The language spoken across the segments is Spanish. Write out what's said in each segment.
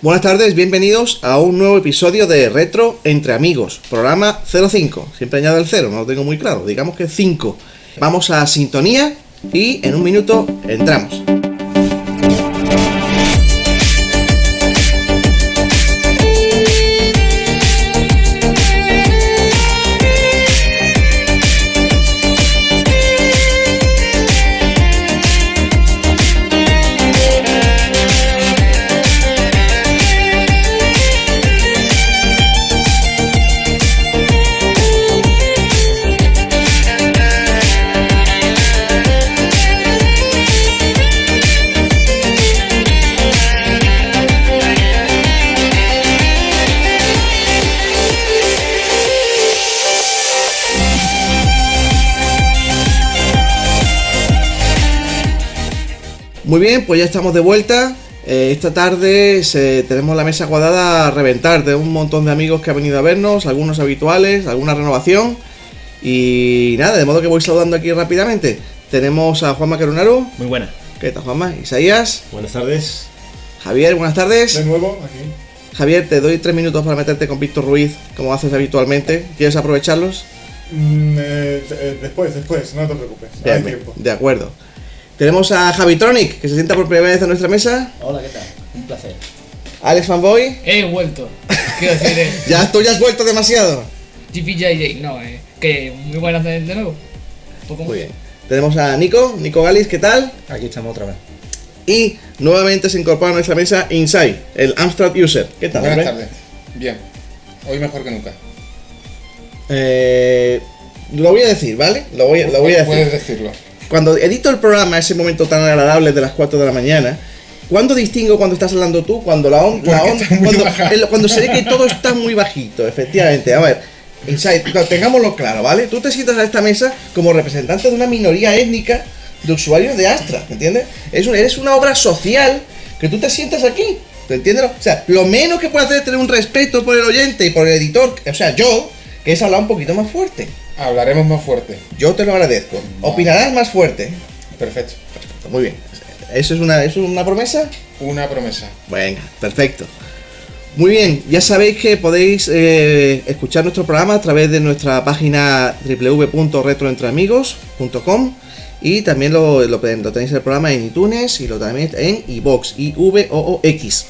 Buenas tardes, bienvenidos a un nuevo episodio de Retro Entre Amigos, programa 05. Siempre añado el 0, no lo tengo muy claro, digamos que 5. Vamos a sintonía y en un minuto entramos. Muy bien, pues ya estamos de vuelta. Esta tarde tenemos la mesa cuadrada a reventar de un montón de amigos que han venido a vernos, algunos habituales, alguna renovación. Y nada, de modo que voy saludando aquí rápidamente. Tenemos a Juanma Carunaru. Muy buena. ¿Qué tal, Juanma? Isaías. Buenas tardes. Javier, buenas tardes. De nuevo, aquí. Javier, te doy 3 minutos para meterte con Víctor Ruiz, como haces habitualmente. ¿Quieres aprovecharlos? Después, no te preocupes. Bien, Hay tiempo. de acuerdo. Tenemos a Javitronic, que se sienta por primera vez en nuestra mesa. Hola, ¿qué tal? Un placer. Alex Fanboy. He vuelto. Quiero decir, Tú ya has vuelto demasiado. GPJJ, no, que muy buenas de nuevo. Muy bien. Tenemos a Nico Galis, ¿qué tal? Aquí estamos otra vez. Y nuevamente se incorpora a nuestra mesa Inside, el Amstrad User. ¿Qué tal, Buenas hombre? tardes. Bien. Hoy mejor que nunca. Lo voy a decir, ¿vale? Lo voy a decir. Puedes decirlo. Cuando edito el programa, ese momento tan agradable de las 4 de la mañana, ¿cuándo distingo cuando estás hablando tú? Cuando cuando se ve que todo está muy bajito, efectivamente. A ver, Inside, tengámoslo claro, ¿vale? Tú te sientas a esta mesa como representante de una minoría étnica de usuarios de Astra, ¿entiendes? Eres una obra social que tú te sientas aquí, ¿te entiendes? O sea, lo menos que puedes hacer es tener un respeto por el oyente y por el editor, o sea, yo, que es hablar un poquito más fuerte. Hablaremos más fuerte. Yo te lo agradezco. Opinarás más fuerte. Perfecto. Muy bien. ¿Eso es una promesa? Una promesa. Venga, perfecto. Muy bien, ya sabéis que podéis escuchar nuestro programa a través de nuestra página www.retroentreamigos.com y también lo tenéis el programa en iTunes y lo también en iVoox, IVOOX.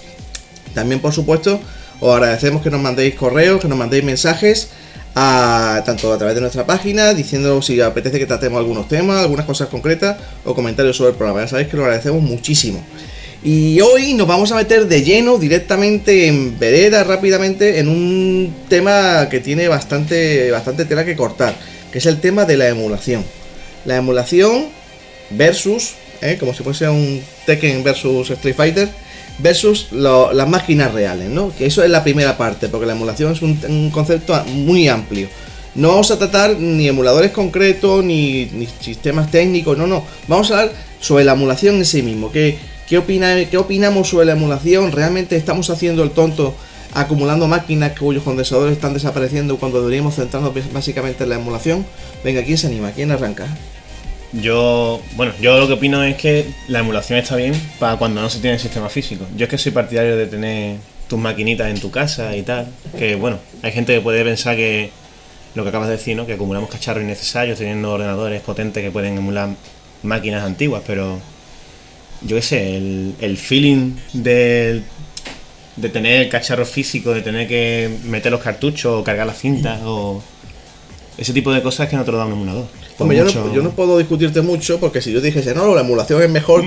También, por supuesto, os agradecemos que nos mandéis correos, que nos mandéis mensajes tanto a través de nuestra página, diciendo si apetece que tratemos algunos temas, algunas cosas concretas o comentarios sobre el programa. Ya sabéis que lo agradecemos muchísimo. Y hoy nos vamos a meter de lleno, directamente en vereda, rápidamente, en un tema que tiene bastante tela que cortar, que es el tema de la emulación. La emulación versus, como si fuese un Tekken versus Street Fighter, versus las máquinas reales, ¿no? Que eso es la primera parte, porque la emulación es un concepto muy amplio. No vamos a tratar ni emuladores concretos, ni sistemas técnicos, no. Vamos a hablar sobre la emulación en sí mismo. ¿Qué opinamos sobre la emulación? ¿Realmente estamos haciendo el tonto acumulando máquinas cuyos condensadores están desapareciendo cuando deberíamos centrarnos básicamente en la emulación? Venga, ¿quién se anima? ¿Quién arranca? Yo lo que opino es que la emulación está bien para cuando no se tiene sistema físico. Yo es que soy partidario de tener tus maquinitas en tu casa y tal. Que bueno, hay gente que puede pensar que lo que acabas de decir, ¿no? Que acumulamos cacharros innecesarios teniendo ordenadores potentes que pueden emular máquinas antiguas, pero yo qué sé, el feeling de tener el cacharro físico, de tener que meter los cartuchos o cargar las cintas o ese tipo de cosas que no te lo da un emulador. Hombre, yo no puedo discutirte mucho, porque si yo dijese, no, la emulación es mejor,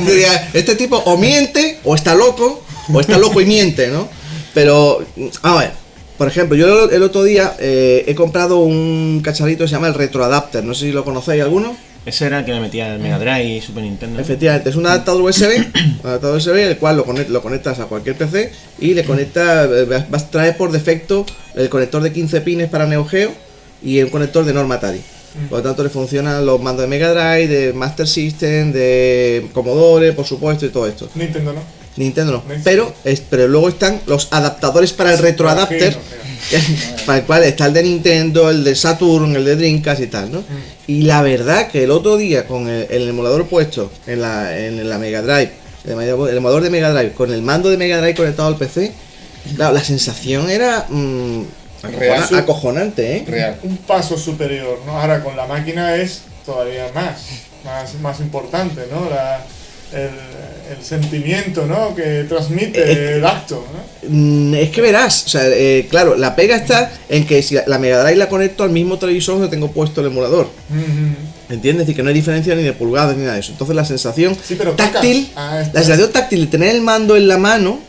diría, este tipo o miente, o está loco y miente, ¿no? Pero, a ver, por ejemplo, yo el otro día he comprado un cacharrito que se llama el RetroAdapter, no sé si lo conocéis alguno. Ese era el que le metía el Mega Drive y Super Nintendo. Efectivamente, es un adaptador USB, el cual lo conectas a cualquier PC y le trae por defecto el conector de 15 pines para Neo Geo y un conector de Norma Atari. Por lo tanto, le funcionan los mandos de Mega Drive, de Master System, de Commodore, por supuesto, y todo esto. Nintendo no. Pero luego están los adaptadores para el RetroAdapter, para el cual está el de Nintendo, el de Saturn, el de Dreamcast y tal, ¿no? Y la verdad que el otro día con el emulador puesto en la Mega Drive el emulador de Mega Drive, con el mando de Mega Drive conectado al PC, claro, la sensación era Real. acojonante, ¿eh? Real. Un paso superior, ¿no? Ahora con la máquina es todavía más importante, ¿no? El sentimiento, ¿no? Que transmite el acto, ¿no? Es que verás, o sea, claro, la pega está en que si la Mega Drive la conecto al mismo televisor donde tengo puesto el emulador. ¿Entiendes? Es decir, que no hay diferencia ni de pulgadas ni nada de eso. Entonces la sensación Sí, pero táctil, tocas. la sensación táctil de tener el mando en la mano,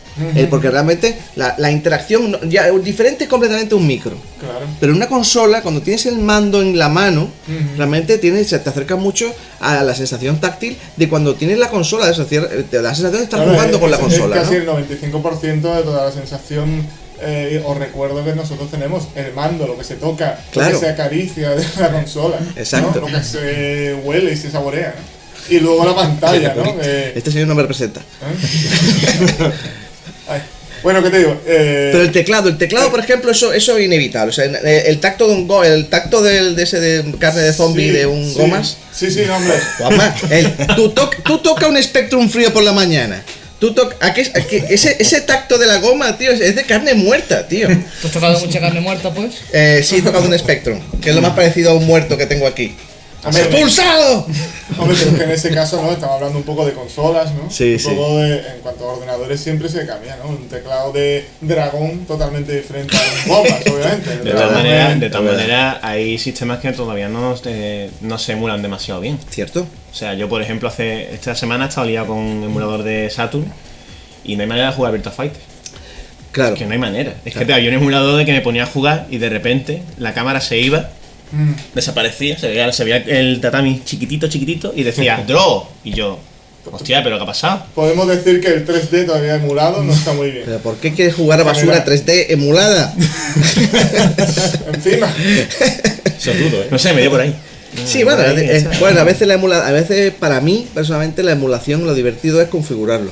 porque realmente la interacción ya diferente es completamente un micro. Claro. Pero en una consola, cuando tienes el mando en la mano, realmente te acerca mucho a la sensación táctil de cuando tienes la consola, te da la sensación de estar Claro, jugando con la consola, es casi ¿no? el 95% de toda la sensación o recuerdo que nosotros tenemos. El mando, lo que se toca, Claro. lo que se acaricia de la consola. Exacto. ¿no? Lo que se huele y se saborea, ¿no? Y luego la pantalla, ¿no? Este señor no me representa. Ay. Bueno, ¿qué te digo? Pero el teclado, por ejemplo, eso es inevitable. O sea, el tacto de el tacto de ese de carne de zombie sí, de un sí. gomas. Sí, no, hombre. Juanma, tú toca un Spectrum frío por la mañana. Ese tacto de la goma, tío, es de carne muerta, tío. ¿Tú has tocado mucha carne muerta, pues? Sí, he tocado un Spectrum, que es lo más parecido a un muerto que tengo aquí. Hombre, ¡Expulsado! Hombre, pero es que en ese caso, ¿no? Estamos hablando un poco de consolas, ¿no? Sí, un poco en cuanto a ordenadores siempre se cambia, ¿no? Un teclado de dragón totalmente diferente a un bombas, obviamente. De todas maneras, hay sistemas que todavía no se emulan demasiado bien. ¿Cierto? O sea, yo por ejemplo esta semana he estado liado con un emulador de Saturn y no hay manera de jugar Virtua Fighter. Claro. Es que no hay manera. Es que había un emulador de que me ponía a jugar y de repente la cámara se iba, desaparecía, se veía el tatami chiquitito y decía draw. Y yo, hostia, ¿pero qué ha pasado? Podemos decir que el 3D todavía emulado no está muy bien. ¿Pero por qué quieres jugar a basura 3D emulada? Encima. Eso es duro, ¿eh? No sé, me dio por ahí. Sí, bueno, a veces para mí, personalmente, la emulación, lo divertido es configurarlo.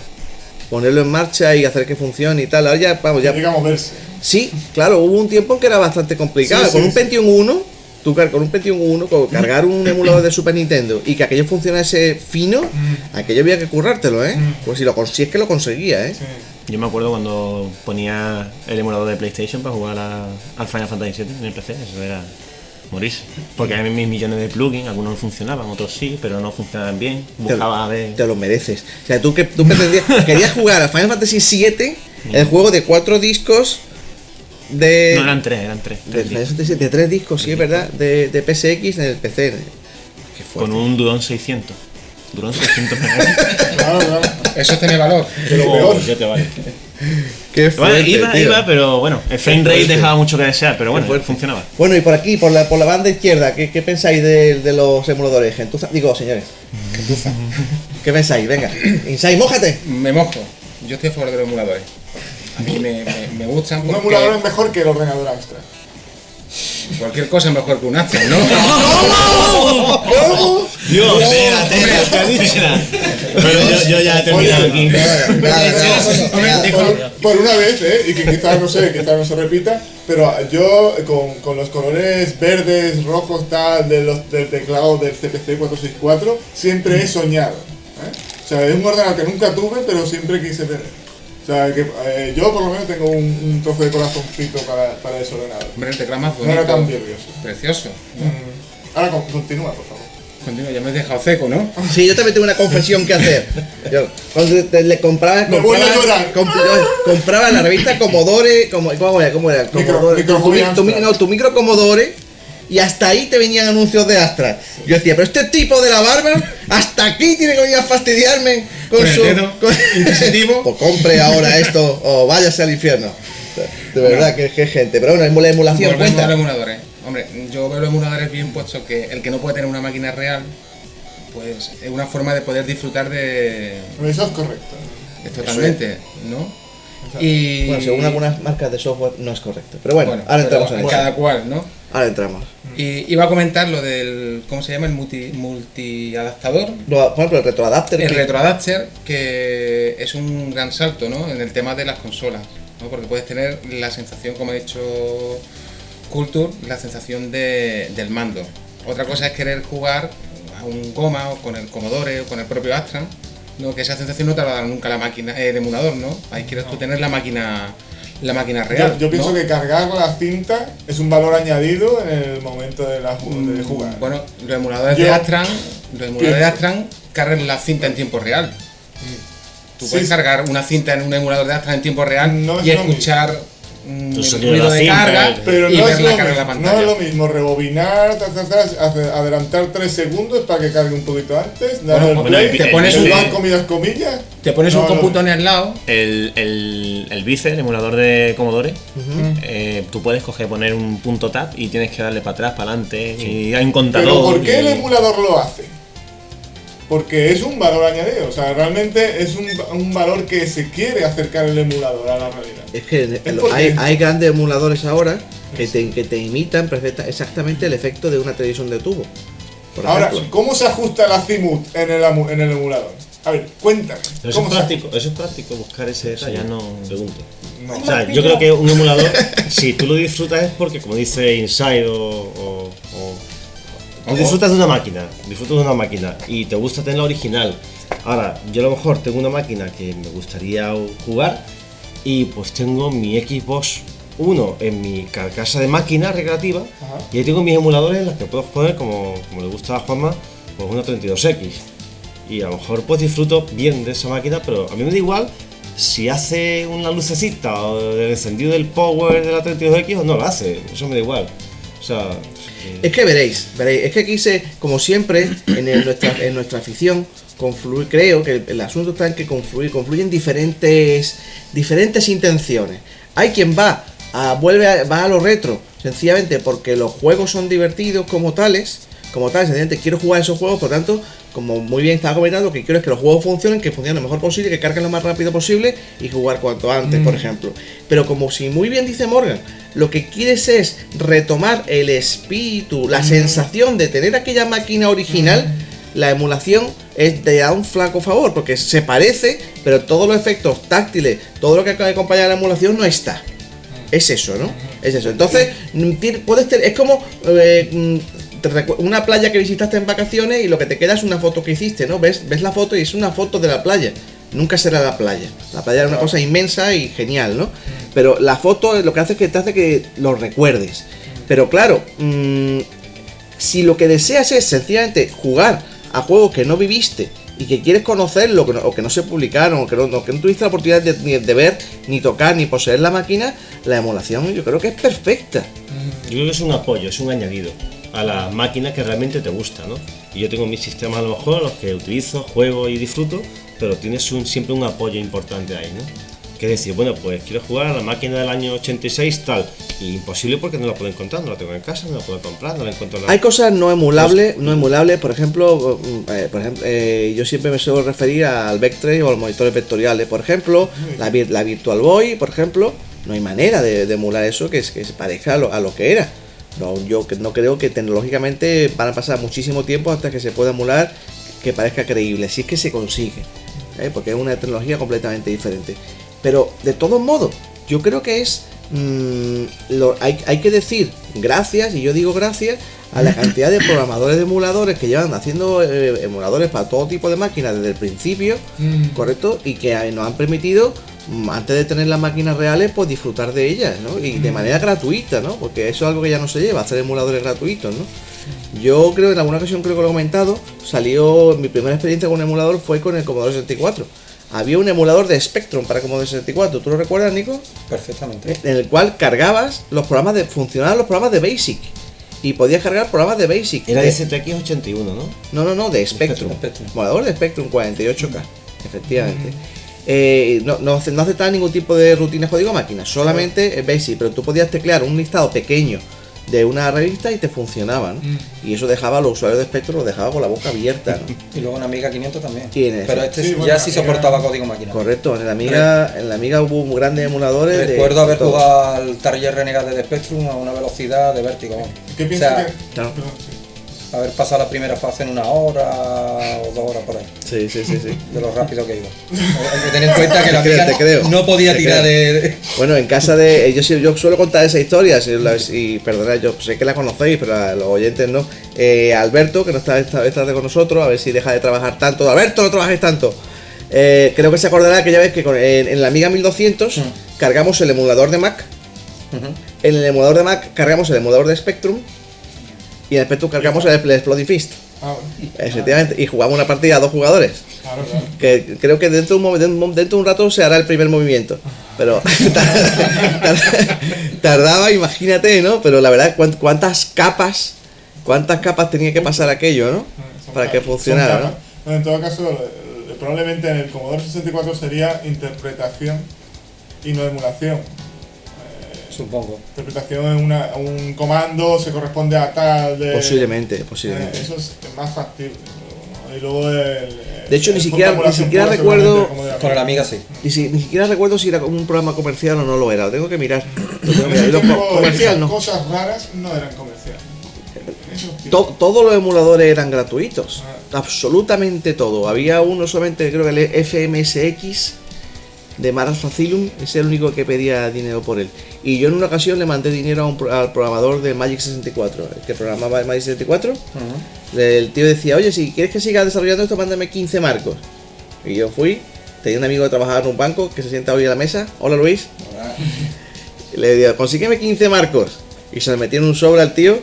Ponerlo en marcha y hacer que funcione y tal. Ahora ya, vamos, ya. Llega a moverse. Sí, claro, hubo un tiempo en que era bastante complicado. Sí, con sí, un sí. Pentium 1, con un Pentium 1, cargar un emulador de Super Nintendo y que aquello funcionase fino, aquello había que currártelo, ¿eh? Pues si es que lo conseguía, ¿eh? Sí. Yo me acuerdo cuando ponía el emulador de PlayStation para jugar al Final Fantasy VII en el PC, eso era morirse. Porque hay mis millones de plugins, algunos no funcionaban, otros sí, pero no funcionaban bien. Buscaba a ver. Te lo mereces. O sea, tú pretendías, querías jugar a Final Fantasy VII, el juego de 4 discos de. No, eran tres de Final discos. Fantasy de 3 discos, sí, es verdad, de PSX en el PC. Qué fuerte. Con un Duron 600. Duron 600 megas. Claro. Eso tiene valor. De lo peor. Ya te vale. Qué Bueno, fuerte, iba, tío. pero bueno, el frame rate dejaba mucho que desear, pero bueno, fuerte. funcionaba. Bueno, y por aquí, por la banda izquierda, ¿qué pensáis de los emuladores? Gentuza, digo, señores. Gentuza. ¿Qué pensáis? Venga, Inside, mójate. Me mojo. Yo estoy a favor de los emuladores. A mí me gustan Un porque emulador es mejor que el ordenador Amstrad. cualquier cosa es mejor que un Astra, ¿no? Dios, espera. Pero yo ya he terminado aquí. Por una vez, y que quizás no se repita, pero yo con los colores verdes, rojos, tal, del teclado del CPC 464, siempre he soñado. O sea, es un ordenador que nunca tuve, pero siempre quise tener. O sea, que yo por lo menos tengo un trozo de corazoncito para ese ordenador. Hombre, el teclado más No bonito. era tan nervioso. Precioso. Ahora continúa, por favor. Continúa, ya me has dejado seco, ¿no? Sí, yo también tengo una confesión que hacer. Yo, cuando le compraba compraba la revista Commodore, ¿cómo era? Commodore, Micro Amstrad. tu micro Commodore, y hasta ahí te venían anuncios de Astra. Yo decía, pero este tipo de la barba, hasta aquí tiene que venir a fastidiarme con el su dedo inquisitivo. Pues compre ahora esto o váyase al infierno. De verdad, que gente. Pero bueno, la emulación Volvemos a cuenta. los emuladores. Hombre, yo veo los emuladores bien puestos que el que no puede tener una máquina real, pues es una forma de poder disfrutar de Eso es correcto. totalmente, ¿no? Y Bueno, según algunas marcas de software no es correcto. Pero bueno, ahora pero entramos en eso. cada cual, ¿no? Ahora entramos. Y iba a comentar lo del, ¿cómo se llama? El multiadaptador. Por ejemplo, el retroadapter. El retroadapter, que es un gran salto, ¿no? En el tema de las consolas, ¿no? Porque puedes tener la sensación, como ha dicho Culture, la sensación del mando. Otra cosa es querer jugar a un Goma o con el Commodore o con el propio Astra, No, que esa sensación no te la va a dar nunca la máquina, el emulador, ¿no? Ahí quieres tú tener la máquina real. Yo pienso ¿no? que cargar la cinta es un valor añadido en el momento de jugar. Bueno, los emuladores Yo de Astran pienso. cargan la cinta en tiempo real. Tú Sí, puedes sí. cargar una cinta en un emulador de Astran en tiempo real No es y lo mismo. escuchar Tu el sonido ruido de la de cinta, carga Pero y no ver es, la lo carga en la mismo, pantalla. no es lo mismo rebobinar, adelantar 3 segundos para que cargue un poquito antes, darle Bueno, al play, te pones y un- vas comillas. Te pones No, un no. computón al lado. El Vice, el emulador de Commodore, tú puedes poner un punto tab y tienes que darle para atrás, para adelante, y hay un contador. Pero ¿por qué el y- emulador lo hace? Porque es un valor añadido, o sea, realmente es un valor que se quiere acercar el emulador a la realidad. Es que Es porque- hay grandes emuladores ahora que te imitan exactamente el efecto de una televisión de tubo. Por Ahora, ejemplo. ¿cómo se ajusta la Cimut en el emulador? A ver, cuéntame. Pero ¿cómo se ajusta? eso es práctico buscar ese detalle, ya no pregunto. No. O sea, yo creo que un emulador, si tú lo disfrutas es porque, como dice Inside tú disfrutas de una máquina, y te gusta tener la original. Ahora, yo a lo mejor tengo una máquina que me gustaría jugar y pues tengo mi Xbox One en mi carcasa de máquina recreativa Ajá. y ahí tengo mis emuladores en los que puedo poner, como le gusta a Juanma, pues una 32X. Y a lo mejor pues disfruto bien de esa máquina, pero a mí me da igual si hace una lucecita o del encendido del power de la 32X o no lo hace, eso me da igual. O sea, Es que veréis, es que aquí como siempre, en nuestra afición, creo que el asunto está en que confluyen diferentes intenciones. Hay quien va a lo retro, sencillamente porque los juegos son divertidos como tales, sencillamente quiero jugar esos juegos, por tanto, como muy bien estaba comentando, lo que quiero es que los juegos funcionen, que funcionen lo mejor posible, que carguen lo más rápido posible y jugar cuanto antes, por ejemplo. Pero como si muy bien dice Morgan, lo que quieres es retomar el espíritu, la sensación de tener aquella máquina original, la emulación te da un flaco favor, porque se parece, pero todos los efectos táctiles, todo lo que acaba de acompañar a la emulación no está. Es eso, ¿no? Es eso. Entonces, puedes tener, es como una playa que visitaste en vacaciones y lo que te queda es una foto que hiciste, ¿no? Ves la foto y es una foto de la playa. Nunca será la playa. La playa es una cosa inmensa y genial, ¿no? Pero la foto lo que hace es que te hace que lo recuerdes. Pero claro, si lo que deseas es sencillamente jugar a juegos que no viviste y que quieres conocerlo o que no se publicaron o que no tuviste la oportunidad de ver, ni tocar, ni poseer la máquina, la emulación yo creo que es perfecta. yo creo que es un apoyo, es un añadido a la máquina que realmente te gusta, ¿no? Y yo tengo mis sistemas a lo mejor, los que utilizo, juego y disfruto, pero tienes siempre un apoyo importante ahí, ¿no? Que es decir, bueno, pues quiero jugar a la máquina del año 86 tal, y imposible porque no la puedo encontrar, no la tengo en casa, no la puedo comprar, no la encuentro en la... Hay cosas no emulables, por ejemplo, yo siempre me suelo referir al Vectray o a los monitores vectoriales, por ejemplo, la Virtual Boy, por ejemplo, no hay manera de emular eso que se parezca a lo que era. No, yo no creo que tecnológicamente van a pasar muchísimo tiempo hasta que se pueda emular que parezca creíble, si es que se consigue, porque es una tecnología completamente diferente. Pero de todos modos, yo creo que hay que decir gracias, y yo digo gracias, a la cantidad de programadores de emuladores que llevan haciendo emuladores para todo tipo de máquinas desde el principio, ¿correcto? Y que nos han permitido, antes de tener las máquinas reales, pues disfrutar de ellas, ¿no? Y de manera gratuita, ¿no? Porque eso es algo que ya no se lleva, hacer emuladores gratuitos, ¿no? Yo creo, en alguna ocasión creo que lo he comentado, mi primera experiencia con un emulador fue con el Commodore 64. Había un emulador de Spectrum para Commodore 64, ¿tú lo recuerdas, Nico? Perfectamente. En el cual cargabas funcionaban los programas de BASIC. Y podías cargar programas de BASIC. Era de ZX81, ¿no? No, de Spectrum. Spectrum. Emulador de Spectrum 48K, efectivamente. No aceptaba ningún tipo de rutina código máquina, solamente BASIC, pero tú podías teclear un listado pequeño de una revista y te funcionaba, ¿no? Y eso dejaba a los usuarios de Spectrum, los dejaba con la boca abierta, ¿no? Y luego en Amiga 500 también. Sí, en Pero efecto. este Sí, bueno, ya sí Amiga- soportaba código máquina. Correcto, en la Amiga hubo grandes emuladores. Recuerdo haber todo. jugado al Target Renegade de Spectrum a una velocidad de vértigo. ¿Qué O piensas sea, que...? Claro. Perdón, sí. haber pasado la primera fase en 1 hora o 2 horas por ahí. Sí. De lo rápido que iba. Hay que tener en cuenta que la Te Amiga creo. no podía Te tirar creo. de... Bueno, en casa de. Yo suelo contar esa historia, y perdonad, yo sé que la conocéis, pero a los oyentes no. Alberto, que no está esta tarde con nosotros, a ver si deja de trabajar tanto. Alberto, no trabajes tanto. Creo que se acordará aquella vez que en la Amiga 1200 cargamos el emulador de Mac. En el emulador de Mac cargamos el emulador de Spectrum. Y en el Spectrum cargamos el Exploding Fist. Efectivamente. Y jugamos una partida a 2 jugadores. Claro. Que creo que dentro de un rato se hará el primer movimiento. Pero tardaba, imagínate, ¿no? Pero la verdad, cuántas capas tenía que pasar aquello, ¿no? Para que funcionara, ¿no? Bueno, en todo caso, probablemente en el Commodore 64 sería interpretación y no emulación. Supongo. Interpretación es un comando, se corresponde a tal de... Posiblemente. Eso es más factible. ¿No? Y luego de hecho, ni siquiera recuerdo... Con el Amiga sí. Ni siquiera recuerdo si era un programa comercial o no lo era. Lo tengo que mirar. Comercial, no. Cosas raras no eran comerciales. Todos los emuladores eran gratuitos. Absolutamente todo. Había uno solamente, creo que el FMSX de Maras Facilum, ese es el único que pedía dinero por él. Y yo en una ocasión le mandé dinero al programador de Magic 64, el que programaba el Magic 64. El tío decía, oye, si quieres que siga desarrollando esto, mándame 15 marcos. Y yo fui, tenía un amigo que trabajaba en un banco que se sienta hoy a la mesa. Hola Luis. Hola. Y le digo, consígueme 15 marcos. Y se le metió en un sobre al tío.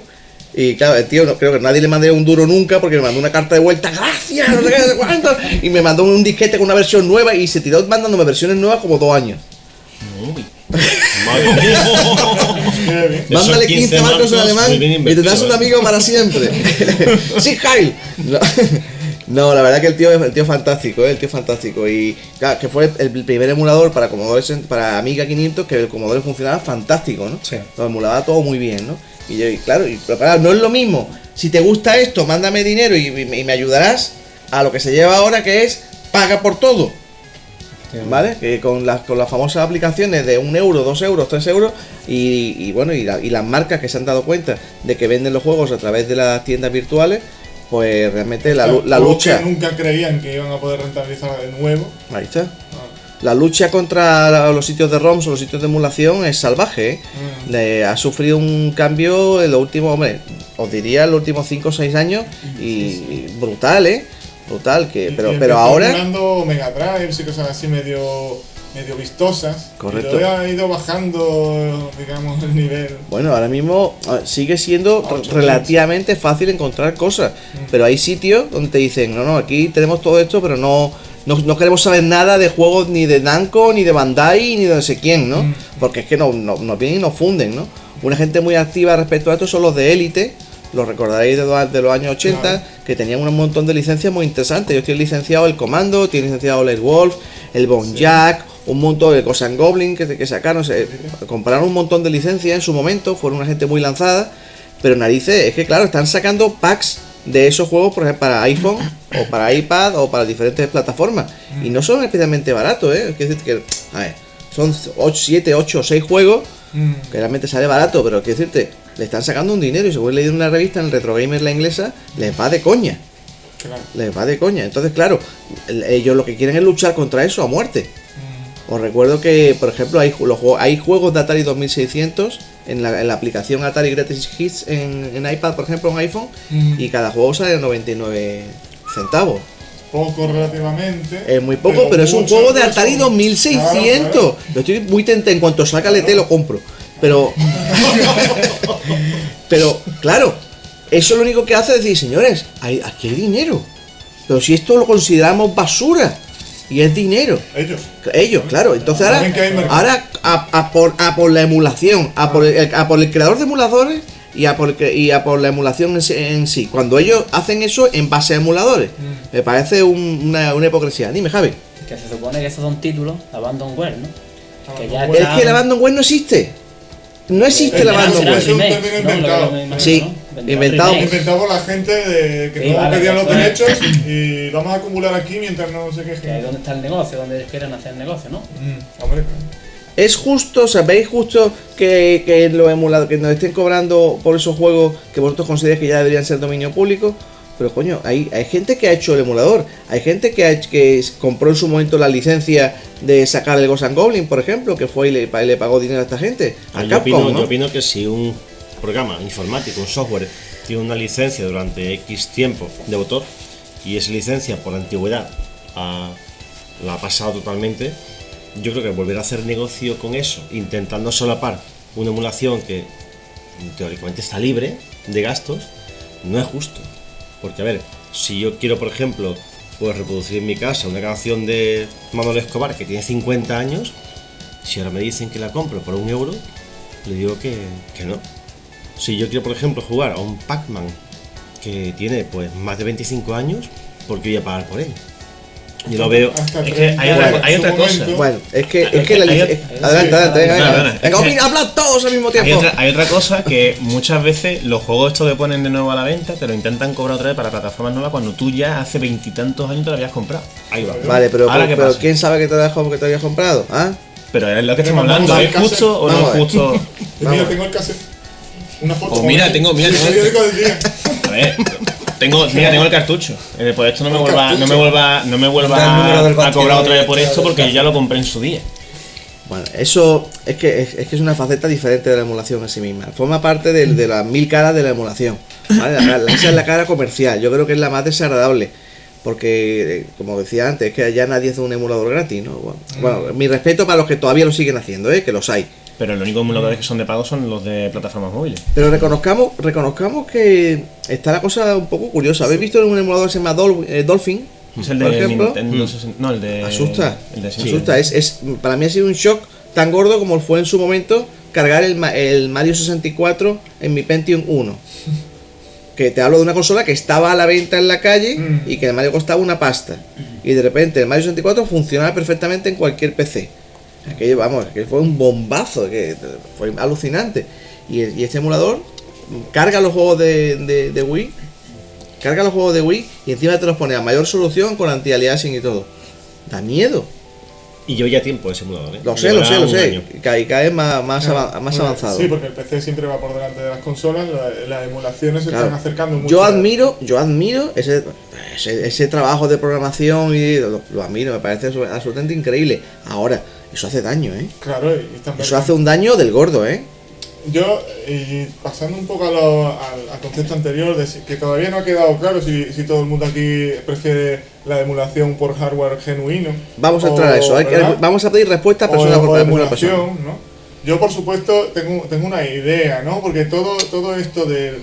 Y claro, el tío, no, creo que nadie le mandé un duro nunca porque me mandó una carta de vuelta, gracias, no sé qué, no sé cuánto, y me mandó un disquete con una versión nueva y se tiró mandándome versiones nuevas como 2 años. Mándale 15 marcos en alemán y tendrás un amigo para siempre. Sí, Heil. No, la verdad que el tío es fantástico, el tío fantástico. Y claro, que fue el primer emulador para Commodore, para Amiga 500, que el Commodore funcionaba fantástico, ¿no? Sí. Lo emulaba todo muy bien, ¿no? Pero claro, no es lo mismo. Si te gusta esto, mándame dinero y me ayudarás, a lo que se lleva ahora, que es paga por todo. ¿Vale? Que con las famosas aplicaciones de 1 euro, 2 euros, 3 euros y las marcas que se han dado cuenta de que venden los juegos a través de las tiendas virtuales, pues realmente la lucha... Que nunca creían que iban a poder rentabilizar de nuevo. Ahí está. La lucha contra los sitios de ROMs o los sitios de emulación es salvaje, ¿eh? Ha sufrido un cambio en los últimos, hombre, os diría en los últimos 5 o 6 años y brutal, ¿eh? Brutal, pero ahora... Emulando Mega Drive y cosas así medio vistosas. Correcto. Y ha ido bajando, digamos, el nivel. Bueno, ahora mismo sigue siendo relativamente fácil encontrar cosas, pero hay sitios donde te dicen, no, aquí tenemos todo esto, pero no queremos saber nada de juegos ni de Namco, ni de Bandai, ni de no sé quién, ¿no? Porque es que nos vienen y nos funden, ¿no? Una gente muy activa respecto a esto son los de Elite, los recordaréis de los años 80, claro, que tenían un montón de licencias muy interesantes. Yo estoy licenciado el Comando, estoy licenciado el Wolf, el Bone Jack, un montón de Ghosts and Goblin que sacaron, compraron un montón de licencias en su momento, fueron una gente muy lanzada, pero narices, es que claro, están sacando packs de esos juegos, por ejemplo, para iPhone o para iPad o para diferentes plataformas, y no son especialmente baratos, ¿eh? Es decir, que a ver, son 7, 8 o 6 juegos que realmente sale barato, pero quiero decirte, le están sacando un dinero, y según he leído en una revista, en el Retro Gamer, la inglesa, les va de coña. Claro. Les va de coña. Entonces, claro, ellos lo que quieren es luchar contra eso a muerte. Os recuerdo que, por ejemplo, hay juegos de Atari 2600 en la aplicación Atari Greatest Hits en iPad, por ejemplo, en iPhone, y cada juego sale a 99 centavos. Poco relativamente. Es muy poco, pero es un juego de Atari 2600. Claro. Yo estoy muy tentado, en cuanto saca el ET lo compro. Pero claro, eso lo único que hace es decir, señores, aquí hay dinero. Pero si esto lo consideramos basura y es dinero. Ellos, claro. Entonces ahora a por la emulación, a por el creador de emuladores y a por la emulación en sí. Cuando ellos hacen eso en base a emuladores, me parece una hipocresía. Dime, Javi. Que se supone que esos son títulos Abandonware, ¿no? Es que el Abandonware no existe. No existe el Abandonware. Es un término inventado. Sí, inventado por la gente que no pedían los derechos y vamos a acumular aquí mientras no se quejen. Que ahí donde está el negocio, donde ellos quieren hacer el negocio, ¿no? Hombre. Es justo, ¿sabéis justo que los emuladores que nos estén cobrando por esos juegos que vosotros consideráis que ya deberían ser dominio público? Pero coño, hay gente que ha hecho el emulador, hay gente que compró en su momento la licencia de sacar el Ghosts and Goblin, por ejemplo, que fue y le pagó dinero a esta gente. Yo opino que si un programa informático, un software, tiene una licencia durante X tiempo de autor y esa licencia por antigüedad ha la ha pasado totalmente. Yo creo que volver a hacer negocio con eso, intentando solapar una emulación que teóricamente está libre de gastos, no es justo. Porque, a ver, si yo quiero, por ejemplo, pues reproducir en mi casa una canción de Manolo Escobar que tiene 50 años, si ahora me dicen que la compro por 1 euro, le digo que no. Si yo quiero, por ejemplo, jugar a un Pac-Man que tiene pues más de 25 años, ¿por qué voy a pagar por él? Yo lo veo. Es que hay otra cosa. Bueno, es que adelante, venga, opina, habla todos al mismo tiempo. Hay otra cosa que muchas veces los juegos estos que ponen de nuevo a la venta te lo intentan cobrar otra vez para plataformas nuevas cuando tú ya hace 20 y tantos años te lo habías comprado. Ahí va. Vale, pero pasa? ¿quién sabe que te habías comprado? ¿Ah? Pero es lo que estamos hablando, ¿es justo o no es justo? Mira, tengo el cassette. Una foto. Pues mira, tengo. El periódico del día. A ver, tengo el cartucho. Pues esto no me vuelva a cobrar otra vez por esto porque yo ya lo compré en su día. Bueno, eso es que es una faceta diferente de la emulación en sí misma. Forma parte de las 1000 caras de la emulación. ¿Vale? Esa es la cara comercial. Yo creo que es la más desagradable. Porque, como decía antes, es que ya nadie hace un emulador gratis, ¿no? Bueno, mi respeto para los que todavía lo siguen haciendo, que los hay. Pero los únicos emuladores que son de pago son los de plataformas móviles. Pero reconozcamos que está la cosa un poco curiosa. ¿Habéis visto un emulador que se llama Dolphin? Es el por de ejemplo? Nintendo no, el de... Asusta. El de Asusta. Para mí ha sido un shock tan gordo como fue en su momento cargar el Mario 64 en mi Pentium 1. Que te hablo de una consola que estaba a la venta en la calle y que el Mario costaba una pasta. Y de repente el Mario 64 funcionaba perfectamente en cualquier PC. Aquello, vamos, que fue un bombazo, que fue alucinante. Y este emulador carga los juegos de Wii. Carga los juegos de Wii y encima te los pone a mayor solución con anti-aliasing y todo. Da miedo. Y llevo ya tiempo ese emulador, ¿eh? Lo sé. Y cada vez más avanzado. Sí, porque el PC siempre va por delante de las consolas, las emulaciones se están acercando mucho. Yo admiro ese trabajo de programación y lo admiro, me parece absolutamente increíble. Ahora, eso hace daño, ¿eh? Claro, eso hace un daño del gordo, ¿eh? Yo, y pasando un poco al concepto anterior, de que todavía no ha quedado claro si todo el mundo aquí prefiere la emulación por hardware genuino. Vamos a entrar a eso, vamos a pedir respuestas persona por persona. ¿No? Yo, por supuesto, tengo una idea, ¿no? Porque todo esto de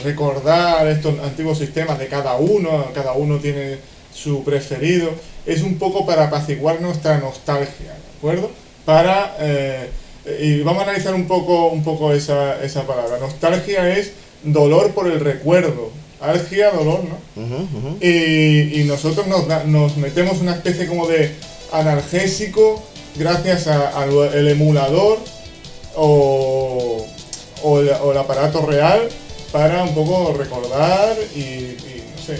recordar estos antiguos sistemas de cada uno tiene su preferido, es un poco para apaciguar nuestra nostalgia, ¿de acuerdo? Y vamos a analizar un poco esa palabra. Nostalgia es dolor por el recuerdo. Algia, dolor, ¿no? Y nosotros nos metemos una especie como de analgésico gracias al emulador o el aparato real para un poco recordar y no sé,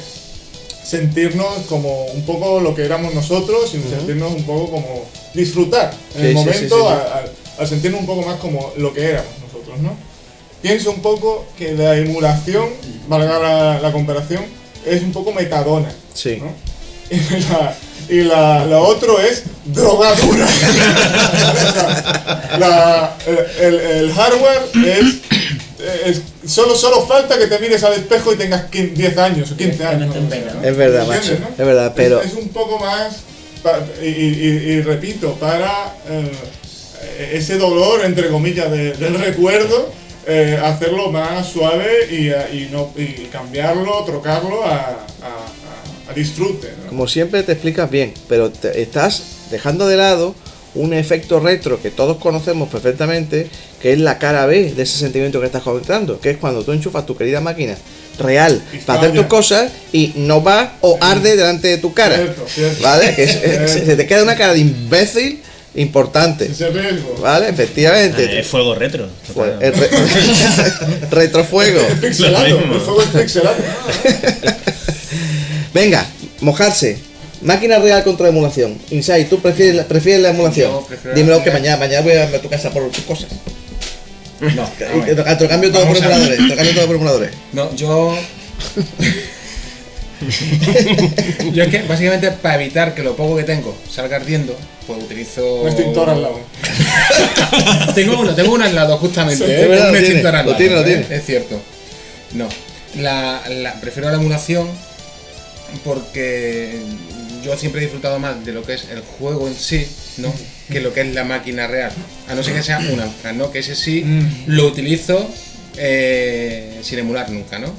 sentirnos como un poco lo que éramos nosotros y sentirnos un poco como disfrutar en el momento al sentirnos un poco más como lo que éramos nosotros, ¿no? Pienso un poco que la emulación, valga la comparación, es un poco metadona, sí, ¿no? Y lo otro es drogadura. El hardware es solo falta que te mires al espejo y tengas 10 años o 15 años. ¿No? Es verdad, macho, ¿no? Es verdad, pero... Es un poco más, y repito, para ese dolor, entre comillas, del recuerdo, hacerlo más suave y cambiarlo, trocarlo a disfrute, ¿no? Como siempre te explicas bien, pero estás dejando de lado un efecto retro que todos conocemos perfectamente, que es la cara B de ese sentimiento que estás comentando, que es cuando tú enchufas tu querida máquina real para hacer tus cosas y no va o arde delante de tu cara, cierto. ¿vale? Que se te queda una cara de imbécil importante, Ese riesgo. ¿vale? Efectivamente. Es fuego retro. Retrofuego. Pixelado, el fuego es pixelado. Venga, mojarse. Máquina real contra emulación. Inside, ¿tú prefieres la emulación? Yo prefiero Dímelo la que mañana voy a tu casa por tus cosas. No, Te lo cambio todo por emuladores. No, yo es que básicamente para evitar que lo poco que tengo salga ardiendo, pues utilizo Un extintor al lado. tengo uno al lado justamente, Sí, es verdad, un lo tiene, extintor al lo lado, tiene, lo tiene. Es cierto. No, prefiero la emulación porque yo siempre he disfrutado más de lo que es el juego en sí, ¿no? Que lo que es la máquina real. A no ser que sea una Amstrad, ¿no? Que ese sí lo utilizo sin emular nunca, ¿no?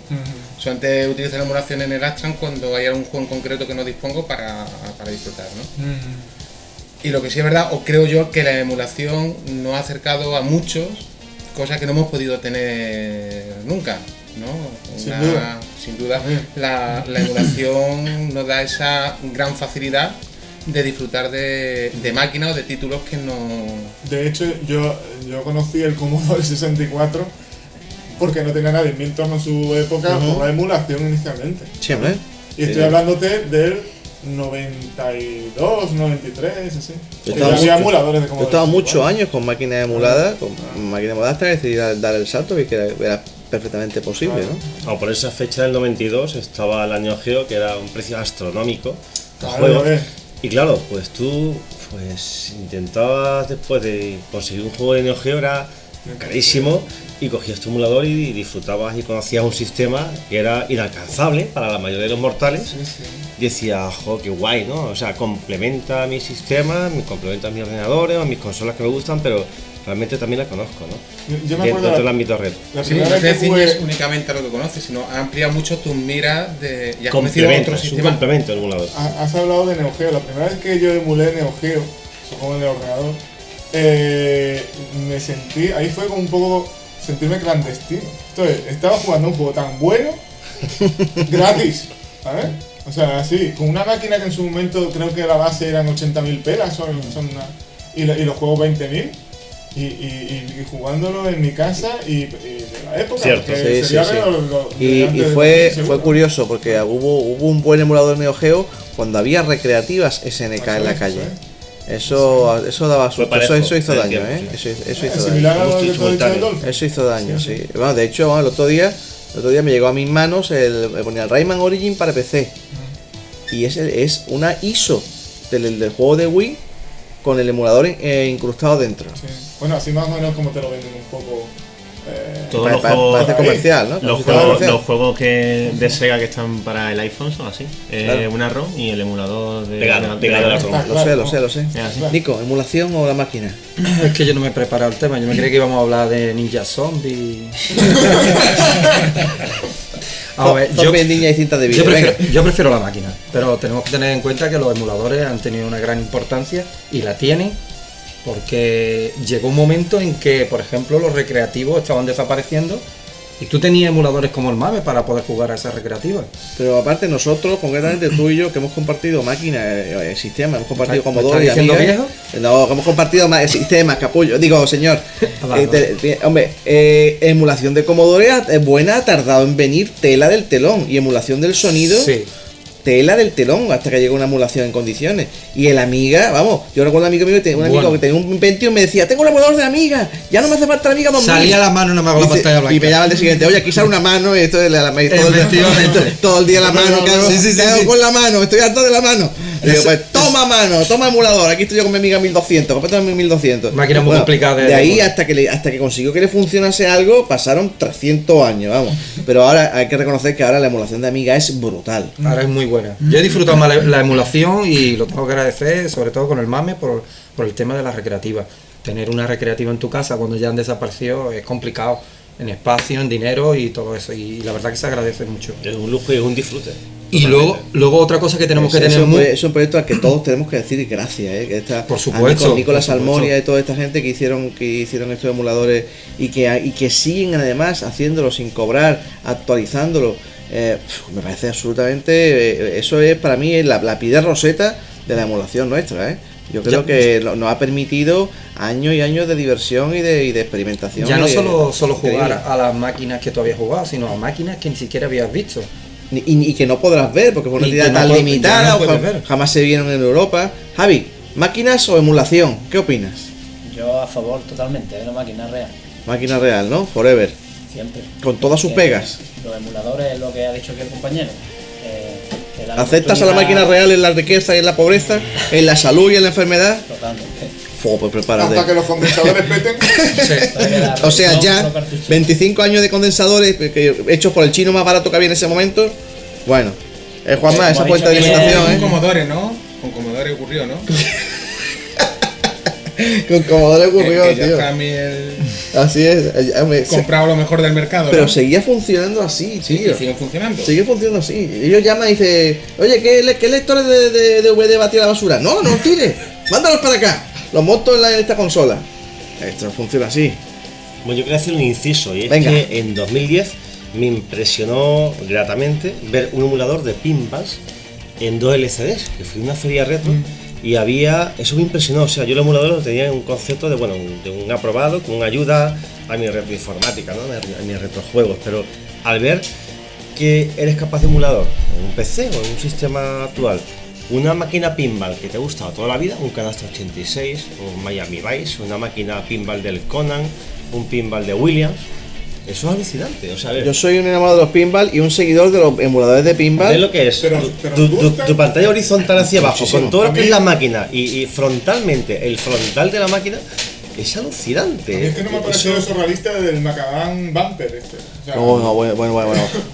Solamente utilizo la emulación en el Amstrad cuando hay algún juego en concreto que no dispongo para disfrutar, ¿no? Y lo que sí es verdad, o creo yo, que la emulación nos ha acercado a muchos cosas que no hemos podido tener nunca, ¿no? Sin duda, la emulación nos da esa gran facilidad de disfrutar de máquinas o de títulos que no... De hecho, yo conocí el Commodore 64 porque no tenía nadie en mi entorno en su época por la emulación inicialmente. Siempre. Y estoy hablándote del 92, 93, así. Yo Que ya había emuladores de Yo he Commodore estado 64. muchos años con máquinas emuladas, hasta que decidí dar el salto y que era perfectamente posible, ¿no? O por esa fecha del 92 estaba el Neo Geo, que era un precio astronómico el Claro, juego. a ver. Y claro, pues tú intentabas, después de conseguir un juego de Neo Geo, era carísimo, y cogías tu emulador y disfrutabas y conocías un sistema que era inalcanzable para la mayoría de los mortales. Y decía, jo, qué guay, ¿no? O sea, complementa mi sistema, complementa mis ordenadores o mis consolas que me gustan, pero realmente también la conozco, ¿no? Yo me acuerdo Dentro del ámbito reto. la Sí, primera no vez te que ciñes jugué... únicamente a lo que conoces, sino ha ampliado mucho tus miras de... Y has conocido Complementa, otros es un sistemas. complemento el emulador. Has hablado de Neo Geo. La primera vez que yo emulé Neo Geo, supongo en el ordenador, me sentí, ahí fue como un poco sentirme clandestino. Entonces, estaba jugando un juego tan bueno, gratis, ¿sabes? O sea, así, con una máquina que en su momento creo que la base eran 80.000 pelas, y los juegos 20.000. Y jugándolo en mi casa y de la época. Cierto. porque Sí, sería sí, sí. de Y antes de fue 2000, seguro. curioso porque hubo un buen emulador Neo Geo cuando había recreativas SNK en la calle. Eso daba Fue susto, parejo, eso hizo en el daño, tiempo, eso hizo Es daño. similar a lo que tú has dicho de Simultáneo. Dolphin. Eso hizo daño, sí. Bueno, de hecho, el otro día me llegó a mis manos ponía el Rayman Origin para PC. Y es una ISO del juego de Wii con el emulador incrustado dentro. Sí. Bueno, así más o menos como te lo venden un poco. Todos los Parece juegos, comercial, ¿no? los Parece comercial. juegos de Sega que están para el iPhone son así. Claro. Una ROM y el emulador de Pegado de a la ROM. ROM. Lo sé. Es así. Nico, ¿emulación o la máquina? Es que yo no me he preparado el tema, yo me creía que íbamos a hablar de Ninja Zombie. A ver, yo, Zombie, niña y cintas de vídeo. Venga. yo prefiero la máquina, pero tenemos que tener en cuenta que los emuladores han tenido una gran importancia y la tienen porque llegó un momento en que, por ejemplo, los recreativos estaban desapareciendo y tú tenías emuladores como el MAME para poder jugar a esas recreativas. Pero aparte nosotros, concretamente tú y yo, que hemos compartido máquinas, sistemas, hemos compartido ¿Me Commodore y estás diciendo Amiga. viejo? No, que hemos compartido sistemas, capullo. Digo, señor. Vale. Hombre, emulación de Commodore es buena, ha tardado en venir tela del telón. Y emulación del sonido, Sí. tela del telón, hasta que llegó una emulación en condiciones. Y el Amiga, vamos, yo recuerdo un amigo mío, un amigo Bueno. que tenía un Pentium y me decía, tengo un emulador de Amiga, ya no me hace falta la Amiga 2000. Salía la mano y no me hago la Dice- pantalla blanca. Y me llama al día siguiente, oye, aquí sale una mano y esto es Efectivamente. todo el día la mano, que hago, Sí, sí, sí, ¿qué hago sí. con la mano? Estoy harto de la mano. Y digo, pues toma mano, toma emulador, aquí estoy yo con mi Amiga 1200, cómprate mi 1200. Máquina muy complicada de- De ahí hasta que consiguió que le funcionase algo, pasaron 300 años, vamos. Pero ahora hay que reconocer que ahora la emulación de Amiga es brutal. Ahora es muy buena. Yo he disfrutado más la emulación y lo tengo que agradecer, sobre todo con el MAME, por el tema de las recreativas. Tener una recreativa en tu casa cuando ya han desaparecido es complicado en espacio, en dinero y todo eso. Y la verdad que se agradece mucho. Es un lujo y es un disfrute. Y luego otra cosa que tenemos que Es tener es un proyecto al que todos tenemos que decir gracias, que está Por supuesto, Nicolás por supuesto. Almoria y toda esta gente que hicieron estos emuladores y que siguen además haciéndolo sin cobrar, actualizándolo. Me parece absolutamente, eso es para mí la piedra roseta de la emulación nuestra, Yo creo que nos ha permitido años y años de diversión y de experimentación. ya no y de- solo jugar increíble. a las máquinas que tú habías jugado, sino a máquinas que ni siquiera habías visto. Y que no podrás ver porque fue una Y entidad que no tan puedes- limitada, ya no o puedes ver. jamás se vieron en Europa. Javi, ¿máquinas o emulación? ¿Qué opinas? Yo a favor totalmente de la máquina real, Máquina real, ¿no? Forever. siempre. Con todas sus Porque pegas. Los emuladores es lo que ha dicho aquí el compañero. Te dan ¿Aceptas a la oportunidad- máquina real en la riqueza y en la pobreza? ¿En la salud y en la enfermedad? Totalmente. Pues prepárate. Hasta que los condensadores peten. O sea, No, ya no cartuchos. 25 años de condensadores hechos por el chino más barato que había en ese momento. Bueno, Juanma, esa Como ha fuente de dicho que- alimentación, Con ¿eh? Commodore, ¿no? Con Commodore ocurrió, ¿no? Con Commodore Que ocurrió, ya tío. está a mí el... Así es. Hombre, comprado lo mejor del mercado, pero ¿no? seguía funcionando así, Sí, tío. y siguen funcionando. Sigue funcionando así. Ellos llaman y dicen, oye, ¿qué lectores de DVD va a tirar a la basura? No, no los tires. Mándalos para acá. Los monto en esta consola. Esto funciona así. Bueno, yo quería hacer un inciso, y es Venga. que en 2010 me impresionó gratamente ver un emulador de pinballs en 2 LCDs, que fui a una feria retro y había, eso me impresionó, o sea, yo el emulador lo tenía en un concepto de, bueno, de un aprobado, con ayuda a mi retroinformática, ¿no? A mis retrojuegos, pero al ver que eres capaz de emulador en un PC o en un sistema actual, una máquina pinball que te ha gustado toda la vida, un Canasta 86, un Miami Vice, una máquina pinball del Conan, un pinball de Williams, eso es alucinante, o sea, a ver, Yo soy un enamorado de los pinball y un seguidor de los emuladores de ¿ves pinball. lo que es? Pero Tu- ¿os tu, gusta? tu pantalla horizontal hacia abajo, Muchísimo. con todo lo A que mí- es la máquina y frontalmente, el frontal de la máquina es alucinante. A mí es que no me ha parecido Eso- eso realista del Macadam Bumper este. O sea, No, bueno.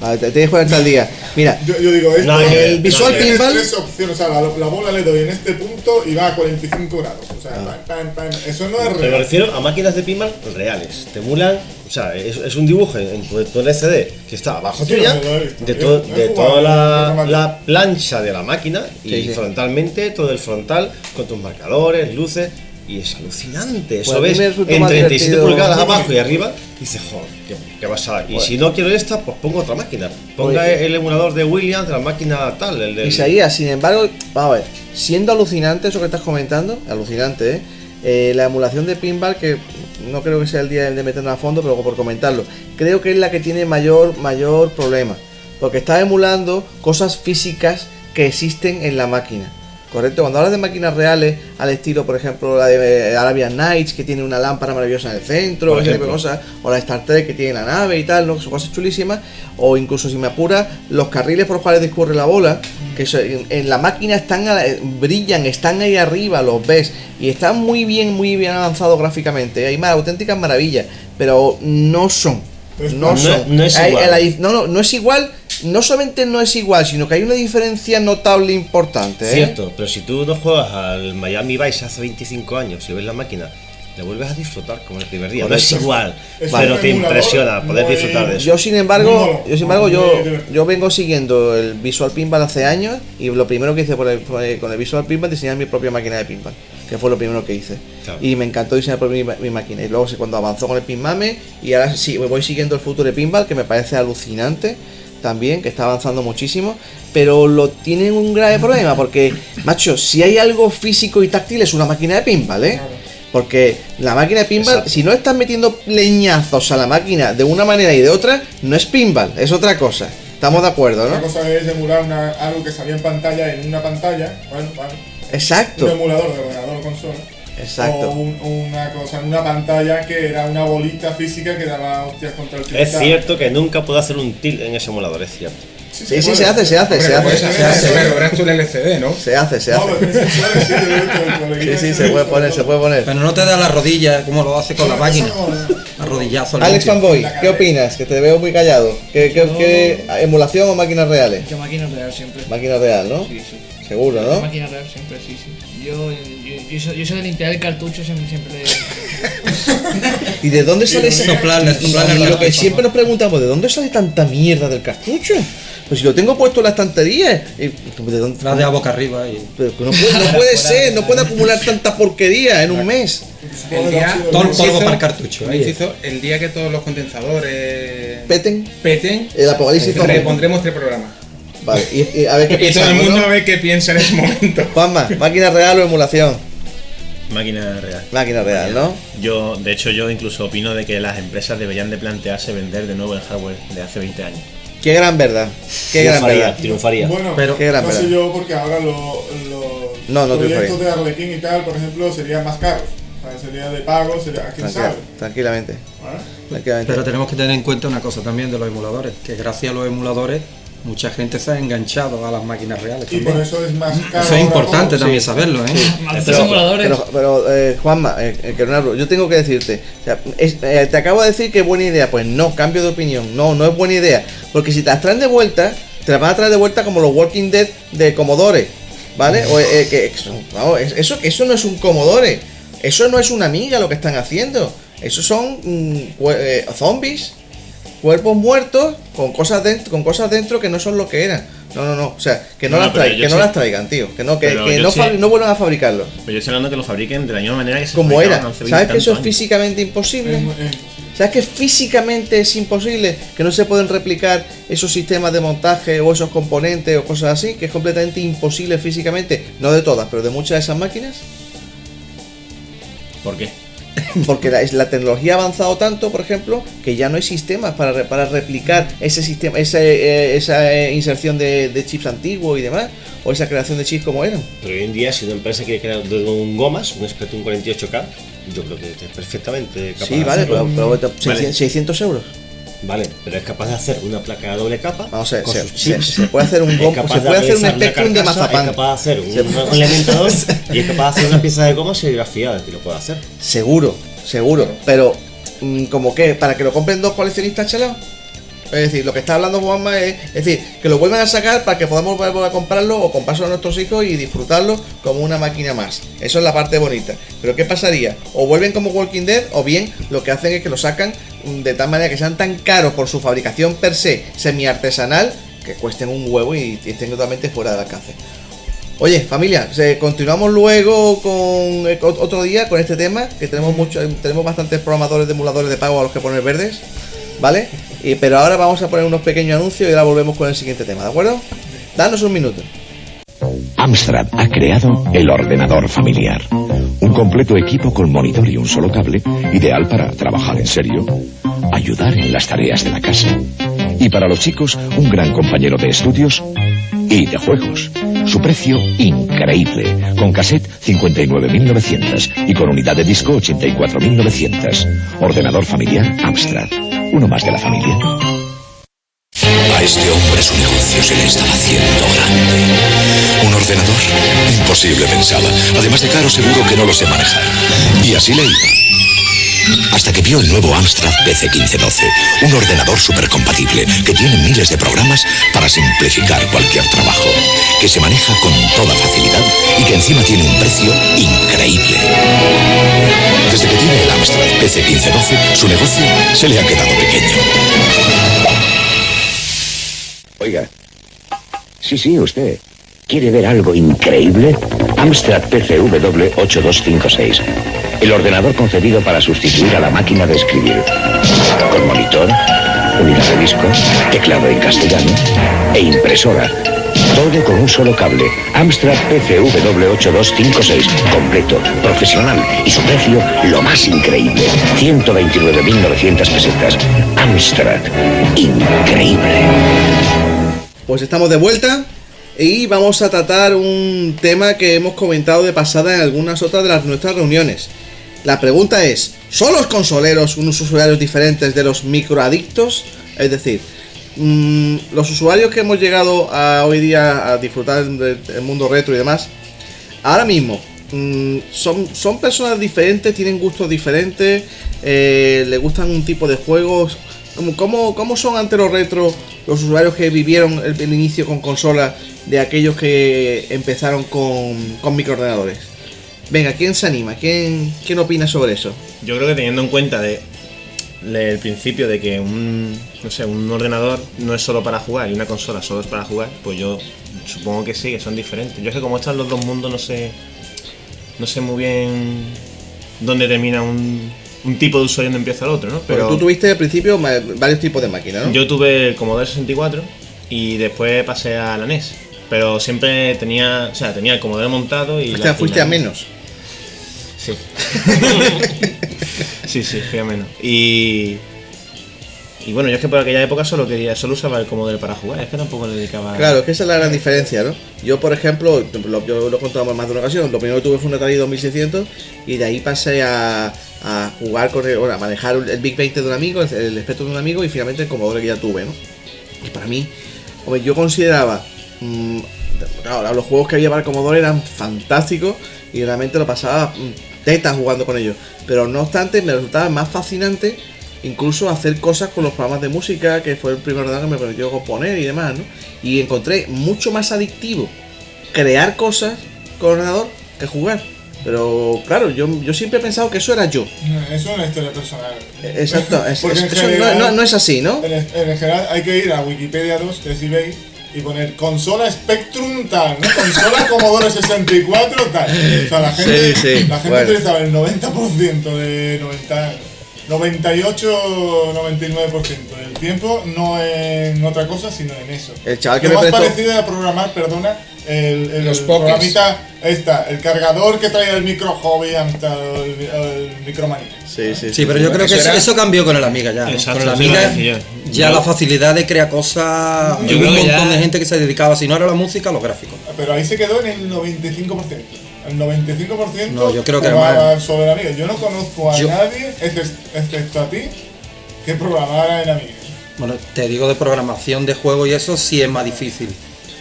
A ver, te tienes que poner al día. Mira, Yo digo, esto No, el visual tiene pinball- tres opciones, o sea, la bola le doy en este punto y va a 45 grados. O sea, pam. Eso no es Pero me real. refiero a máquinas de pinball reales. Te emulan, o sea, es un dibujo en tu LCD que está abajo Sí, tuya, lo he visto. de, Yo he de jugado, toda no me la plancha de la máquina y Sí, sí. frontalmente todo el frontal con tus marcadores, luces. Y es alucinante, eso Pues a mí ves me resultó en más 37 divertido. pulgadas abajo y arriba, y dices, joder, ¿qué vas a...? Y si no quiero esta, pues pongo otra máquina. Ponga Oye. el emulador de Williams, de la máquina tal, el del... Isaías, sin embargo, vamos a ver, siendo alucinante eso que estás comentando, alucinante, la emulación de pinball, que no creo que sea el día de meternos a fondo, pero por comentarlo, creo que es la que tiene mayor problema, porque está emulando cosas físicas que existen en la máquina. Correcto, cuando hablas de máquinas reales, al estilo, por ejemplo, la de Arabian Nights, que tiene una lámpara maravillosa en el centro, Por ese tipo de ejemplo. cosas, o la de Star Trek que tiene la nave y tal, ¿no? Son cosas chulísimas, o incluso si me apura, los carriles por los cuales discurre la bola, que en la máquina están brillan, están ahí arriba, los ves, y están muy bien avanzados gráficamente, hay más auténticas maravillas, pero no son. No No- son. no es igual. No es igual. No solamente no es igual, sino que hay una diferencia notable importante. ¿eh? Cierto, pero si tú no juegas al Miami Vice hace 25 años y ves la máquina, le vuelves a disfrutar como el primer día. No es Correcto. igual, Es pero un te emulador impresiona poder muy- disfrutar de eso. Yo sin embargo, Muy mono, muy divertido. yo vengo siguiendo el Visual Pinball hace años y lo primero que hice fue con el Visual Pinball diseñar mi propia máquina de pinball, que fue lo primero que hice. Claro. Y me encantó diseñar mi máquina. Y luego cuando avanzó con el Pinmame y ahora sí voy siguiendo el Future Pinball, que me parece alucinante también, que está avanzando muchísimo, pero lo tienen un grave problema porque, macho, si hay algo físico y táctil es una máquina de pinball, ¿eh? Porque la máquina de pinball, Exacto. si no estás metiendo leñazos a la máquina de una manera y de otra, no es pinball, es otra cosa. Estamos de acuerdo, Otra ¿no? cosa es emular algo que salía en pantalla en una pantalla. Bueno, un Exacto, emulador de ordenador o consola. exacto. O una cosa en una pantalla que era una bolita física que daba hostias contra el cristal. Es cierto que nunca puedo hacer un tilt en ese emulador, es cierto. Sí, puede. se hace. Puedes hacer, pero verás tú el LCD, ¿no? Se hace. No, pero es que suele, sí, yo lo he visto en el coleguilla, Sí, se puede poner. Pero no te da la rodilla como lo hace con la máquina. Arrodillazo. Alex limpio. Fanboy, ¿qué opinas? Que te veo muy callado. ¿Qué emulación o máquinas reales? Yo máquina real siempre. Máquina real, ¿no? Sí, sí. Seguro, ¿no? Máquina real siempre, sí, sí. Yo soy de limpiar el cartucho siempre. ¿Y de dónde sale ese Soplarle Y lo que cartucho. siempre nos preguntamos, ¿de dónde sale tanta mierda del cartucho? Pues si lo tengo puesto en la estantería. ¿De dónde? La de a boca arriba y Pero que no puede ser, no puede acumular tanta porquería en un mes. El día, todo el polvo inciso- para el cartucho. ahí. inciso, el día que todos los condensadores Peten, peten, el apocalipsis zombie. repondremos 3 programas. Vale, y a ver qué Y todo el pensamos, mundo ¿no? a ver qué piensa en ese momento. Juanma, máquina real o emulación. Máquina real. Máquina real, ¿no? De hecho, yo incluso opino de que las empresas deberían de plantearse vender de nuevo el hardware de hace 20 años. Qué gran verdad. Qué gran verdad. Triunfaría. Bueno, Pero- Qué gran no sé verdad. yo porque ahora los No, proyectos de Arlequín y tal, por ejemplo, serían más caros. O sea, sería de pago, sería, quién sabe. Tranquilamente. ¿Vale? Tranquilamente. Pero tenemos que tener en cuenta una cosa también de los emuladores, que gracias a los emuladores mucha gente se ha enganchado a las máquinas reales Y también. por eso es más caro. Eso es importante ahora todo. también saberlo, ¿eh? Malditos emuladores. Pero, Juanma, Leonardo, yo tengo que decirte, o sea, te acabo de decir que es buena idea, pues no, cambio de opinión, no es buena idea, porque si te las traen de vuelta, te las van a traer de vuelta como los Walking Dead de Commodore, ¿vale? Eso no es un Commodore, eso no es una Amiga lo que están haciendo, eso son zombies, cuerpos muertos con cosas dentro que no son lo que eran. No, o sea, que no las traigan, tío, que no vuelvan a fabricarlo. Pero yo estoy hablando que lo fabriquen de la misma manera que se como era. hace 20 ¿Sabes que eso es años. físicamente imposible? ¿Sabes que físicamente es imposible? Que no se pueden replicar esos sistemas de montaje o esos componentes o cosas así, que es completamente imposible físicamente, no de todas, pero de muchas de esas máquinas. ¿Por qué? Porque la tecnología ha avanzado tanto, por ejemplo, que ya no hay sistemas para replicar ese sistema, esa inserción de chips antiguos y demás, o esa creación de chips como eran. Pero hoy en día, si una empresa quiere crear un gomas, un Spectrum 48K, yo creo que es perfectamente capaz Sí, de vale, hacerlo. pero 600 euros. Vale, pero es capaz de hacer una placa de doble capa. Vamos a ver, con sus se chips. puede hacer un Es capaz se de puede hacer un realizar una Spectrum de carcasa, mazapán. Es capaz de hacer un alimentador y es capaz de hacer una pieza de goma serigrafiada, que lo puede hacer. Seguro, pero como que para que lo compren dos coleccionistas chalados. Es decir, lo que está hablando Juanma es decir, que lo vuelvan a sacar para que podamos volver a comprarlo o comprarlo a nuestros hijos y disfrutarlo como una máquina más. Eso es la parte bonita. Pero ¿qué pasaría? O vuelven como Walking Dead, o bien lo que hacen es que lo sacan de tal manera que sean tan caros por su fabricación per se, semi-artesanal, que cuesten un huevo y estén totalmente fuera del alcance. Oye, familia, continuamos luego con otro día con este tema, que tenemos bastantes programadores de emuladores de pago a los que poner verdes, ¿vale? Pero ahora vamos a poner unos pequeños anuncios y ahora volvemos con el siguiente tema, ¿de acuerdo? Danos un minuto. Amstrad ha creado el ordenador familiar. Un completo equipo con monitor y un solo cable, ideal para trabajar en serio, ayudar en las tareas de la casa. Y para los chicos, un gran compañero de estudios y de juegos. Su precio increíble, con cassette 59.900 y con unidad de disco 84.900. Ordenador familiar Amstrad, uno más de la familia. A este hombre su negocio se le estaba haciendo grande. Un ordenador, imposible pensaba. Además de caro, seguro que no lo sé manejar. Y así le iba. Hasta que vio el nuevo Amstrad PC 1512, un ordenador supercompatible que tiene miles de programas para simplificar cualquier trabajo, que se maneja con toda facilidad y que encima tiene un precio increíble. Desde que tiene el Amstrad PC 1512, su negocio se le ha quedado pequeño. Oiga. Sí, usted. ¿Quiere ver algo increíble? Amstrad PCW 8256. El ordenador concebido para sustituir a la máquina de escribir. Con monitor, unidad de disco, teclado en castellano e impresora. Todo con un solo cable. Amstrad PCW 8256. Completo, profesional y su precio lo más increíble. 129.900 pesetas. Amstrad. Increíble. Pues estamos de vuelta y vamos a tratar un tema que hemos comentado de pasada en algunas otras de nuestras reuniones. La pregunta es, ¿son los consoleros unos usuarios diferentes de los microadictos? Es decir, los usuarios que hemos llegado hoy día a disfrutar del mundo retro y demás, ahora mismo son personas diferentes, tienen gustos diferentes, les gustan un tipo de juegos. ¿Cómo son ante los retro los usuarios que vivieron el inicio con consolas de aquellos que empezaron con microordenadores? Venga, ¿quién se anima? ¿Quién opina sobre eso? Yo creo que teniendo en cuenta el principio de que un ordenador no es solo para jugar y una consola solo es para jugar, pues yo supongo que sí, que son diferentes. Yo es que como están los dos mundos no sé muy bien dónde termina un tipo de usuario y dónde empieza el otro, ¿no? Pero tú tuviste al principio varios tipos de máquinas, ¿no? Yo tuve el Commodore 64 y después pasé a la NES. Pero siempre tenía el Commodore montado y... Fuiste a menos. Sí. sí, fui a menos. Y bueno, yo es que por aquella época solo usaba el Commodore para jugar, es que tampoco le dedicaba... Claro, es que esa es la gran diferencia, ¿no? Yo, por ejemplo, yo lo he contado más de una ocasión, lo primero que tuve fue un Atari 2600 y de ahí pasé a jugar a manejar el Big 20 de un amigo, el Spectrum de un amigo y finalmente el Commodore que ya tuve, ¿no? Y para mí, yo consideraba... claro, los juegos que había para el Commodore eran fantásticos y realmente lo pasaba tetas jugando con ellos, pero no obstante me resultaba más fascinante incluso hacer cosas con los programas de música, que fue el primer ordenador que me permitió componer y demás, ¿no? Y encontré mucho más adictivo crear cosas con el ordenador que jugar. Pero claro, yo siempre he pensado que eso era yo. Eso es una historia personal. Exacto, Porque en eso general, no es así, ¿no? En general hay que ir a Wikipedia 2, que es eBay, y poner consola Spectrum tal, ¿no? Consola Commodore 64 tal. O sea, la gente bueno. utilizaba el 90% de 98-99% del tiempo, no en otra cosa, sino en eso. El chaval que Lo me más prestó... parecido a programar, perdona, Los programita, el cargador que traía el micro hobby, el micromanía. Sí, pero yo creo que eso cambió con el Amiga ya, ¿no? Exacto, Con el sí, lo Amiga decía. ya la facilidad de crear cosas, Yo hubo creo un que montón ya- de gente que se dedicaba, si no era la música, a los gráficos. Pero ahí se quedó en el 95%. El 95% No, yo creo que jugaba más. sobre el Amiga. Yo no conozco a Yo- nadie, excepto a ti, que programara en Amiga. Bueno, te digo de programación de juegos y eso sí es más difícil.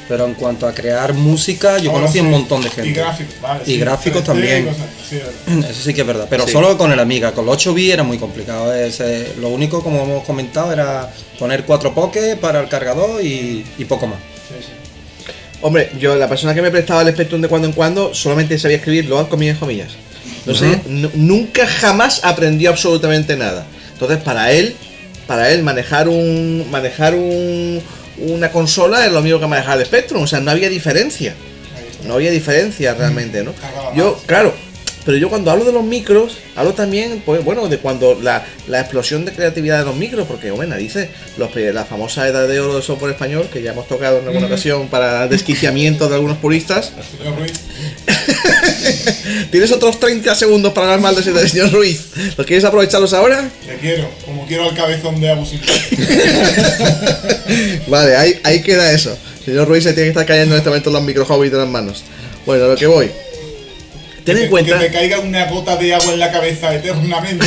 Pero en cuanto a crear música, yo Ahora conocí a sí. un montón de gente. Y gráficos, vale. Y gráficos 3D también. y cosas, sí, verdad. Eso sí que es verdad, pero Sí. solo con el Amiga, con los 8 bits era muy complicado. Lo único, como hemos comentado, era poner 4 pokés para el cargador y poco más. Hombre, yo, la persona que me prestaba el Spectrum de cuando en cuando, solamente sabía escribir load comillas, comillas. No sé, nunca jamás aprendió absolutamente nada. Entonces, para él manejar una consola es lo mismo que manejar el Spectrum, o sea, no había diferencia. No había diferencia realmente, ¿no? Yo, claro, pero yo cuando hablo de los micros, hablo también, pues bueno, de cuando la explosión de creatividad de los micros, porque, bueno, narices, la famosa edad de oro del software español, que ya hemos tocado en alguna ocasión para desquiciamiento de algunos puristas. Señor Ruiz, Tienes otros 30 segundos para hablar mal del señor Ruiz. ¿Los quieres aprovecharlos ahora? le quiero, como quiero al cabezón de Abusivo. Vale, ahí queda eso. Señor Ruiz se tiene que estar cayendo en este momento los micro hobbies de las manos. Bueno, a lo que voy. Ten en cuenta. Que me caiga una gota de agua en la cabeza eternamente.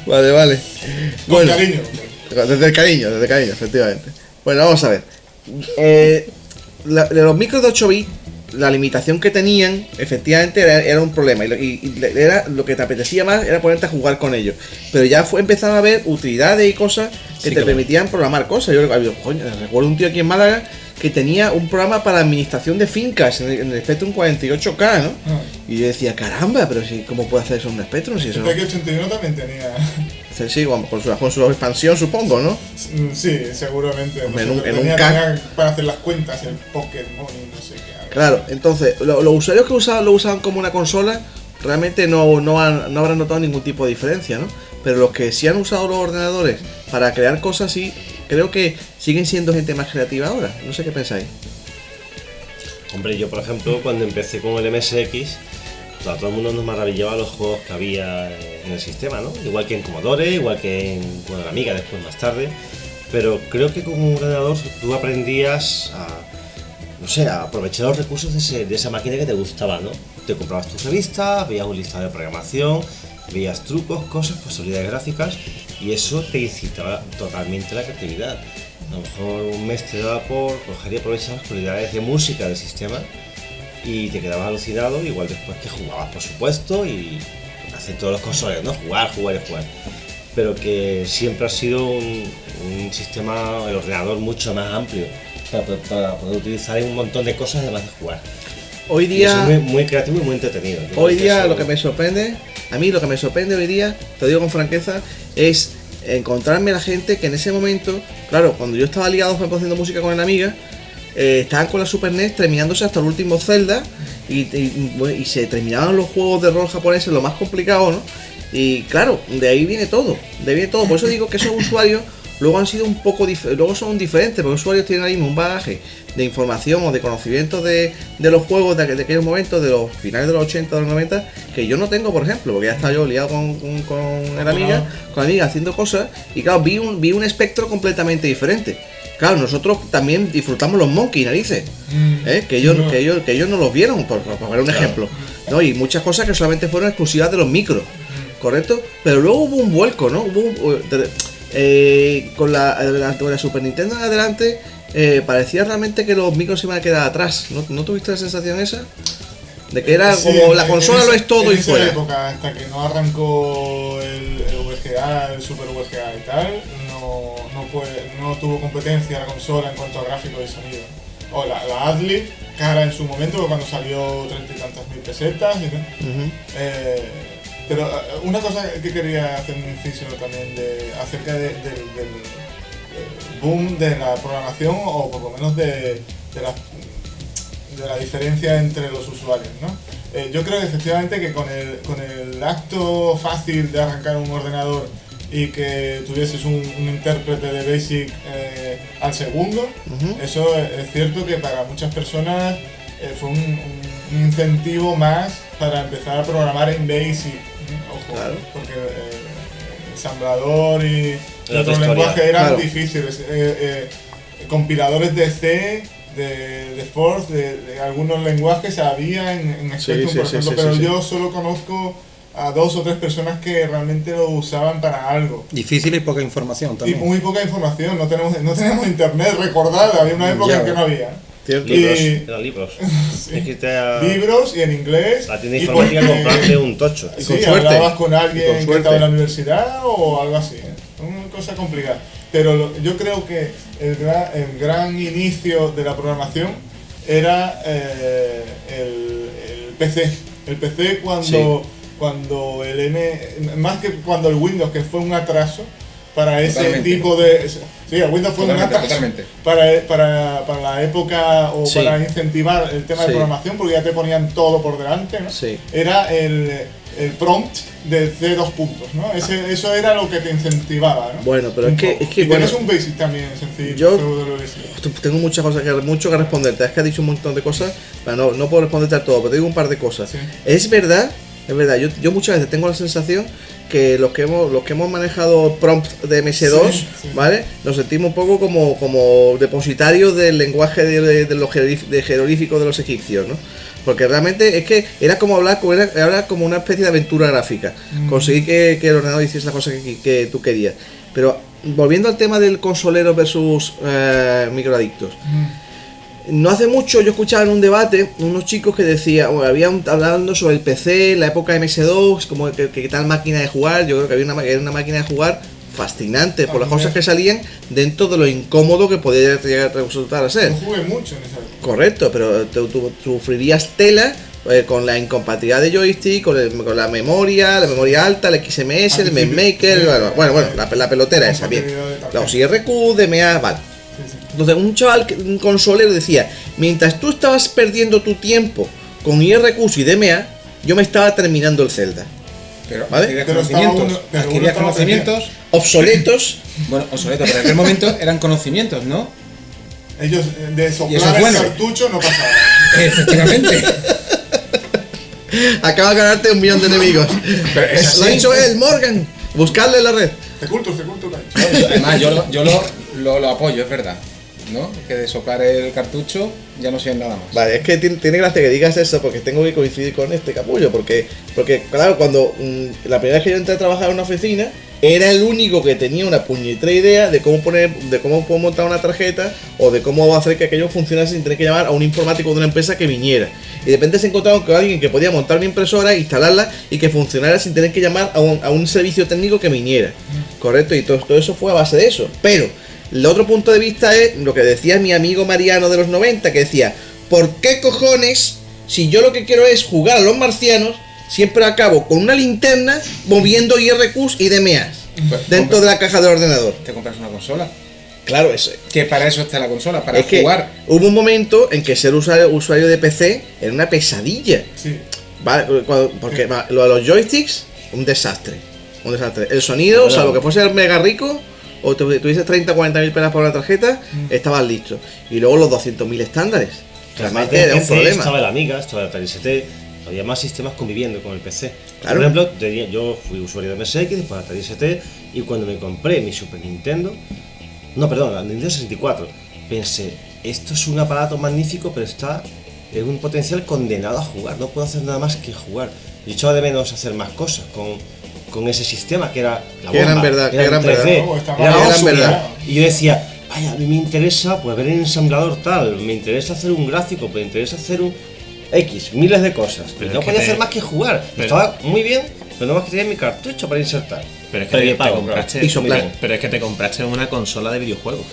Vale. Con Bueno, cariño. desde el cariño, efectivamente. Bueno, vamos a ver. De los micros de 8 bits, la limitación que tenían, efectivamente, era un problema. Y era lo que te apetecía más era ponerte a jugar con ellos. Pero ya empezaron a haber utilidades y cosas que te permitían programar cosas. Yo recuerdo un tío aquí en Málaga que tenía un programa para administración de fincas en el Spectrum 48K, ¿no? Y yo decía, caramba, pero si, ¿cómo puede hacer eso en un Spectrum? Si eso no... El TX81 también tenía. Sí, con su expansión, supongo, ¿no? Sí, seguramente. Hombre, No sé, en un tenía K. para hacer las cuentas, el Pokémon y no sé qué. Claro, entonces, los usuarios que lo usaban como una consola realmente no habrán notado ningún tipo de diferencia, ¿no? Pero los que sí han usado los ordenadores para crear cosas, sí, creo que siguen siendo gente más creativa ahora. No sé qué pensáis. Hombre, yo por ejemplo, cuando empecé con el MSX, a todo el mundo nos maravillaba los juegos que había en el sistema, ¿no? Igual que en Commodore, igual que en la Amiga después más tarde. Pero creo que con un ordenador tú aprendías a aprovechar los recursos de esa máquina que te gustaba, ¿no? Te comprabas tu revista, veías un listado de programación, veías trucos, cosas, posibilidades gráficas, y eso te incitaba totalmente la creatividad. A lo mejor un mes te daba por coger y aprovechar las cualidades de música del sistema y te quedabas alucinado, igual después que jugabas, por supuesto, y hacen todos los consoles, ¿no? Jugar. Pero que siempre ha sido un sistema, el ordenador mucho más amplio para poder utilizar en un montón de cosas además de jugar. Hoy Y día... eso es muy creativo y muy entretenido. Yo Hoy creo día eso- lo que me sorprende, a mí lo que me sorprende hoy día, te lo digo con franqueza, es encontrarme la gente que en ese momento, claro, cuando yo estaba ligado por ejemplo, haciendo música con el Amiga, estaban con la Super NES terminándose hasta el último Zelda y se terminaban los juegos de rol japoneses lo más complicado, ¿no? Y claro, de ahí viene todo, por eso digo que esos usuarios luego han sido un poco luego son diferentes, porque los usuarios tienen ahí mismo un bagaje de información o de conocimiento de los juegos de aquellos momentos, de los finales de los 80, de los 90, que yo no tengo, por ejemplo, porque ya estaba yo liado con el Amiga, con la Amiga haciendo cosas, y claro, vi un espectro completamente diferente. Claro, nosotros también disfrutamos los Monkey, narices, que ellos no los vieron, por poner un ejemplo, ¿no? Y muchas cosas que solamente fueron exclusivas de los micros, ¿correcto? Pero luego hubo un vuelco, ¿no? Con la Super Nintendo en adelante, parecía realmente que los micros se iban a quedar atrás. ¿No tuviste la sensación esa? De que era Sí, como la consola lo es todo en y esa fuera. época, hasta que no arrancó el VGA, el Super VGA y tal, no tuvo competencia la consola en cuanto a gráficos y sonido. O la Adlib, cara en su momento, cuando salió 30 y tantas mil pesetas. Pero una cosa que quería hacer un inciso también acerca del boom de la programación, o por lo menos de la diferencia entre los usuarios, ¿no? Yo creo efectivamente que con el acto fácil de arrancar un ordenador y que tuvieses un intérprete de BASIC al segundo, eso es cierto que para muchas personas fue un incentivo más para empezar a programar en BASIC. Ojo, claro. Porque ensamblador y otros lenguajes eran difíciles. Compiladores de C, de Force, de algunos lenguajes había en Spectrum, por ejemplo, pero yo solo conozco a 2 o 3 personas que realmente lo usaban para algo. Difícil y poca información también. Y muy poca información, no tenemos internet, recordad, había una época en que no había. Libros, eran libros. Sí. Libros y en inglés. La tienda informática comprarte un tocho. Sí, hablabas con alguien que estaba en la universidad o algo así. Una cosa complicada. Pero yo creo que el gran inicio de la programación era el PC. El PC cuando más que cuando el Windows, que fue un atraso para ese tipo de... Sí, el Windows fue un atraso para la época, o para incentivar el tema de programación, porque ya te ponían todo por delante, ¿no? Era el prompt de C2 puntos, ¿no? Eso era lo que te incentivaba, ¿no? Bueno, pero es que y tienes un basic también sencillo. Yo tengo muchas cosas mucho que responderte. Es que has dicho un montón de cosas, pero no puedo responderte a todo, pero te digo un par de cosas. Es verdad. Yo muchas veces tengo la sensación que los que hemos manejado prompt de MS2, ¿vale? Nos sentimos un poco como depositarios del lenguaje de los jeroglíficos de los egipcios, ¿no? Porque realmente es que era como hablar como una especie de aventura gráfica. Conseguir que el ordenador hiciese las cosas que tú querías. Pero volviendo al tema del consolero versus microadictos. No hace mucho yo escuchaba en un debate unos chicos que decían, habían hablando sobre el PC, la época de MS2, como que tal máquina de jugar. Yo creo que era una máquina de jugar fascinante por las cosas que salían dentro de lo incómodo que podía llegar a resultar a ser. No jugué mucho en esa época. Correcto, pero tú sufrirías tela con la incompatibilidad de joystick, con la memoria alta, el XMS, el MemMaker, la pelotera esa, bien. Los IRQ, DMA, vale. Entonces un consolero decía, mientras tú estabas perdiendo tu tiempo con IRQs y DMA, yo me estaba terminando el Zelda. ¿Vale? Adquirías conocimientos obsoletos. Bueno, obsoletos, pero en aquel momento eran conocimientos, ¿no? Ellos de soplar el cartucho no pasaban. Efectivamente. Acaba de ganarte 1 millón de enemigos. Lo ha dicho él, Morgan. Buscarle en la red. Te culto, además, yo lo apoyo, es verdad, ¿no? Que de soplar el cartucho ya no sirve nada más. Vale, es que tiene gracia que digas eso, porque tengo que coincidir con este capullo. Porque claro, cuando la primera vez que yo entré a trabajar en una oficina, era el único que tenía una puñetera idea de cómo puedo montar una tarjeta, o de cómo hacer que aquello funcionase sin tener que llamar a un informático de una empresa que viniera. Y de repente se encontraron con alguien que podía montar una impresora, instalarla y que funcionara sin tener que llamar a un servicio técnico que viniera. Correcto, y todo eso fue a base de eso. Pero el otro punto de vista es lo que decía mi amigo Mariano de los 90, que decía, ¿por qué cojones, si yo lo que quiero es jugar a los marcianos, siempre acabo con una linterna moviendo IRQs y DMAs dentro de la caja del ordenador? ¿Te compras una consola? Claro, eso. Que para eso está la consola, para es que jugar. Hubo un momento en que ser usuario de PC era una pesadilla. Sí. ¿Vale? Porque lo de los joysticks, un desastre. El sonido, salvo que fuese mega rico, o tuvieses 30 o 40 mil pelas por una tarjeta, estabas listo. Y luego los 200.000 estándares. Realmente era un problema. Estaba el Amiga, estaba el Atari ST, había más sistemas conviviendo con el PC. Claro. Por ejemplo, yo fui usuario de MSX, después Atari ST, y cuando me compré mi Super Nintendo, la Nintendo 64, pensé, esto es un aparato magnífico, pero está en un potencial condenado a jugar, no puedo hacer nada más que jugar. Y echaba de menos hacer más cosas con ese sistema que era la bomba, gran verdad, era qué gran 3D, verdad. era Gran hostia. verdad. Y yo decía, vaya, a mí me interesa pues ver el ensamblador tal, me interesa hacer un gráfico, me interesa hacer un... X, miles de cosas. Pero Y no es que podía te- hacer más que jugar. pero- Estaba muy bien, pero no más que tenía mi cartucho para insertar. Pero es que Previo te pago, compraste, claro. Y soplar. pero es que te compraste una consola de videojuegos.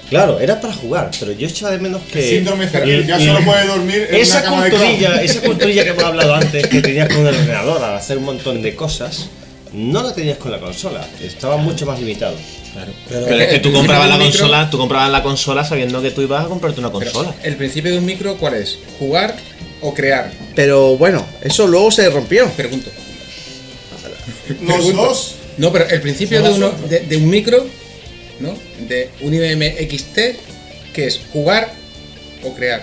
Claro, era para jugar, pero yo echaba de menos que. Síndrome Ferrer, ya solo puede dormir en esa una cama de culturilla, cama. esa culturilla que hemos hablado antes, que tenías con el ordenador al hacer un montón de cosas, no la tenías con la consola. Estaba mucho más limitado. Pero es que tú comprabas la consola sabiendo que tú ibas a comprarte una consola. ¿El principio de un micro cuál es? ¿Jugar o crear? Pero bueno, eso luego se rompió. Pregunto. Los dos. No, pero el principio Son de, uno, asuntos. de un micro, ¿no? De un IBM XT, que es jugar o crear.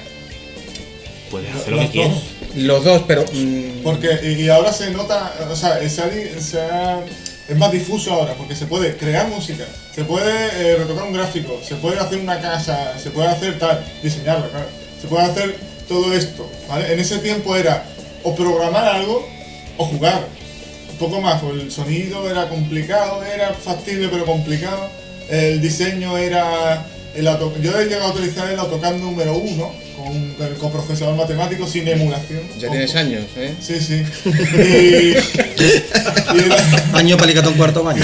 Puedes hacer lo que Los quieras. dos. Los dos, pero. Porque, y ahora se nota, o sea, es más difuso ahora, porque se puede crear música, se puede retocar un gráfico, se puede hacer una casa, se puede hacer tal, diseñarla, claro, se puede hacer todo esto, ¿vale? En ese tiempo era o programar algo o jugar, un poco más, porque el sonido era complicado, era factible pero complicado, el diseño era... yo he llegado a utilizar el AutoCAD número 1 con el coprocesador matemático sin emulación. Ya tienes años, ¿eh? Sí, sí. Y era, Año palicatón cuarto baño.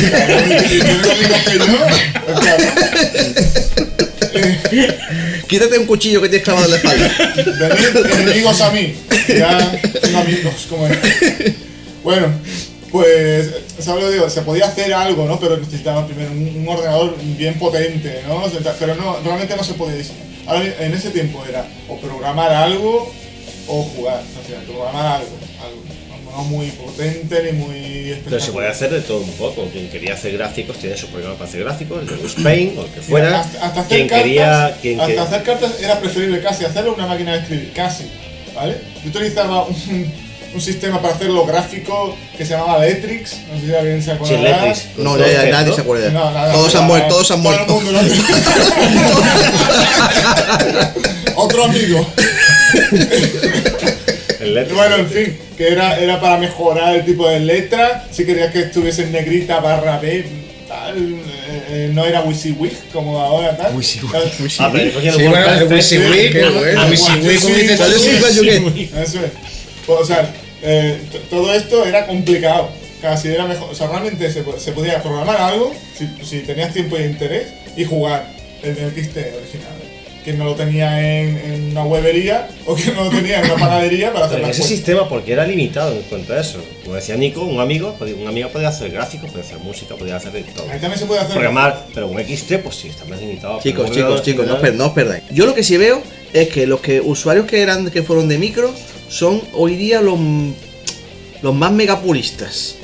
Quítate un cuchillo que tienes clavado en la espalda. Venid enemigos a mí. Ya tengo amigos como él. Bueno, pues, ¿sabes lo que digo? Se podía hacer algo, ¿no? Pero necesitaba primero un ordenador bien potente, ¿no? Pero no, realmente no se podía diseñar. Ahora, en ese tiempo era o programar algo o jugar. O sea, programar algo. No muy potente ni muy espectacular. Pero se puede hacer de todo un poco. Quien quería hacer gráficos tiene su programa para hacer gráficos, el de Paint o el que fuera. Hasta hacer Quien cartas, quería. hasta hacer cartas era preferible casi hacerlo en una máquina de escribir, casi, ¿vale? Yo utilizaba un sistema para hacer los gráficos que se llamaba Letrix, no sé si alguien se acuerda. Sí, Letrix. No, ya nadie se acuerda. No, nada, Todos han muerto, todos han todo el muerto. mundo lo- Otro amigo. El Letrix. Bueno, en fin, que era para mejorar el tipo de letra, si querías que estuviese en negrita barra B, tal, no era WYSIWYG como ahora, tal. Ah, pero cogí el Sí, bueno, el WordPress. WYSIWYG, qué bueno. el WYSIWYG, como dices Eso tú. Eso es. Pues, o sea, todo esto era complicado. Casi era mejor. O sea, realmente se podía programar algo si tenías tiempo y interés y jugar el XT original. Quien no lo tenía en una webería o quien no lo tenía en una panadería para hacer Pero las ese cosas. sistema, porque era limitado en cuanto a eso. Como decía Nico, un amigo podía hacer gráficos, podía hacer música, podía hacer de todo. Ahí también se puede hacer. Programar, pero un XT, pues sí, está más limitado. Chicos, Pero un chicos, ordenador no os perdáis. Yo lo que sí veo es que los usuarios que fueron de micro son hoy día los más megapuristas.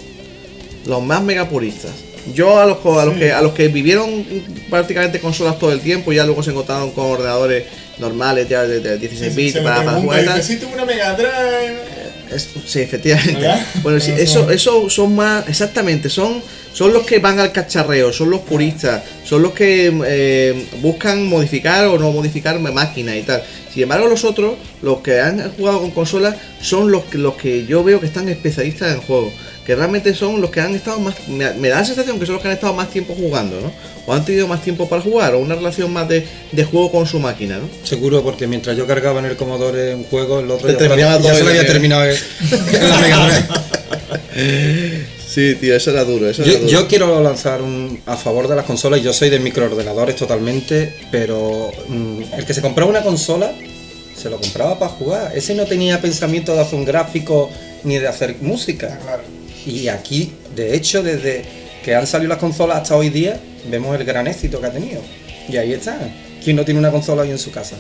Los más megapuristas. Yo a los que vivieron prácticamente consolas todo el tiempo, ya luego se encontraron con ordenadores normales ya de 16 bits para jugar y tal. Necesito una Mega Drive. Sí, efectivamente. ¿Verdad? Bueno, sí, eso son más, exactamente, son los que van al cacharreo, son los puristas, son los que buscan modificar o no modificar máquinas y tal. Sin embargo, los otros, los que han jugado con consolas, son los que yo veo que están especialistas en juegos, que realmente son los que han estado más, me da la sensación que son los que han estado más tiempo jugando, ¿no? O han tenido más tiempo para jugar, o una relación más de juego con su máquina, ¿no? Seguro, porque mientras yo cargaba en el Commodore un juego, el otro Te terminaba todo ya se lo el- había terminado en la Mega Drive. Sí, tío, eso era duro, Yo quiero lanzar a favor de las consolas, y yo soy de microordenadores totalmente, pero el que se compraba una consola se lo compraba para jugar. Ese no tenía pensamiento de hacer un gráfico ni de hacer música. Claro. Y aquí, de hecho, desde que han salido las consolas hasta hoy día, vemos el gran éxito que ha tenido. Y ahí está. ¿Quién no tiene una consola hoy en su casa?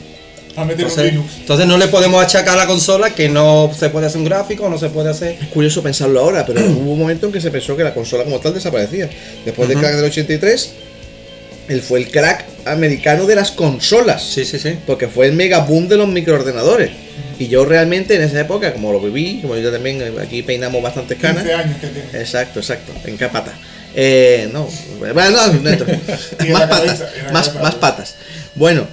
A meter un Entonces, Linux. entonces no le podemos achacar a la consola que no se puede hacer un gráfico, no se puede hacer... Es curioso pensarlo ahora, pero hubo un momento en que se pensó que la consola como tal desaparecía. Después del crack del 83, él fue el crack americano de las consolas. Sí, sí, sí. Porque fue el mega boom de los microordenadores. Y yo realmente en esa época, como lo viví, como yo también aquí peinamos bastantes canas. 15 años que tiene. Exacto, en qué pata. No, bueno, no, Y en más la patas, cabeza, y en la más cabeza. patas. Bueno,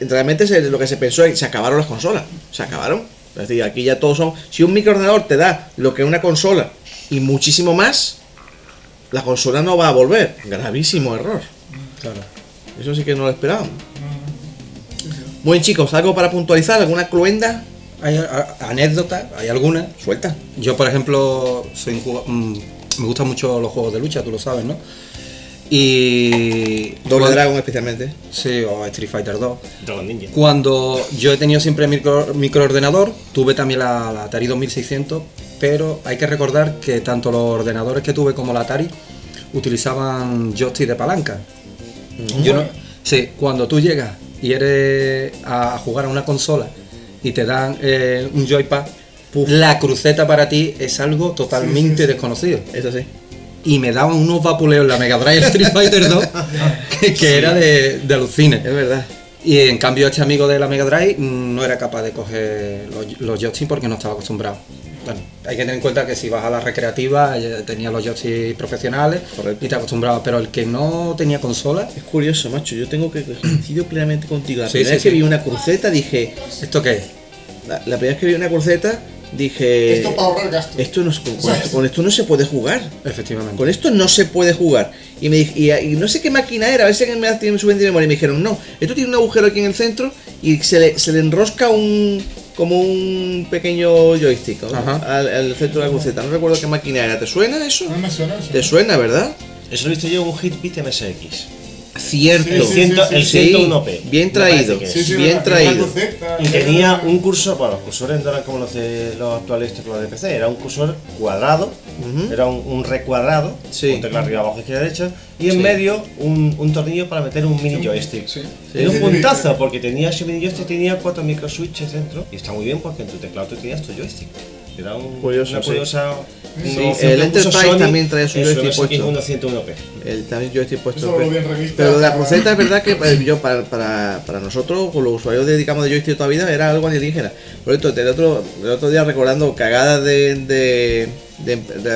realmente lo que se pensó es que se acabaron las consolas. Se acabaron. Es decir, aquí ya todos son. Si un microordenador te da lo que una consola y muchísimo más, la consola no va a volver. Gravísimo error. Claro. Eso sí que no lo esperábamos. Muy bien, chicos, ¿algo para puntualizar? ¿Alguna cluenda? hay anécdotas, hay algunas. Suelta. Yo, por ejemplo, me gustan mucho los juegos de lucha, tú lo sabes, ¿no? Y... Double Dragon especialmente. Sí, o Street Fighter 2. Dragon Ninja. Cuando yo he tenido siempre microordenador, tuve también la Atari 2600, pero hay que recordar que tanto los ordenadores que tuve como la Atari utilizaban joystick de palanca. Sí, cuando tú llegas y eres a jugar a una consola y te dan un joypad, la cruceta para ti es algo totalmente desconocido. Eso sí. Y me daban unos vapuleos en la Mega Drive Street Fighter 2 que era de alucine. Es verdad. Y en cambio este amigo de la Mega Drive no era capaz de coger los joysticks porque no estaba acostumbrado. Bueno, hay que tener en cuenta que si vas a la recreativa tenía los joysticks profesionales. Correcto. Y te acostumbrabas, pero el que no tenía consola... Es curioso, macho, yo tengo que coincidir plenamente contigo. La Sí, primera sí, vez que sí. vi una cruceta dije... ¿Esto qué es? La primera vez que vi una cruceta dije... Esto para ahorrar gastos. Esto no, con esto no se puede jugar. Efectivamente. Con esto no se puede jugar. Y me y no sé qué máquina era, a ver si alguien me da tiene su de memoria. Y me dijeron, no, esto tiene un agujero aquí en el centro y se le enrosca como un pequeño joystick, ¿no? al centro de la cruceta. No recuerdo qué máquina era. ¿Te suena eso? No me suena eso. ¿Te suena, verdad? Eso lo he visto yo en un Hitbit MSX. Cierto. El 101p. Bien traído. Me parece que Sí, sí, bien una traído. cruceta, Y tenía un cursor, bueno, los cursores no eran como los de los actuales teclados de PC, era un cursor cuadrado, era un recuadrado, Sí. un teclado arriba, abajo, izquierda, derecha, y en Sí. medio un tornillo para meter un mini joystick. Sí. Era un Sí, puntazo, sí. porque tenía ese mini joystick, tenía 4 micro switches dentro, y está muy bien porque en tu teclado tú tenías tu joystick. Era Curioso, una sí. curiosa... Sí, una opción el que puso Enterprise Sony también trae su en joystick MSX puesto. 101p. También yo estoy puesto. Eso lo vi en revista. Pero la cruceta es verdad que yo para nosotros, con los usuarios dedicamos de joystick toda la vida, era algo alienígena. Por esto, el otro día recordando cagadas de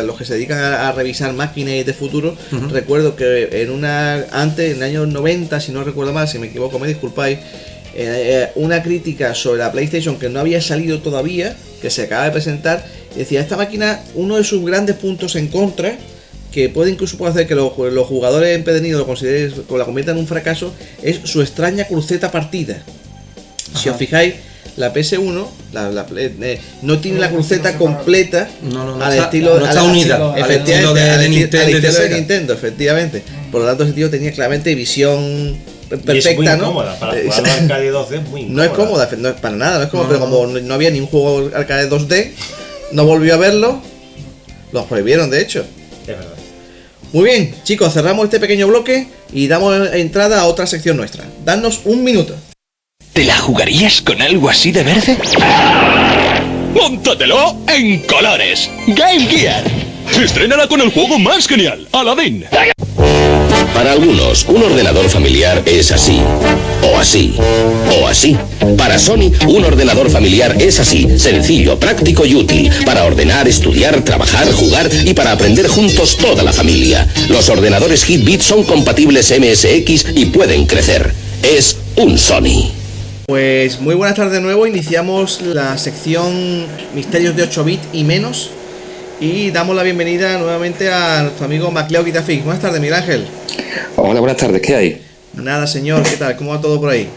los que se dedican a revisar máquinas de futuro, recuerdo que antes, en el año 90, si no recuerdo mal, si me equivoco, me disculpáis, una crítica sobre la PlayStation que no había salido todavía, que se acaba de presentar, decía, esta máquina, uno de sus grandes puntos en contra, que puede incluso hacer que los jugadores empedernidos la conviertan en un fracaso, es su extraña cruceta partida. Si os fijáis, la PS1 no tiene la cruceta completa al estilo no está unida, efectivamente, al estilo de Nintendo y de estilo de Sega. Nintendo, efectivamente. Por lo tanto, ese tío tenía claramente visión Y es muy perfecta, ¿no? incómoda, para jugar al arcade 2D es muy incómoda. No es cómoda, no es para nada, no es cómoda, pero como no había ni un juego arcade 2D, no volvió a verlo, los prohibieron de hecho. Es verdad. Muy bien, chicos, cerramos este pequeño bloque y damos entrada a otra sección nuestra. Danos un minuto. ¿Te la jugarías con algo así de verde? ¡Móntatelo en colores! Game Gear. Estrénala con el juego más genial, Aladdin. Para algunos, un ordenador familiar es así, o así, o así. Para Sony, un ordenador familiar es así, sencillo, práctico y útil, para ordenar, estudiar, trabajar, jugar y para aprender juntos toda la familia. Los ordenadores Hitbit son compatibles MSX y pueden crecer. Es un Sony. Pues muy buenas tardes de nuevo, iniciamos la sección Misterios de 8 bits y menos y damos la bienvenida nuevamente a nuestro amigo MacLeo Guitafix. Buenas tardes, Miguel Ángel. Hola, buenas tardes, ¿qué hay? Nada, señor, ¿qué tal? ¿Cómo va todo por ahí?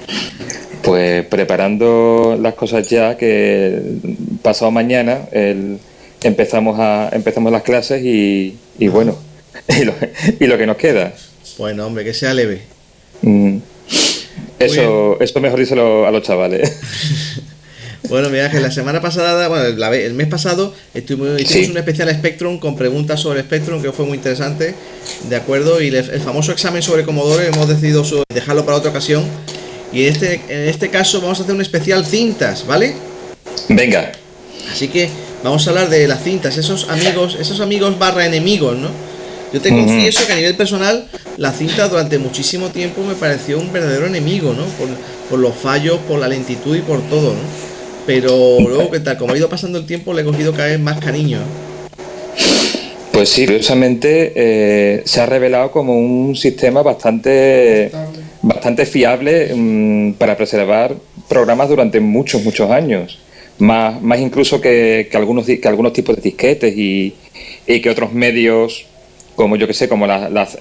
Pues preparando las cosas ya, que pasado mañana empezamos las clases y bueno, y lo que nos queda. Bueno, hombre, que sea leve. Eso mejor díselo a los chavales. Bueno, Miguel Ángel, la semana pasada, bueno, el mes pasado hicimos un especial Spectrum con preguntas sobre Spectrum que fue muy interesante, ¿de acuerdo? Y el famoso examen sobre Commodore hemos decidido dejarlo para otra ocasión. Y en este caso vamos a hacer un especial cintas, ¿vale? Venga. Así que vamos a hablar de las cintas, esos amigos barra enemigos, ¿no? Yo te confieso que a nivel personal la cinta durante muchísimo tiempo me pareció un verdadero enemigo, ¿no? Por los fallos, por la lentitud y por todo, ¿no? Pero luego, ¿qué tal? Como ha ido pasando el tiempo, le he cogido cada vez más cariño. Pues sí, curiosamente se ha revelado como un sistema bastante fiable para preservar programas durante muchos años. Más incluso que algunos tipos de disquetes y que otros medios, como yo que sé, como las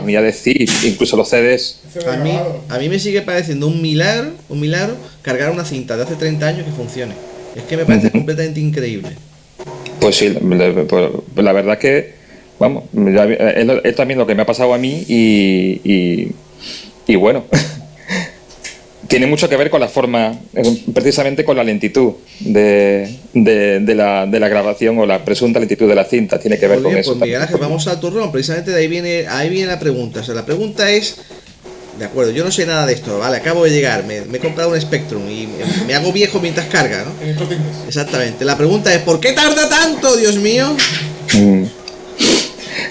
unidades zip, incluso los CDs. A mí me sigue pareciendo un milagro cargar una cinta de hace 30 años que funcione. Es que me parece completamente increíble. Pues sí, la verdad que, vamos, es también lo que me ha pasado a mí y bueno, tiene mucho que ver con la forma, precisamente con la lentitud de la grabación o la presunta lentitud de la cinta, tiene que ver con eso. Pues Miguel Ángel, vamos al turrón, precisamente de ahí viene la pregunta. O sea, la pregunta es, de acuerdo, yo no sé nada de esto, vale, acabo de llegar, me he comprado un Spectrum y me hago viejo mientras carga, ¿no? Exactamente, la pregunta es, ¿por qué tarda tanto, Dios mío?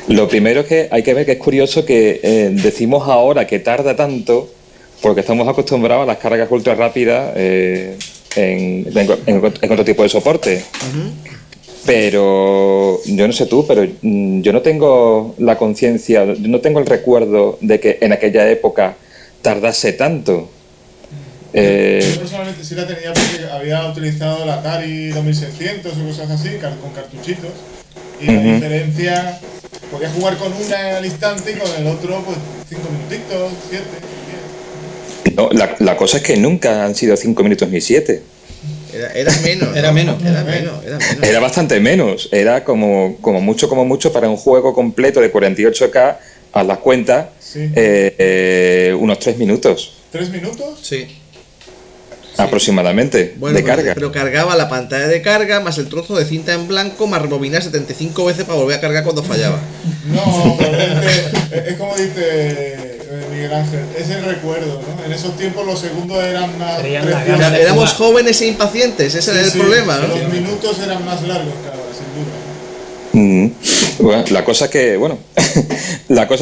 Lo primero es que hay que ver que es curioso que decimos ahora que tarda tanto porque estamos acostumbrados a las cargas ultra rápidas en otro tipo de soporte. Pero yo no sé tú, pero yo no tengo la conciencia, yo no tengo el recuerdo de que en aquella época tardase tanto. Yo personalmente sí la tenía porque había utilizado la Atari 2600 o cosas así, con cartuchitos. Y la diferencia, podía jugar con una al instante y con el otro, pues 5 minutitos, 7, 10. No, la cosa es que nunca han sido 5 minutos ni 7. Era menos. Era menos. Era bastante menos. Era como mucho para un juego completo de 48K, a las cuentas, unos 3 minutos. ¿3 minutos? Sí. Aproximadamente, de carga. Pero cargaba la pantalla de carga más el trozo de cinta en blanco más rebobinar 75 veces para volver a cargar cuando fallaba. No, es como dice Miguel Ángel, es el recuerdo, ¿no? En esos tiempos los segundos eran más preciosos. Éramos jóvenes e impacientes, ese era el problema, ¿no? Los minutos eran más largos, claro, sin duda. Bueno, la cosa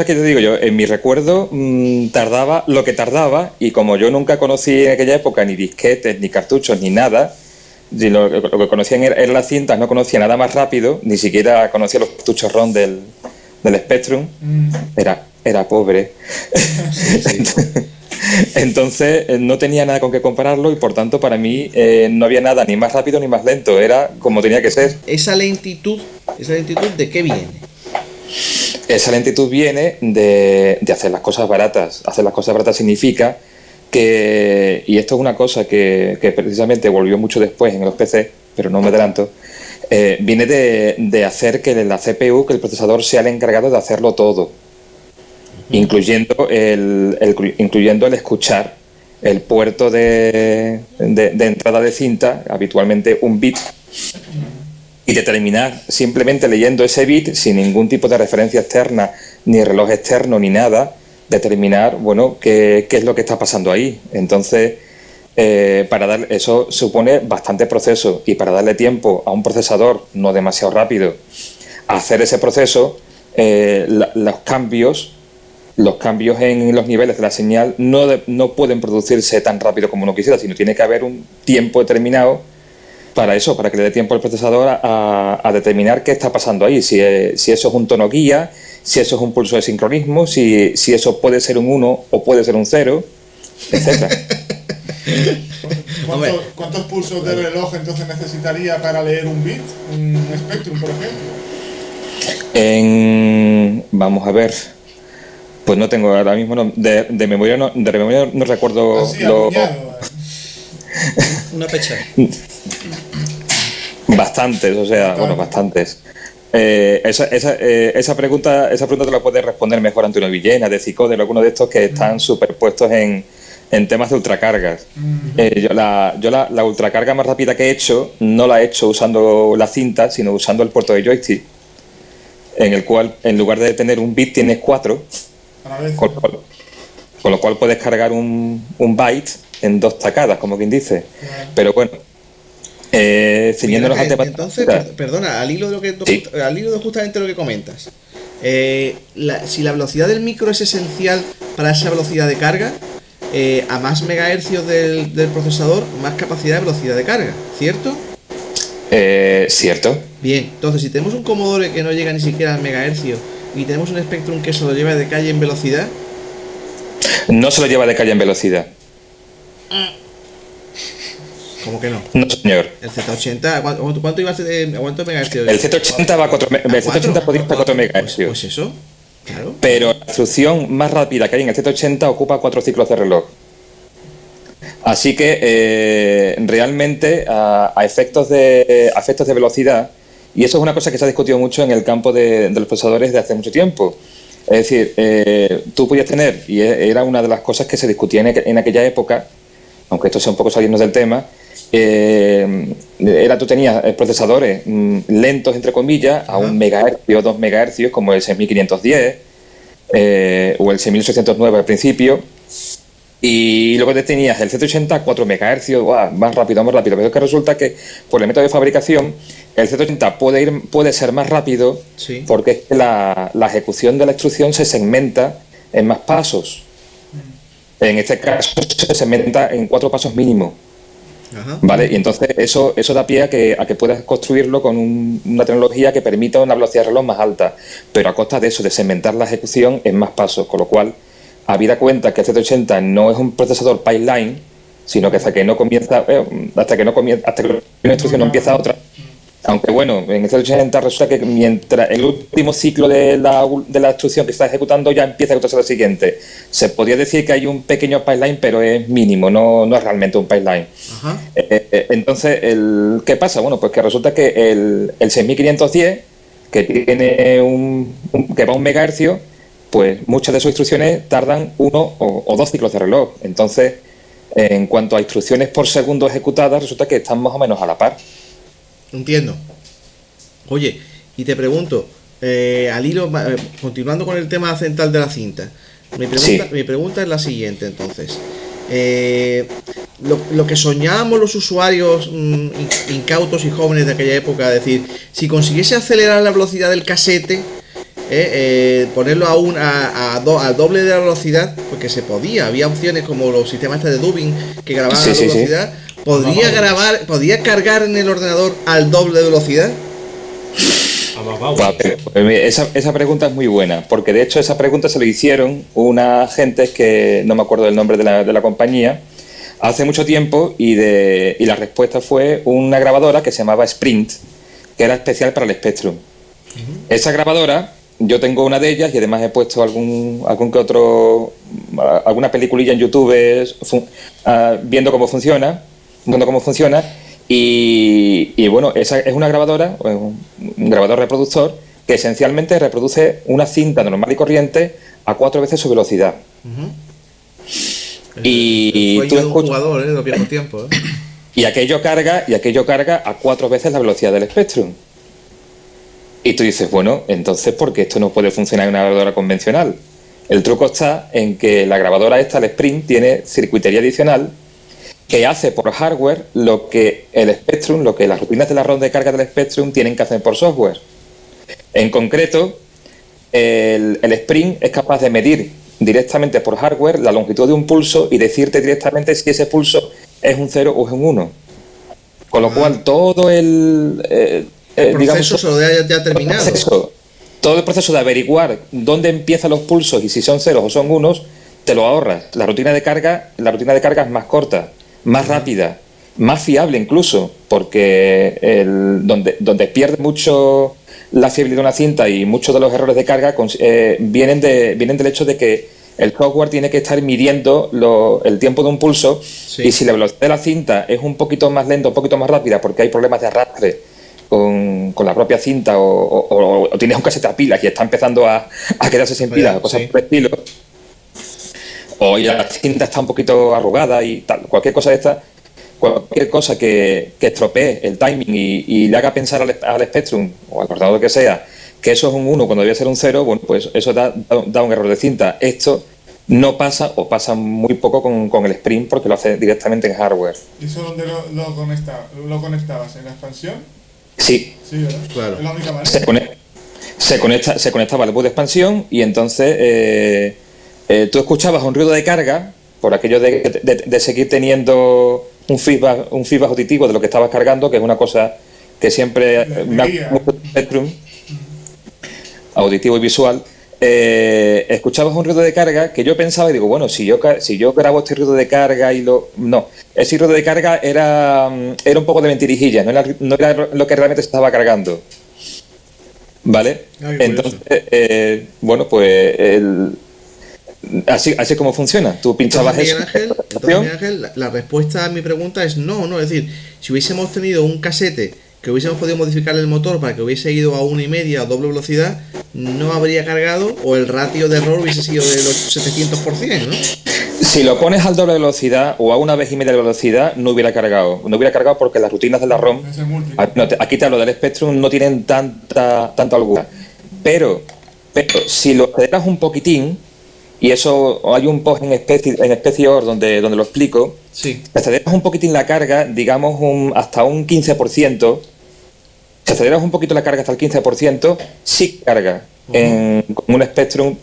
que te digo yo, en mi recuerdo tardaba lo que tardaba, y como yo nunca conocí en aquella época ni disquetes, ni cartuchos, ni nada, lo que conocían eran las cintas, no conocía nada más rápido, ni siquiera conocía los cartuchos ROM del Spectrum, era pobre. Entonces no tenía nada con qué compararlo y por tanto para mí no había nada ni más rápido ni más lento, era como tenía que ser. ¿Esa lentitud de qué viene? Esa lentitud viene de hacer las cosas baratas. Hacer las cosas baratas significa que, y esto es una cosa que precisamente volvió mucho después en los PC, pero no me adelanto, viene de hacer que la CPU, que el procesador sea el encargado de hacerlo todo, incluyendo el escuchar el puerto de entrada de cinta, habitualmente un bit, y determinar simplemente leyendo ese bit, sin ningún tipo de referencia externa, ni reloj externo, ni nada, determinar, bueno, qué es lo que está pasando ahí. Entonces, eso supone bastante proceso, y para darle tiempo a un procesador no demasiado rápido a hacer ese proceso, los cambios en los niveles de la señal no pueden producirse tan rápido como uno quisiera, sino tiene que haber un tiempo determinado para eso, para que le dé tiempo al procesador a determinar qué está pasando ahí, si eso es un tono guía, si eso es un pulso de sincronismo, si eso puede ser un 1 o puede ser un 0, etc. ¿Cuántos pulsos de reloj entonces necesitaría para leer un bit? Un Spectrum, por ejemplo. Vamos a ver. Pues no tengo ahora mismo, de memoria no recuerdo. Así, una fecha. Bastantes, o sea, bueno, bastantes. Esa pregunta te la puede responder mejor Antonio Villena, de Cicode, alguno de estos que están superpuestos en temas de ultracargas. Yo la ultracarga más rápida que he hecho, no la he hecho usando la cinta, sino usando el puerto de joystick, en el cual, en lugar de tener un bit, tienes 4, con lo cual puedes cargar un byte en 2 tacadas, como quien dice. Pero bueno, ciñéndonos al tema. Entonces, perdona, al hilo de justamente lo que comentas, si la velocidad del micro es esencial para esa velocidad de carga, a más megahercios del procesador, más capacidad de velocidad de carga, ¿cierto? Cierto. Bien, entonces si tenemos un Commodore que no llega ni siquiera al megahercio y tenemos un Spectrum que se lo lleva de calle en velocidad, no se lo lleva de calle en velocidad. ¿Cómo que no? No, señor. El Z80, ¿cuánto iba a ser? ¿Cuántos megahercios? El Z80 va a 4 megahercios. Pues eso, claro. Pero la instrucción más rápida que hay en el Z80 ocupa 4 ciclos de reloj. Así que realmente a efectos de velocidad, y eso es una cosa que se ha discutido mucho en el campo de los procesadores de hace mucho tiempo. Es decir, tú podías tener, y era una de las cosas que se discutía en aquella época, aunque esto sea un poco saliendo del tema, tú tenías procesadores lentos, entre comillas, a 1 MHz o 2 MHz, como el 6510 o el 6809 al principio, y luego tenías el Z80 a 4 MHz, más rápido, pero es que resulta que por el método de fabricación el Z80 puede ser más rápido, sí, porque es que la ejecución de la instrucción se segmenta en más pasos. En este caso se segmenta en 4 pasos mínimo. Ajá. ¿Vale? Y entonces eso da pie a que puedas construirlo con una tecnología que permita una velocidad de reloj más alta, pero a costa de eso, de segmentar la ejecución en más pasos, con lo cual, habida cuenta que el Z80 no es un procesador pipeline, sino que hasta que una instrucción no empieza otra. Aunque bueno, en el Z80 resulta que mientras el último ciclo de la instrucción que está ejecutando ya empieza a ejecutarse la siguiente. Se podría decir que hay un pequeño pipeline, pero es mínimo, no es realmente un pipeline. Entonces, ¿qué pasa? Bueno, pues que resulta que el 6510, que tiene que va a 1 MHz, pues muchas de sus instrucciones tardan 1 o 2 ciclos de reloj. Entonces, en cuanto a instrucciones por segundo ejecutadas, resulta que están más o menos a la par. Entiendo. Oye, y te pregunto, al hilo, continuando con el tema central de la cinta, mi pregunta es la siguiente, entonces. Lo que soñábamos los usuarios incautos y jóvenes de aquella época, es decir, si consiguiese acelerar la velocidad del casete, ponerlo al doble de la velocidad, porque se podía, había opciones como los sistemas de dubbing que grababan a doble velocidad. ¿Podría cargar en el ordenador al doble de velocidad? Esa pregunta es muy buena, porque de hecho esa pregunta se le hicieron una gente que no me acuerdo del nombre de la compañía hace mucho tiempo, y la respuesta fue una grabadora que se llamaba Sprint, que era especial para el Spectrum. Esa grabadora, yo tengo una de ellas y además he puesto alguna peliculilla en YouTube viendo cómo funciona. Y bueno, esa es una grabadora, un grabador reproductor, que esencialmente reproduce una cinta normal y corriente a 4 veces su velocidad. Y tú escuchas, un jugador de los viejos tiempos, y aquello carga a 4 veces la velocidad del Spectrum. Y tú dices, bueno, entonces ¿por qué esto no puede funcionar en una grabadora convencional? El truco está en que la grabadora esta, el Sprint, tiene circuitería adicional que hace por hardware lo que el Spectrum, lo que las rutinas de la ronda de carga del Spectrum tienen que hacer por software. En concreto, el Sprint es capaz de medir directamente por hardware la longitud de un pulso y decirte directamente si ese pulso es un 0 o es un 1. Con lo cual todo el proceso se lo da ya terminado. Todo el proceso de averiguar dónde empiezan los pulsos y si son ceros o son unos, te lo ahorras. La rutina de carga es más corta, más rápida, más fiable incluso, porque donde pierde mucho la fiabilidad de una cinta y muchos de los errores de carga vienen del hecho de que el software tiene que estar midiendo el tiempo de un pulso, y si la velocidad de la cinta es un poquito más lenta, un poquito más rápida, porque hay problemas de arrastre con la propia cinta, o tienes un casete a pilas y está empezando a quedarse sin pilas, o cosas por el estilo, o ya la cinta está un poquito arrugada y tal, cualquier cosa que estropee el timing y le haga pensar al Spectrum o al ordenador que sea que eso es un 1 cuando debe ser un 0, bueno, pues eso da un error de cinta. Esto no pasa, o pasa muy poco con el Sprint, porque lo hace directamente en hardware. ¿Y eso dónde lo conectabas? ¿En la expansión? Sí, ¿verdad? Claro. ¿Es la única manera? Se conectaba al bus de expansión, y entonces tú escuchabas un ruido de carga por aquello de seguir teniendo un feedback auditivo de lo que estabas cargando, que es una cosa que siempre me ha mucho Spectrum, auditivo y visual. Escuchabas un ruido de carga que yo pensaba y digo, bueno, si yo grabo este ruido de carga no, ese ruido de carga era un poco de mentirijilla, no era lo que realmente se estaba cargando, ¿vale? Entonces, bueno, pues así es como funciona. Tú pinchabas eso. Entonces, Miguel Ángel, la respuesta a mi pregunta es no. Es decir, si hubiésemos tenido un casete que hubiésemos podido modificar el motor para que hubiese ido a 1,5 a doble velocidad, no habría cargado o el ratio de error hubiese sido de los 700%, ¿no? Si lo pones al doble velocidad o a 1,5 de velocidad, no hubiera cargado. No hubiera cargado porque las rutinas de la ROM, aquí te hablo del Spectrum, no tienen tanta holgura. Pero si lo aceleras un poquitín, y eso hay un post en Specior donde lo explico, sí. Si aceleras un poquitín la carga, digamos hasta un 15%, si aceleras un poquito la carga hasta el 15%, sí carga. Con un Spectrum,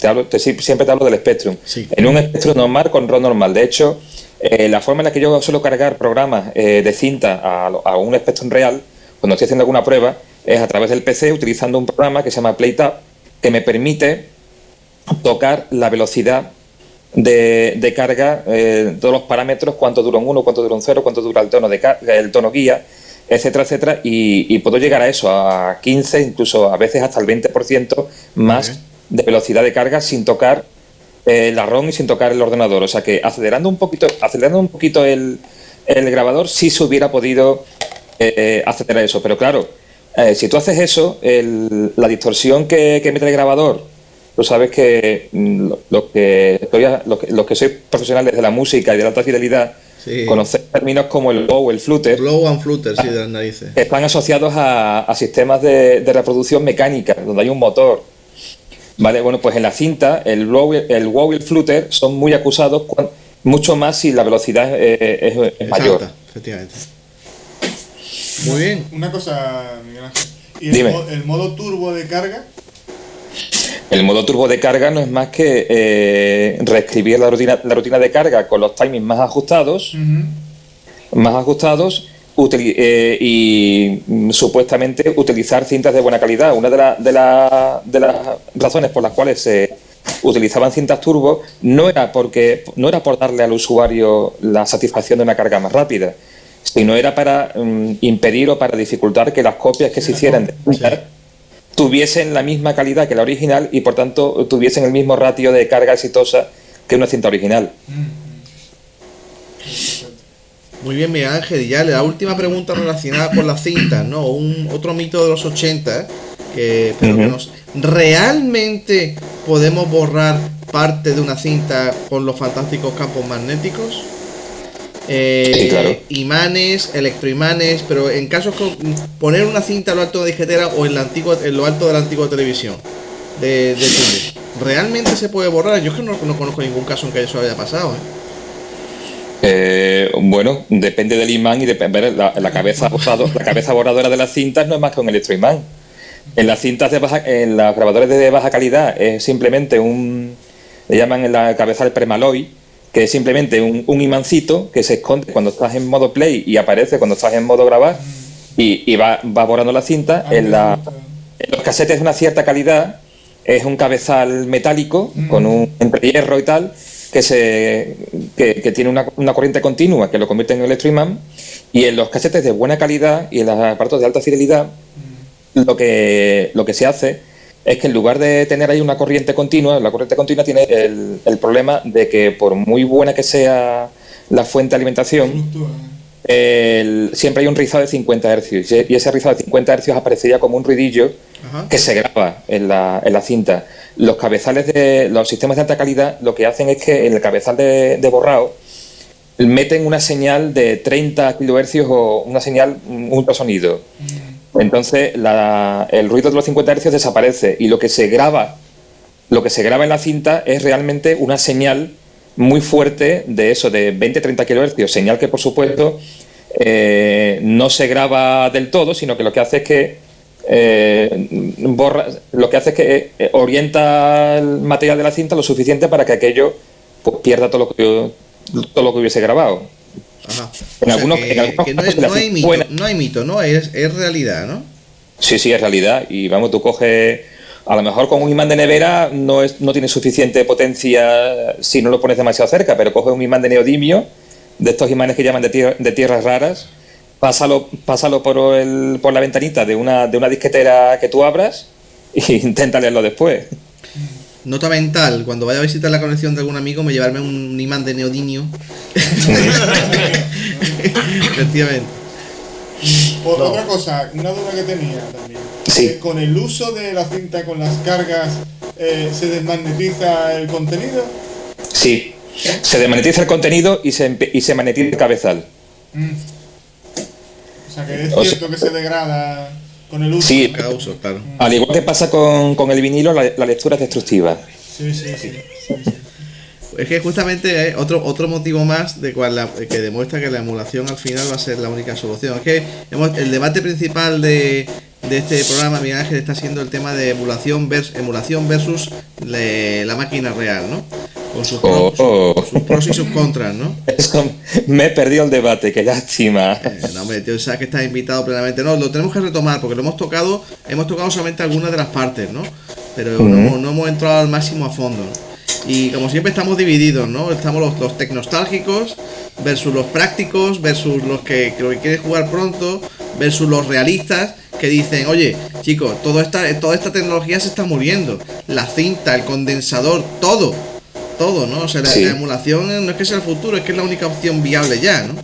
siempre te hablo del Spectrum. Sí. En un Spectrum normal, con ROM normal. De hecho, la forma en la que yo suelo cargar programas de cinta a un Spectrum real, cuando estoy haciendo alguna prueba, es a través del PC utilizando un programa que se llama PlayTab, que me permite tocar la velocidad de carga, todos los parámetros, cuánto dura un 1, cuánto dura un 0, cuánto dura el tono guía, etcétera, etcétera, y puedo llegar a eso, a 15, incluso a veces hasta el 20% más de velocidad de carga sin tocar la ROM y sin tocar el ordenador. O sea que acelerando un poquito el grabador sí se hubiera podido acelerar eso. Pero claro, si tú haces eso, la distorsión que mete el grabador, tú sabes que los que sois profesionales de la música y de la alta fidelidad, sí. Conocéis términos como el blow, el flutter. Blow and flutter, sí, de las narices. Están asociados a sistemas de reproducción mecánica, donde hay un motor. Vale, bueno, pues en la cinta, el wow y el flutter son muy acusados, mucho más si la velocidad es mayor. Alta, efectivamente. Muy bien. Una cosa, Miguel Ángel. ¿Y Dime. el modo turbo de carga? El modo turbo de carga no es más que reescribir la rutina de carga con los timings más ajustados, y supuestamente utilizar cintas de buena calidad. Una de las razones por las cuales se utilizaban cintas turbo no era por darle al usuario la satisfacción de una carga más rápida, sino era para impedir o para dificultar que las copias que se hicieran de cintas tuviesen la misma calidad que la original y por tanto tuviesen el mismo ratio de carga exitosa que una cinta original. Muy bien, Miguel Ángel, y ya la última pregunta relacionada con las cintas, ¿no? Otro mito de los 80, que ¿realmente podemos borrar parte de una cinta con los fantásticos campos magnéticos? Sí, claro. Imanes, electroimanes, pero en casos con poner una cinta a lo alto de la disquetera o en lo alto de la antigua televisión de tubo, ¿realmente se puede borrar? Yo es que no conozco ningún caso en que eso haya pasado, Bueno, depende del imán y depende la cabeza borradora de las cintas no es más que un electroimán. En las cintas en los grabadores de baja calidad es simplemente le llaman en la cabeza el permaloy, que es simplemente un imancito que se esconde cuando estás en modo play y aparece cuando estás en modo grabar y va borrando la cinta. En los casetes de una cierta calidad es un cabezal metálico con un entre hierro y tal que tiene una corriente continua que lo convierte en un electroimán, y en los casetes de buena calidad y en los aparatos de alta fidelidad lo que se hace es que en lugar de tener ahí una corriente continua, la corriente continua tiene el problema de que por muy buena que sea la fuente de alimentación, siempre hay un rizado de 50 Hz, y ese rizado de 50 Hz aparecería como un ruidillo que se graba en la cinta. Los cabezales de los sistemas de alta calidad lo que hacen es que en el cabezal de borrado meten una señal de 30 kHz o una señal ultrasonido. Entonces el ruido de los 50 Hz desaparece y lo que se graba en la cinta es realmente una señal muy fuerte de eso, de 20-30 kHz, señal que por supuesto no se graba del todo, sino que lo que hace es que orienta el material de la cinta lo suficiente para que aquello pues, pierda todo lo que hubiese grabado. Ajá. En algunos casos no hay mito, ¿no? Es realidad, ¿no? Sí, es realidad. Y vamos, tú coges, a lo mejor con un imán de nevera no tiene suficiente potencia si no lo pones demasiado cerca, pero coges un imán de neodimio, de estos imanes que llaman de tierras raras, pásalo por la ventanita de una disquetera que tú abras e intenta leerlo después. Nota mental, cuando vaya a visitar la colección de algún amigo, me llevarme un imán de neodimio. Efectivamente. Otra cosa, una duda que tenía también. Sí. Con el uso de la cinta con las cargas, ¿se desmagnetiza el contenido? Sí, se desmagnetiza el contenido y se magnetiza el cabezal. O sea que es cierto que se degrada con el uso. Sí, Cada uso, claro. al igual que pasa con el vinilo, la lectura es destructiva. Sí. Es que justamente otro motivo más de que demuestra que la emulación al final va a ser la única solución. Es que el debate principal de este programa, Miguel Ángel, está siendo el tema de emulación versus la máquina real, ¿no? Con sus pros y sus contras, ¿no? Eso, me he perdido el debate, qué lástima. No, hombre, tío, sabes que estás invitado plenamente. No, lo tenemos que retomar porque lo hemos tocado solamente algunas de las partes, ¿no? Pero no hemos entrado al máximo a fondo. Y como siempre estamos divididos, ¿no? Estamos los tecnostálgicos versus los prácticos, versus los que quieren jugar pronto, versus los realistas que dicen, oye, chicos, toda esta tecnología se está muriendo. La cinta, el condensador, todo, ¿no? O sea, la emulación no es que sea el futuro, es que es la única opción viable ya, ¿no?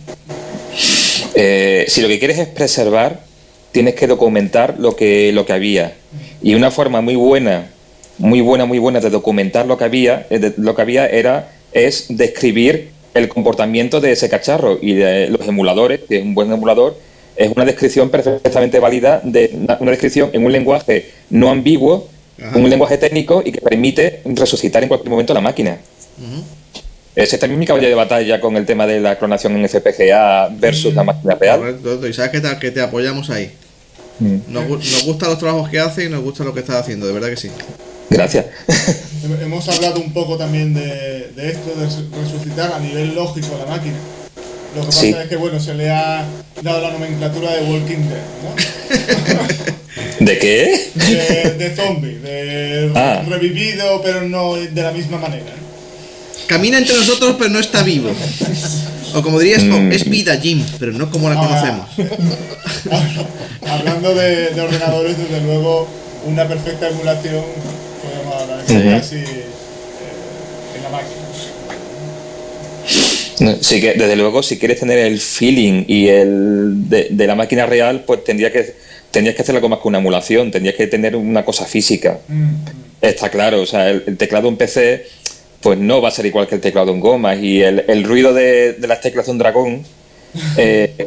Si lo que quieres es preservar, tienes que documentar lo que había. Y una forma muy buena de documentar lo que había es describir el comportamiento de ese cacharro. Y de los emuladores, que un buen emulador es una descripción perfectamente válida, una descripción en un lenguaje no ambiguo, un lenguaje técnico y que permite resucitar en cualquier momento la máquina. Ese es también mi caballo de batalla con el tema de la clonación en FPGA versus la máquina real. Correcto, y sabes que te apoyamos ahí. Nos gustan los trabajos que hace y nos gusta lo que estás haciendo, de verdad que sí. Gracias. Hemos hablado un poco también de esto, de resucitar a nivel lógico la máquina. Lo que pasa es que, bueno, se le ha dado la nomenclatura de Walking Dead, ¿no? ¿De qué? De zombie, de revivido, pero no de la misma manera. Camina entre nosotros, pero no está vivo. O como dirías, es vida, Jim, pero no como la conocemos. Hablando de ordenadores, desde luego, una perfecta emulación, podemos hablar casi en la máquina. Sí, que desde luego, si quieres tener el feeling y de la máquina real, pues tendrías que hacer algo más que una emulación, tendrías que tener una cosa física. Está claro, o sea, el teclado en PC pues no va a ser igual que el teclado en gomas, y el ruido de las teclas de un dragón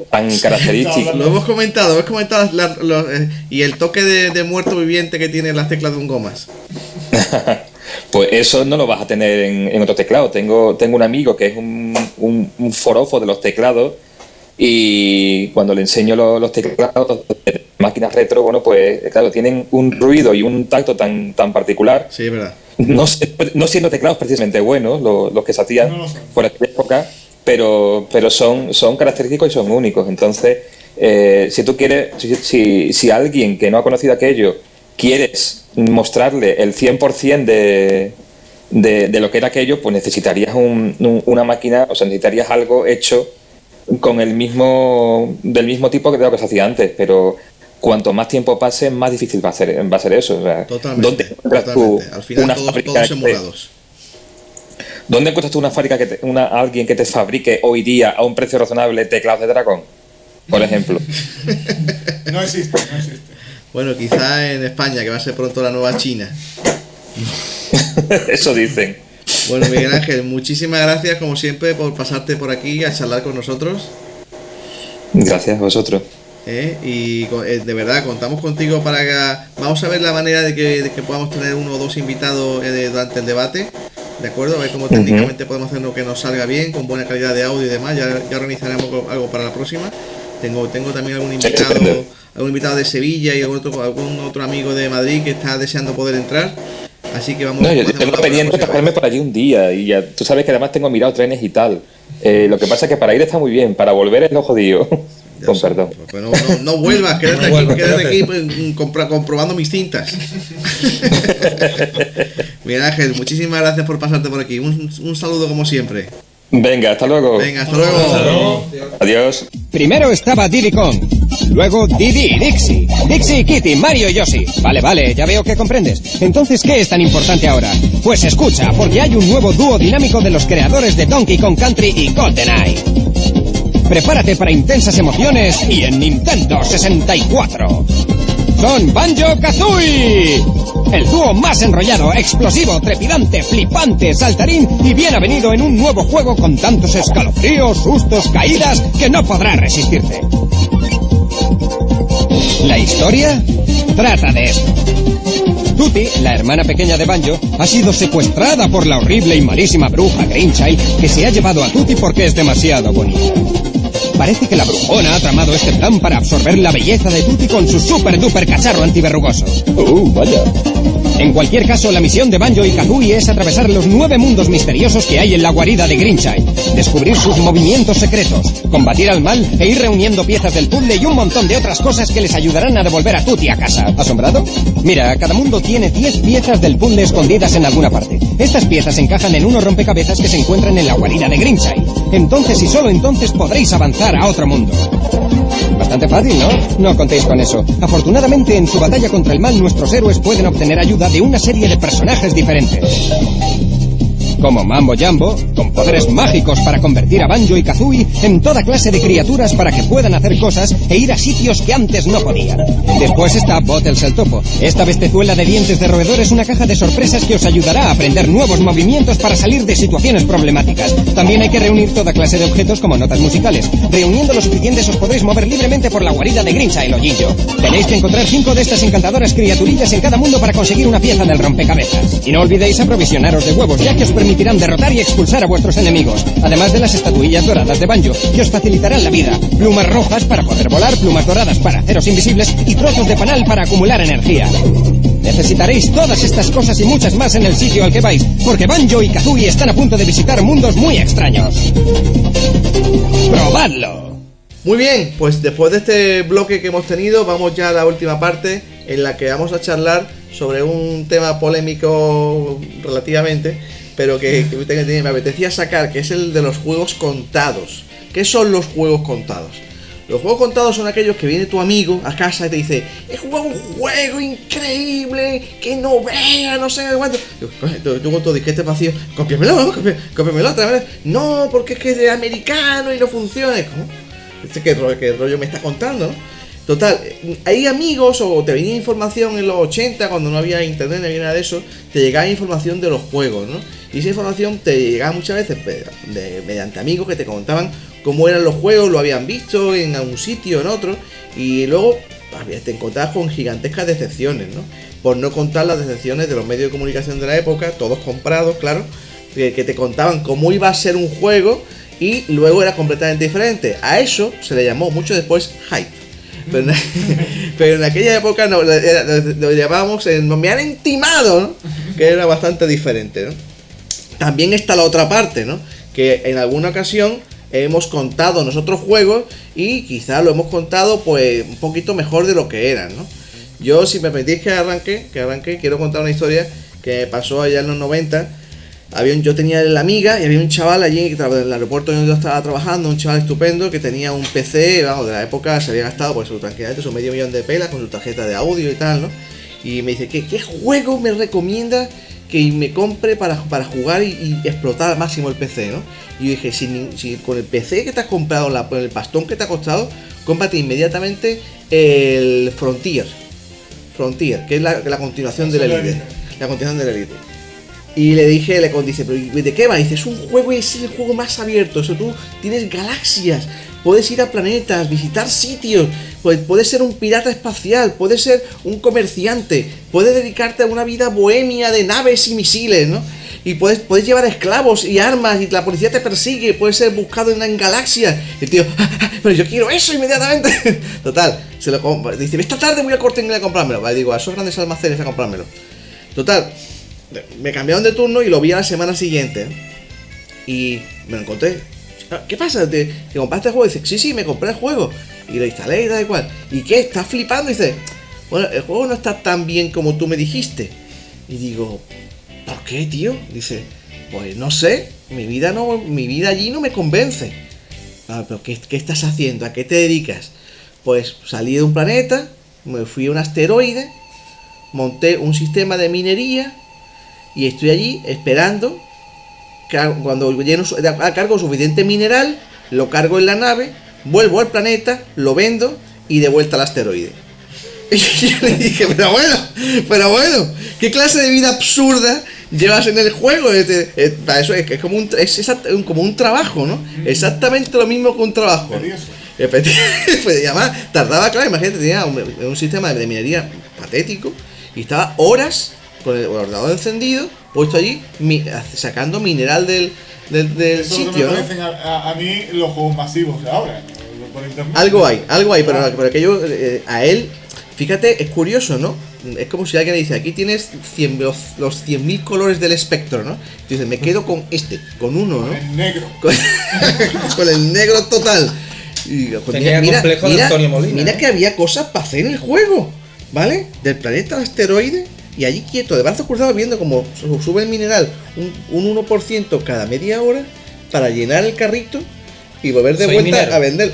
tan característico. Lo hemos comentado y el toque de muerto viviente que tienen las teclas de un gomas. Pues eso no lo vas a tener en otro teclado. Tengo un amigo que es un forofo de los teclados, y cuando le enseño los teclados de máquinas retro, bueno, pues claro, tienen un ruido y un tacto tan particular. Sí, es verdad. No siendo teclados precisamente buenos los que se hacían por aquella época, pero son característicos y son únicos. Entonces, si tú quieres, si alguien que no ha conocido aquello quieres mostrarle el 100% de lo que era aquello, pues necesitarías una máquina, o sea, necesitarías algo hecho con del mismo tipo de lo que se hacía antes, pero cuanto más tiempo pase, más difícil va a ser eso. O sea, totalmente. ¿dónde encuentras tú al final una todos fábrica emulados? ¿Dónde encuentras tú una fábrica alguien que te fabrique hoy día a un precio razonable teclados de dragón, por ejemplo? No existe. Bueno, quizá en España, que va a ser pronto la nueva China. Eso dicen. Bueno, Miguel Ángel, muchísimas gracias como siempre por pasarte por aquí a charlar con nosotros. Gracias a vosotros. Y de verdad contamos contigo para que vamos a ver la manera de que podamos tener uno o dos invitados durante el debate, de acuerdo, a ver cómo técnicamente podemos hacer lo que nos salga bien, con buena calidad de audio y demás. Ya organizaremos algo para la próxima. Tengo también algún invitado de Sevilla y algún otro amigo de Madrid que está deseando poder entrar. Así que vamos. No, yo tengo pendiente pasarme por allí un día, y ya tú sabes que además tengo mirado trenes y tal. Lo que pasa es que para ir está muy bien, para volver es lo jodido. Con perdón. Pues no vuelvas, quédate aquí pues, comprobando mis cintas. Miguel Ángel, muchísimas gracias por pasarte por aquí. Un saludo como siempre. Venga, hasta luego. Venga, hasta luego. Adiós. Primero estaba Diddy Kong, luego Diddy y Dixie, Dixie, Kitty, Mario y Yoshi. Vale, ya veo que comprendes. Entonces, ¿qué es tan importante ahora? Pues escucha, porque hay un nuevo dúo dinámico de los creadores de Donkey Kong Country y GoldenEye. Prepárate para intensas emociones y en Nintendo 64. Son Banjo-Kazooie, el dúo más enrollado, explosivo, trepidante, flipante, saltarín y bien avenido en un nuevo juego con tantos escalofríos, sustos, caídas que no podrás resistirte. ¿La historia? Trata de esto. Tutti, la hermana pequeña de Banjo, ha sido secuestrada por la horrible y malísima bruja Greenchild, que se ha llevado a Tutti porque es demasiado bonita. Parece que la brujona ha tramado este plan para absorber la belleza de Tutti con su super duper cacharro antiverrugoso. Vaya. En cualquier caso, la misión de Banjo y Kazooie es atravesar los 9 mundos misteriosos que hay en la guarida de Greenchild, descubrir sus movimientos secretos, combatir al mal e ir reuniendo piezas del puzzle y un montón de otras cosas que les ayudarán a devolver a Tutti a casa. ¿Asombrado? Mira, cada mundo tiene 10 piezas del puzzle escondidas en alguna parte. Estas piezas encajan en unos rompecabezas que se encuentran en la guarida de Greenchild. Entonces y solo entonces podréis avanzar a otro mundo. Bastante fácil, ¿no? No contéis con eso. Afortunadamente, en su batalla contra el mal, nuestros héroes pueden obtener ayuda de una serie de personajes diferentes. Como Mambo Jambo, con poderes mágicos para convertir a Banjo y Kazooie en toda clase de criaturas para que puedan hacer cosas e ir a sitios que antes no podían. Después está Bottles el Topo. Esta bestezuela de dientes de roedor es una caja de sorpresas que os ayudará a aprender nuevos movimientos para salir de situaciones problemáticas. También hay que reunir toda clase de objetos como notas musicales. Reuniendo los suficientes os podréis mover libremente por la guarida de Greenchild o Jinjo. Tenéis que encontrar 5 de estas encantadoras criaturillas en cada mundo para conseguir una pieza del rompecabezas. Y no olvidéis aprovisionaros de huevos, ya que os permitirán derrotar y expulsar a vuestros enemigos, además de las estatuillas doradas de Banjo, que os facilitarán la vida, plumas rojas para poder volar, plumas doradas para haceros invisibles y trozos de panal para acumular energía. Necesitaréis todas estas cosas y muchas más en el sitio al que vais, porque Banjo y Kazooie están a punto de visitar mundos muy extraños. ¡Probadlo! Muy bien, pues después de este bloque que hemos tenido, vamos ya a la última parte en la que vamos a charlar sobre un tema polémico relativamente, pero que me apetecía sacar, que es el de los juegos contados. ¿Qué son los juegos contados? Los juegos contados son aquellos que viene tu amigo a casa y te dice: he jugado un juego increíble, que no vea, no sé cuánto. Tú con tu disquete vacío, cópiamelo otra vez. No, porque es que es de americano y no funciona. ¿Cómo? ¿Qué rollo me está contando, no? Total, hay amigos, o te venía información en los 80, cuando no había internet ni había nada de eso, te llegaba información de los juegos, ¿no? Y esa información te llegaba muchas veces mediante amigos que te contaban cómo eran los juegos, lo habían visto en algún sitio, en otro, y luego te encontrabas con gigantescas decepciones, ¿no? Por no contar las decepciones de los medios de comunicación de la época, todos comprados, claro, que te contaban cómo iba a ser un juego y luego era completamente diferente. A eso se le llamó mucho después hype. Pero en aquella época lo llamábamos me han intimado, ¿no? Que era bastante diferente, ¿no? También está la otra parte, ¿no? Que en alguna ocasión hemos contado nosotros juegos y quizás lo hemos contado pues un poquito mejor de lo que eran, ¿no? Yo, si me permitís que arranque, quiero contar una historia que pasó allá en los 90. Yo tenía la amiga y había un chaval allí en el aeropuerto donde yo estaba trabajando, un chaval estupendo que tenía un PC, vamos, de la época se había gastado pues tranquilamente su medio millón de pelas con su tarjeta de audio y tal, ¿no? Y me dice, ¿qué juego me recomienda que me compre para jugar y explotar al máximo el PC, ¿no? Y yo dije, si con el PC que te has comprado, con el pastón que te ha costado, cómprate inmediatamente el Frontier, que es la continuación de la Elite. La continuación de la Elite. Y le dice, pero ¿de qué va? Y dice, es un juego y es el juego más abierto. Eso, tú tienes galaxias, puedes ir a planetas, visitar sitios, puedes ser un pirata espacial, puedes ser un comerciante, puedes dedicarte a una vida bohemia de naves y misiles, ¿no? Y puedes llevar esclavos y armas y la policía te persigue, puedes ser buscado en galaxias. Y el tío, pero yo quiero eso inmediatamente. Total, se lo compra. Dice, esta tarde voy a Corte Inglés a comprármelo. Vale, digo, a esos grandes almacenes a comprármelo. Total, me cambiaron de turno y lo vi a la semana siguiente. Y me lo encontré. ¿Qué pasa? ¿Te compraste el juego? Y dice, sí, me compré el juego. Y lo instalé y tal y cual. ¿Y qué? ¿Estás flipando? Y dice, bueno, el juego no está tan bien como tú me dijiste. Y digo, ¿por qué, tío? Dice, pues no sé, mi vida allí no me convence. Pero ¿qué estás haciendo? ¿A qué te dedicas? Pues salí de un planeta, me fui a un asteroide, monté un sistema de minería y estoy allí esperando. Cuando cargo suficiente mineral, lo cargo en la nave, vuelvo al planeta, lo vendo y de vuelta al asteroide. Y yo le dije, pero bueno, ¿qué clase de vida absurda llevas en el juego? Para eso es como un trabajo, ¿no? Exactamente lo mismo que un trabajo, ¿no? Y además tardaba, claro, imagínate, tenía un sistema de minería patético y estaba horas con el ordenador encendido, puesto allí, sacando mineral del Eso sitio, me ¿no? parecen a mí los juegos masivos de ahora, por internet. Algo hay, pero aquello, a él, fíjate, es curioso, ¿no? Es como si alguien le dice, aquí tienes los 100.000 colores del espectro, ¿no? Y dices, me quedo con uno, ¿no? Con el negro. Con el negro total. Y digo, pues Tenía complejo de Antonio Molina. Mira que había cosas para hacer en el juego, ¿vale? Del planeta al asteroide, y allí quieto, de brazos cruzados, viendo como sube el mineral un 1% cada media hora para llenar el carrito y volver de vuelta minero. a vender.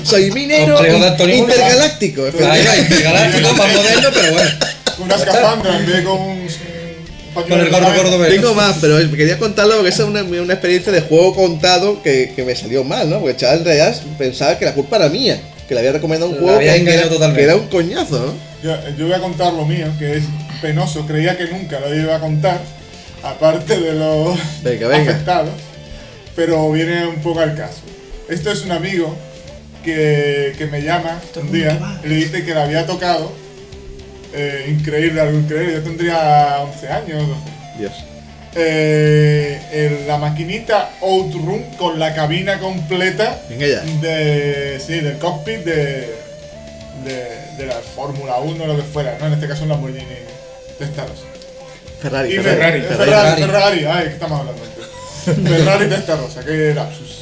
soy minero intergaláctico. Intergaláctico, más moderno, pero bueno. Una escafandra en vez con el gordo cordobés. Tengo más, pero quería contarlo porque esa es una experiencia de juego contado que me salió mal, ¿no? Porque el chaval en realidad pensaba que la culpa era mía, que le había recomendado un juego que era un coñazo, ¿no? Yo voy a contar lo mío, que es penoso, creía que nunca lo iba a contar, aparte de los Venga. afectados, pero viene un poco al caso. Esto es un amigo que me llama un día y le dice que le había tocado, increíble, algo increíble, yo tendría 11 años, 12. Dios. La maquinita Outrun con la cabina completa Venga ya. del cockpit de la Fórmula 1 o lo que fuera, ¿no? En este caso un Lamborghini Testarossa. Ferrari. Ay, ¿qué estamos hablando antes? Ferrari Testarossa, qué lapsus.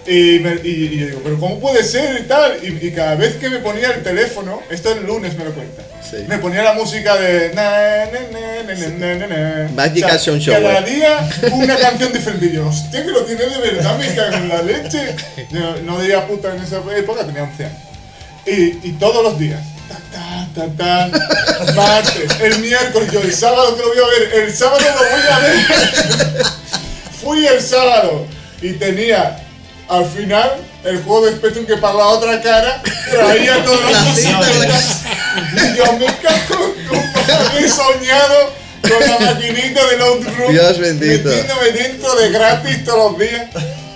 Y yo digo, pero ¿cómo puede ser y tal? Y cada vez que me ponía el teléfono, esto el lunes me lo cuenta, Sí. me ponía la música de Magic Action Show. Cada día una canción diferente. Y yo, hostia, que lo tiene de verdad, me cago en la leche. Yo no diría puta en esa época, tenía 11 años. Y todos los días, martes, el miércoles, yo el sábado que lo voy a ver, el sábado lo voy a ver. Fui el sábado y tenía al final el juego de Spectrum que para la otra cara traía todas las cositas. Y yo me cago en puta, he soñado con la maquinita del Outrun. Dios bendito. Metiéndome dentro de gratis todos los días.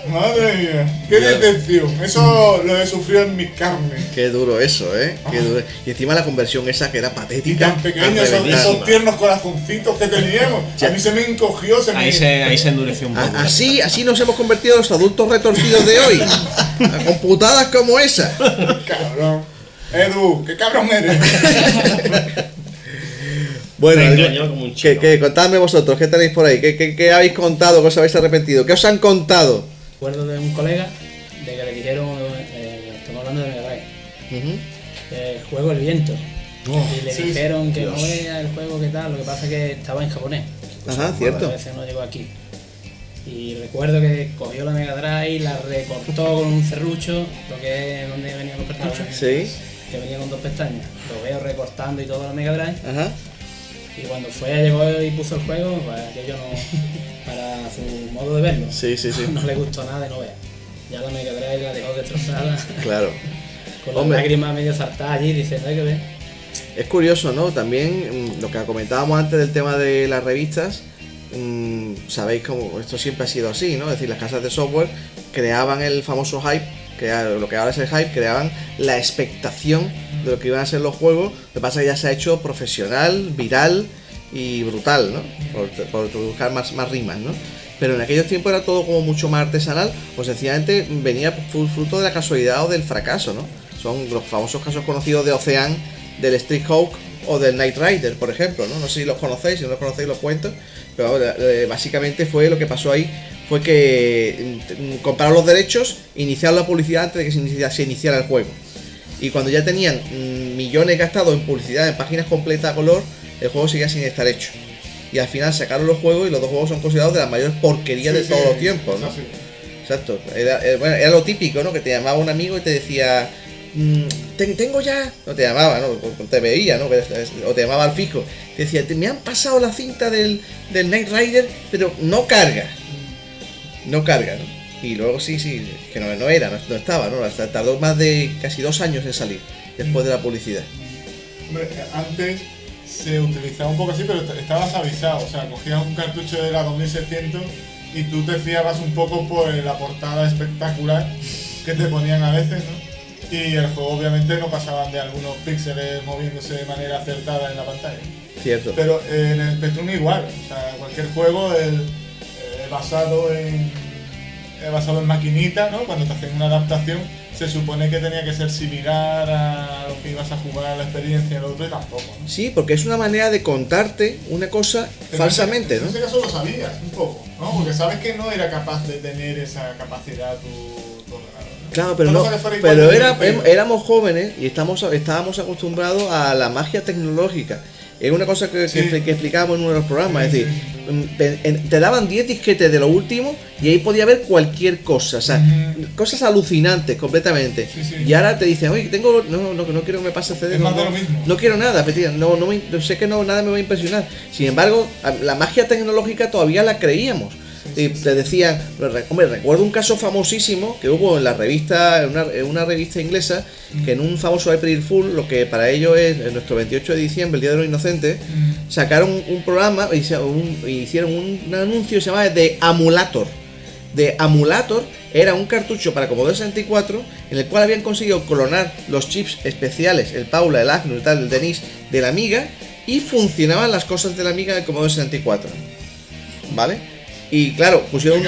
Madre mía, qué decepción. Eso lo he sufrido en mi carne. Qué duro eso, ¿eh? Qué duro. Y encima la conversión esa que era patética. Y tan pequeños esos tiernos corazoncitos que teníamos. A mí se me encogió, Ahí se endureció un poco. Así nos hemos convertido los adultos retorcidos de hoy. Con putadas como esa. Cabrón. Edu, qué cabrón eres. Bueno, Engañado como un chino. contadme vosotros, ¿qué tenéis por ahí? ¿Qué habéis contado? ¿Qué os habéis arrepentido? ¿Qué os han contado? Recuerdo de un colega de que le dijeron, estamos hablando de Mega Drive, el juego El Viento. Y le dijeron que no vea el juego, que tal, lo que pasa es que estaba en japonés. Ajá, cierto. A veces no llegó aquí. Y recuerdo que cogió la Mega Drive, la recortó con un serrucho, lo que es donde venían los cartuchos. Sí. Que venía con 2 pestañas. Lo veo recortando y todo la Mega Drive. Ajá. Y cuando llegó y puso el juego, pues aquello no. Para su modo de verlo. Sí. No le gustó nada y no vea. Ya la Mega Drive la dejó destrozada. Claro. Con las lágrimas medio saltadas allí, dice, ¿sabes qué ver? Es curioso, ¿no? También lo que comentábamos antes del tema de las revistas. Sabéis cómo esto siempre ha sido así, ¿no? Es decir, las casas de software creaban el famoso hype, lo que ahora es el hype, creaban la expectación de lo que iban a ser los juegos. Lo que pasa es que ya se ha hecho profesional, viral y brutal, ¿no? Por buscar más rimas, ¿no? Pero en aquellos tiempos era todo como mucho más artesanal, pues sencillamente venía fruto de la casualidad o del fracaso, ¿no? Son los famosos casos conocidos de Ocean, del Street Hawk o del Knight Rider, por ejemplo, ¿no? No sé si los conocéis, si no los conocéis los cuento, pero básicamente fue lo que pasó ahí, fue que compraron los derechos, iniciaron la publicidad antes de que se iniciara el juego. Y cuando ya tenían millones gastados en publicidad, en páginas completas a color, el juego seguía sin estar hecho. y al final sacaron los juegos y los dos juegos son considerados de las mayores porquerías de todos los tiempos, ¿no? Sí. Exacto, era lo típico, ¿no? Que te llamaba un amigo y te decía, tengo ya, no te llamaba, ¿no? Te veía, ¿no? O te llamaba al fijo, te decía, me han pasado la cinta del Knight Rider, pero no carga, ¿no? Y luego sí, que no estaba, ¿no? Hasta tardó más de casi 2 años en salir, después de la publicidad. Hombre, antes se utilizaba un poco así, pero estabas avisado, o sea, cogías un cartucho de la 2600 y tú te fiabas un poco por la portada espectacular que te ponían a veces, ¿no? Y el juego obviamente no pasaban de algunos píxeles moviéndose de manera acertada en la pantalla. Cierto. Pero en el Spectrum igual, o sea, cualquier juego basado en maquinita, ¿no? Cuando te hacen una adaptación, se supone que tenía que ser similar a lo que ibas a jugar, a la experiencia, lo otro, y tampoco, ¿no? Sí, porque es una manera de contarte una cosa falsamente, ¿no? En ese caso lo sabías un poco, ¿no? Porque sabes que no era capaz de tener esa capacidad tu ordenador, ¿no? Claro, pero Solo no, sabes fuera igual pero de éramos jóvenes y estábamos acostumbrados a la magia tecnológica. Es una cosa que explicábamos en uno de los programas, es decir, te daban 10 disquetes de lo último y ahí podía ver cualquier cosa, o sea, cosas alucinantes completamente. Y ahora te dicen, oye, no quiero que me pase CD, no quiero nada, no sé que nada me va a impresionar. Sin embargo, la magia tecnológica todavía la creíamos. Te decían, hombre, recuerdo un caso famosísimo que hubo en la revista, en una revista inglesa, que en un famoso April Fool, lo que para ellos es en nuestro 28 de diciembre, el Día de los Inocentes, sacaron un programa, hicieron un anuncio que se llamaba The Amulator. The Amulator era un cartucho para Commodore 64 en el cual habían conseguido clonar los chips especiales, el Paula, el Agnus, el Denise de la Amiga, y funcionaban las cosas de la Amiga del Commodore 64, ¿vale? Y claro, pusieron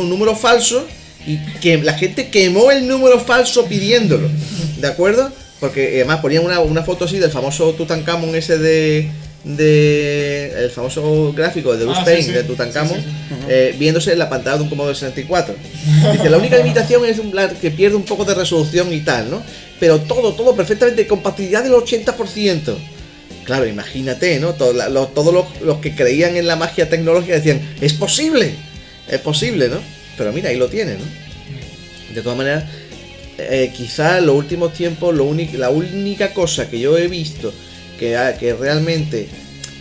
un número falso y que la gente quemó el número falso pidiéndolo, ¿de acuerdo? Porque además ponían una foto así del famoso Tutankamón ese el famoso gráfico de Bruce Payne de Tutankamón, viéndose en la pantalla de un Commodore 64. Dice, la única limitación es que pierde un poco de resolución y tal, ¿no? Pero todo perfectamente, compatibilidad del 80%. Claro, imagínate, ¿no? Todos los que creían en la magia tecnológica decían, es posible, ¿no? Pero mira, ahí lo tienen, ¿no? De todas maneras, quizá en los últimos tiempos la única cosa que yo he visto que realmente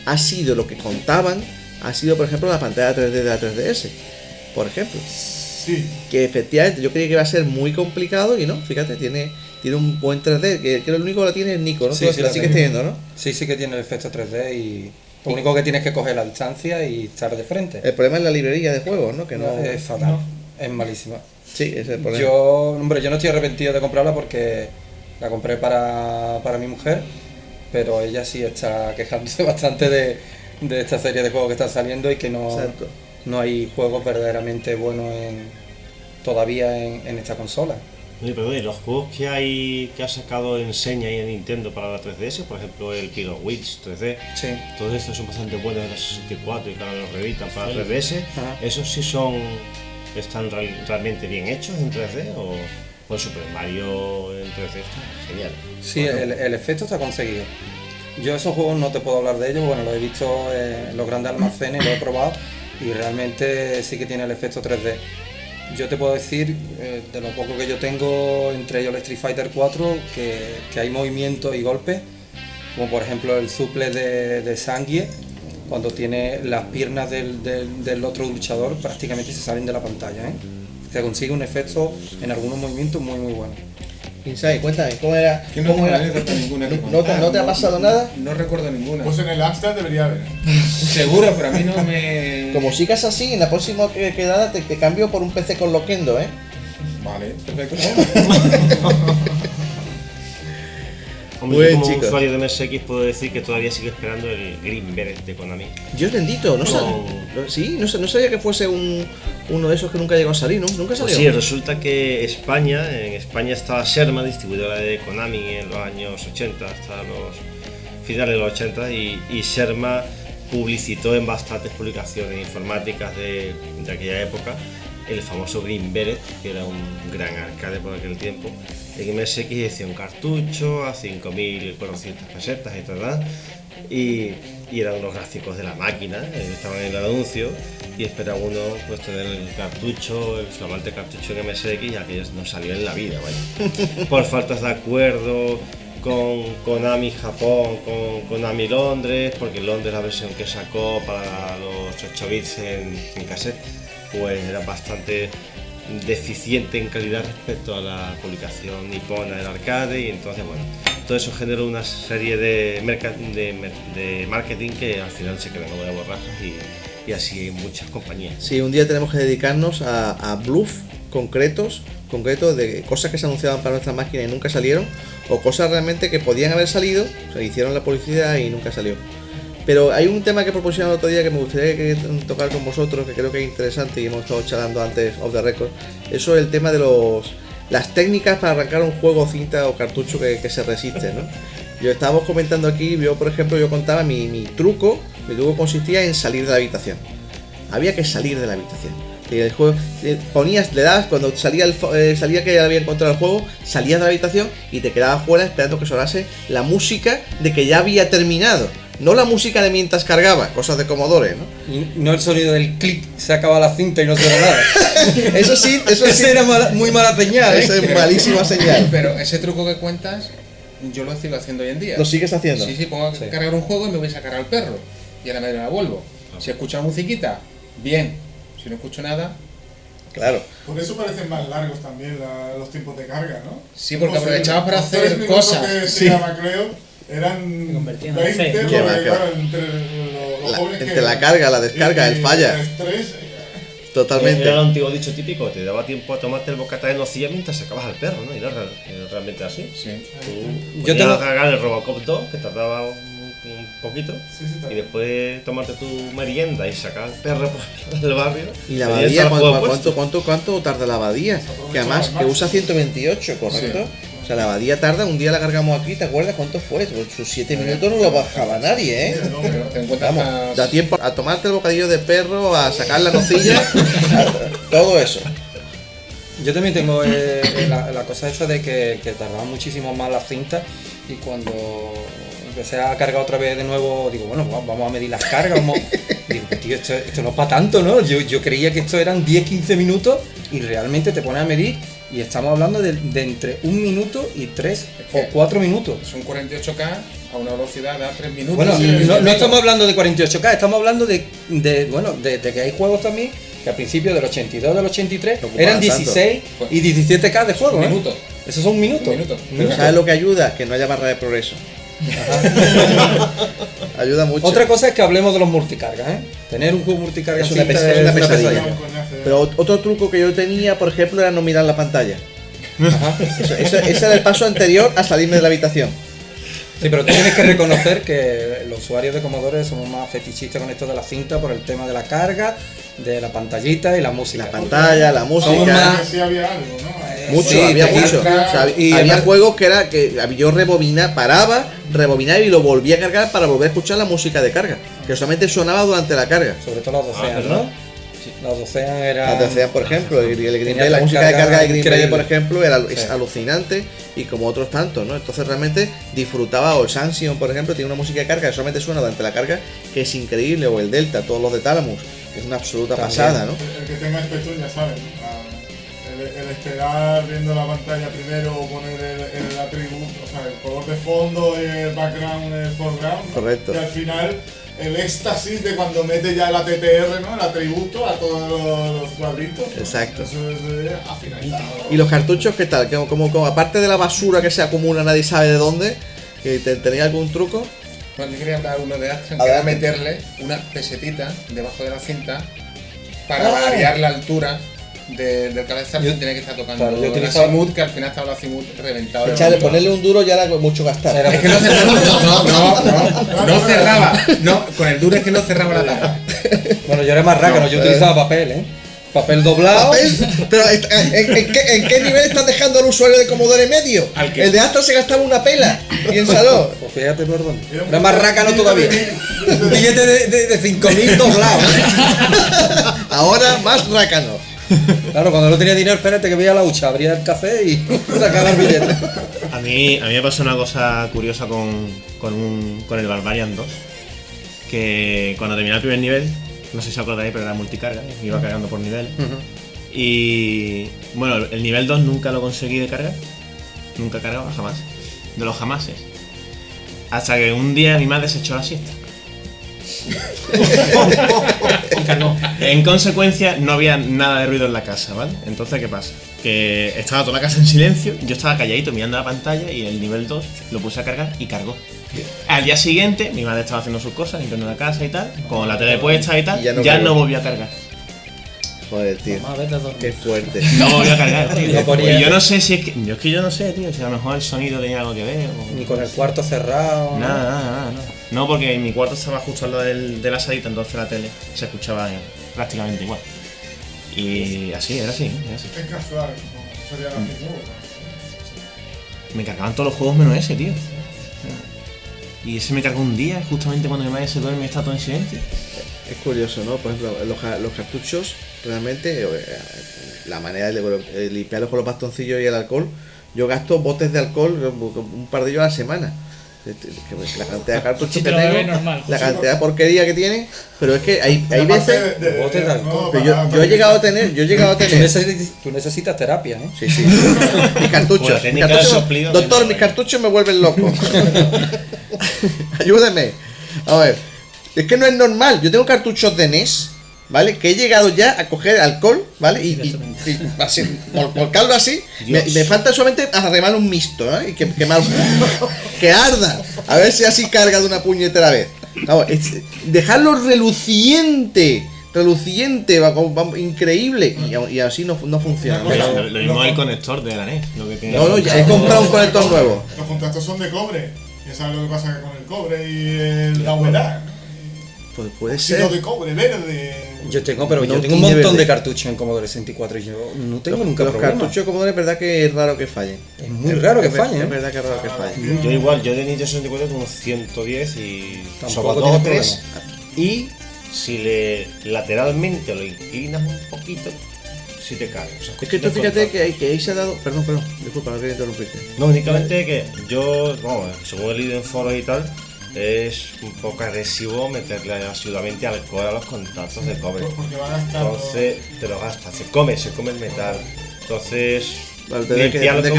ha sido lo que contaban, ha sido, por ejemplo, la pantalla 3D de la 3DS, por ejemplo. Sí. Que efectivamente yo creía que iba a ser muy complicado y no, fíjate, tiene un buen 3D, que lo único que la tiene es Nico, ¿no? Sí, la sigues teniendo, ¿no? Sí que tiene el efecto 3D y lo único que tienes que coger la distancia y estar de frente. El problema es la librería de juegos, ¿no? Que no es fatal, es malísima. Sí, ese es el problema. Yo no estoy arrepentido de comprarla porque la compré para mi mujer, pero ella sí está quejándose bastante de esta serie de juegos que están saliendo y que no hay juegos verdaderamente buenos todavía en esta consola. Oye, pero los juegos que ha sacado Enseña y en Nintendo para la 3DS, por ejemplo el Kid of Wheels 3D, todos estos son bastante buenos de la 64 y que ahora los reeditan para la 3DS. ¿Esos sí están realmente bien hechos en 3D o el Super Mario en 3D está genial? Sí, el efecto está conseguido. Yo esos juegos no te puedo hablar de ellos, bueno, los he visto en los grandes almacenes, los he probado y realmente sí que tiene el efecto 3D. Yo te puedo decir, de lo poco que yo tengo, entre ellos el Street Fighter 4, que hay movimientos y golpes, como por ejemplo el suple de Sangie, cuando tiene las piernas del otro luchador prácticamente se salen de la pantalla, ¿eh? Se consigue un efecto en algunos movimientos muy muy bueno. Inside, cuéntame, ¿cómo era? Que no tengo anécdota ninguna que contar, ¿No te ha pasado nada? No recuerdo ninguna. Pues en el Amstrad debería haber. Seguro, pero a mí no me... Como sigas así, en la próxima quedada te cambio por un PC con Loquendo, ¿eh? Vale, perfecto. Hombre, yo como usuario de MSX puedo decir que todavía sigo esperando el Green Beret de Konami. Dios bendito, no sabía que fuese uno de esos que nunca llegó a salir, ¿no? Nunca salió. Pues sí, resulta que en España estaba Sherma, distribuidora de Konami en los años 80, hasta los finales de los 80, y Sherma publicitó en bastantes publicaciones informáticas de aquella época el famoso Green Beret, que era un gran arcade por aquel tiempo, en MSX decía un cartucho a 5.400 pesetas y tal, y eran unos gráficos de la máquina, estaban en el anuncio, y esperaba uno pues tener el cartucho, el flamante cartucho en MSX, y aquello no salió en la vida, vaya. Por faltas de acuerdo con Konami Japón, con Konami Londres, porque Londres la versión que sacó para los 8 bits en cassette, pues era bastante deficiente en calidad respecto a la publicación nipona del arcade, y entonces bueno, todo eso generó una serie de marketing que al final se quedó de borrajas, y así en muchas compañías. Sí, un día tenemos que dedicarnos a bluff concretos de cosas que se anunciaban para nuestras máquinas y nunca salieron, o cosas realmente que podían haber salido, se hicieron la publicidad y nunca salió. Pero hay un tema que propusieron el otro día que me gustaría tocar con vosotros, que creo que es interesante y hemos estado charlando antes off the record. Eso es el tema de las técnicas para arrancar un juego, cinta o cartucho que se resiste, ¿no? Yo estábamos comentando aquí, por ejemplo, yo contaba mi truco consistía en salir de la habitación. Había que salir de la habitación. Y el juego, le dabas, cuando salía que ya había encontrado el juego, salías de la habitación y te quedabas fuera esperando que sonase la música de que ya había terminado. No la música de mientras cargaba, cosas de Commodore, ¿no? Y no el sonido del clic, se acaba la cinta y no suena nada. Eso sí. Era muy mala señal, ¿eh? Esa es malísima señal. Pero ese truco que cuentas, yo lo sigo haciendo hoy en día. ¿Lo sigues haciendo? Sí, pongo a cargar un juego y me voy a sacar al perro. Y a la media la vuelvo. Si escucho musiquita, bien. Si no escucho nada... Claro. Por eso parecen más largos también los tiempos de carga, ¿no? Sí, porque aprovechabas para hacer cosas. Que sí. Eran 20, porque claro, entre la carga, la descarga, el falla. El estrés. Totalmente. Era el antiguo dicho típico, te daba tiempo a tomarte el bocata de nocilla mientras sacabas al perro, ¿no? Y era realmente así. Sí. Yo tengo que cargar el Robocop 2, que tardaba un poquito, y después tomarte tu merienda y sacar al perro por el barrio. Y la abadía, ¿cuánto tarda la abadía? Que además que usa 128, ¿correcto? Sí. O sea, la abadía tarda, un día la cargamos aquí, ¿te acuerdas cuánto fue? Sus 7 minutos no lo bajaba nadie, ¿eh? Vamos, da tiempo a tomarte el bocadillo de perro, a sacar la nocilla, todo eso. Yo también tengo la cosa esa de que tardaban muchísimo más las cintas, y cuando empecé a cargar otra vez de nuevo, digo, bueno, vamos a medir las cargas, digo, tío, esto no es para tanto, ¿no? Yo creía que esto eran 10-15 minutos y realmente te pones a medir y estamos hablando de entre 1 minuto y 3 o 4 minutos. Son 48K a una velocidad de 3 minutos. Bueno, no estamos hablando de 48K, estamos hablando de que hay juegos también que al principio del 82, del 83 eran 16 y 17K de juego, ¿eh? Eso son un minuto. Pero ¿sabes lo que ayuda? Que no haya barra de progreso. Ayuda mucho. Otra cosa es que hablemos de los multicargas, ¿eh? Tener un juego multicarga es una pesadilla. Pero otro truco que yo tenía, por ejemplo, era no mirar la pantalla. Ese era el paso anterior a salirme de la habitación. Sí, pero tú tienes que reconocer que los usuarios de Commodore somos más fetichistas con esto de la cinta por el tema de la carga, de la pantallita y la música. La pantalla, la música. Sí había algo, ¿no? Mucho, había mucho. O sea, y había juegos que yo paraba, rebobinaba y lo volvía a cargar para volver a escuchar la música de carga, que solamente sonaba durante la carga. Sobre todo las Ocean, ¿no? Sí. Las Ocean era... Las Ocean, por ejemplo, la música de carga de Green Bay, por ejemplo, es alucinante, y como otros tantos, ¿no? Entonces realmente disfrutaba, o el Sansion, por ejemplo, tiene una música de carga que solamente suena durante la carga, que es increíble, o el Delta, todos los de Thalamus, que es una absoluta pasada, ¿no? El que tenga Spectrum ya sabe, ¿no? El esperar viendo la pantalla primero, o poner el atributo, o sea, el color de fondo, el background, el foreground. Correcto. Y al final el éxtasis de cuando mete ya el ATTR, ¿no? El atributo a todos los cuadritos. Exacto. Eso es afinalizado. ¿Y los cartuchos qué tal? Como aparte de la basura que se acumula, nadie sabe de dónde, ¿tenía algún truco? Bueno, yo quería hablar uno de Action, que era meterle una pesetita debajo de la cinta para variar la altura del cabezazo. Tiene que estar tocando el azimut, que al final estaba el azimut reventado. Ponerle un duro ya era mucho gastar. Es que no cerraba. No cerraba. No, con el duro es que no cerraba la tapa. Bueno, yo era más rácano, yo utilizaba papel, ¿eh? Papel doblado. Pero ¿en qué nivel estás dejando al usuario de Commodore medio? El de Astra se gastaba una pela. Piénsalo. Pues fíjate por dónde. Era más rácano todavía. Un billete de 5.000 doblado. Ahora más rácano. Claro, cuando no tenía dinero, espérate que veía la hucha, abría el café y sacaba el billete. A mí me pasó una cosa curiosa con el Barbarian 2. Que cuando terminé el primer nivel, no sé si os acordáis, pero era multicarga, iba cargando por nivel. Y bueno, el nivel 2 nunca lo conseguí de cargar. Nunca cargaba, jamás. De los jamases. Hasta que un día mi madre se echó la siesta. Y cargó. En consecuencia, no había nada de ruido en la casa, ¿vale? Entonces, ¿qué pasa? Que estaba toda la casa en silencio, yo estaba calladito mirando la pantalla y el nivel 2 lo puse a cargar y cargó. Al día siguiente, mi madre estaba haciendo sus cosas, limpiando la casa y tal, con la tele puesta y tal, ya no volvió a cargar. Joder, tío. Qué fuerte. No volvió a cargar, tío. Y yo no sé si es que. Yo no sé, tío, si a lo mejor el sonido tenía algo que ver. Ni con el cuarto cerrado. Nada. No, porque en mi cuarto estaba justo al lado de la salita, entonces la tele se escuchaba prácticamente igual. Y así, era así. Es casual, no sería la figura. Me cargaban todos los juegos menos ese, tío. Y ese me cargó un día, justamente cuando mi madre se duerme y está todo en silencio. Es curioso, ¿no? Por ejemplo, los cartuchos, realmente, la manera de limpiarlos con los bastoncillos y el alcohol, yo gasto botes de alcohol un par de ellos a la semana. La cantidad de cartuchos que tengo, la cantidad de porquería que tiene, pero es que hay veces. Botes de alcohol. Pero yo he llegado a tener. Tú necesitas terapia, ¿eh? Sí. Mis cartuchos. Doctor, mis cartuchos me vuelven loco. Ayúdeme. A ver. Es que no es normal. Yo tengo cartuchos de NES, ¿vale? Que he llegado ya a coger alcohol, ¿vale? Y así, volcarlo así. Me falta solamente arremar un mixto, ¿eh? Y que arda. A ver si así carga de una puñetera vez. Vamos, dejarlo reluciente, increíble. Y así no funciona. Lo mismo el conector de la NES. No, ya he comprado un conector nuevo. Los contactos son de cobre. Ya sabes lo que pasa con el cobre y la humedad. Pues puede ser. De cobre, verde. Yo tengo un montón de cartuchos en Commodore 64 y yo no tengo nunca los problema. Cartuchos de Commodore es verdad que es raro que fallen. Es muy raro que fallen. Es verdad que es raro que fallen. Yo igual, yo de Nintendo 64 tengo unos 110 y tampoco tienes problema. Y si lateralmente lo inclinas un poquito, si te cae. O sea, es que tú fíjate que ahí se ha dado. Perdón, disculpa, no quería interrumpirte. No, únicamente que yo, según he leído en foros y tal, es un poco agresivo meterle asiduamente alcohol a los contactos de cobre. Entonces te lo gastas, se come el metal. Entonces limpiarlo en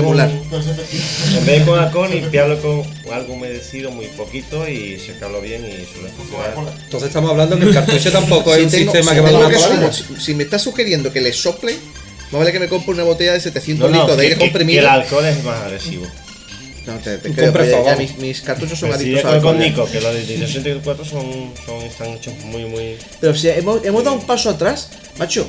vez de con alcohol, limpiarlo con algo humedecido muy poquito y secarlo bien y suele funcionar. Entonces estamos hablando que el cartucho tampoco es un sistema que va a dar. Si me estás sugiriendo que le sople, más vale que me compre una botella de 700 litros de aire comprimido. Que el alcohol es más agresivo. No, te creo, pero ya mis cartuchos son adictos al alcohol. Con Nico, que los de 64 están hechos muy... Pero si hemos dado un paso atrás, macho,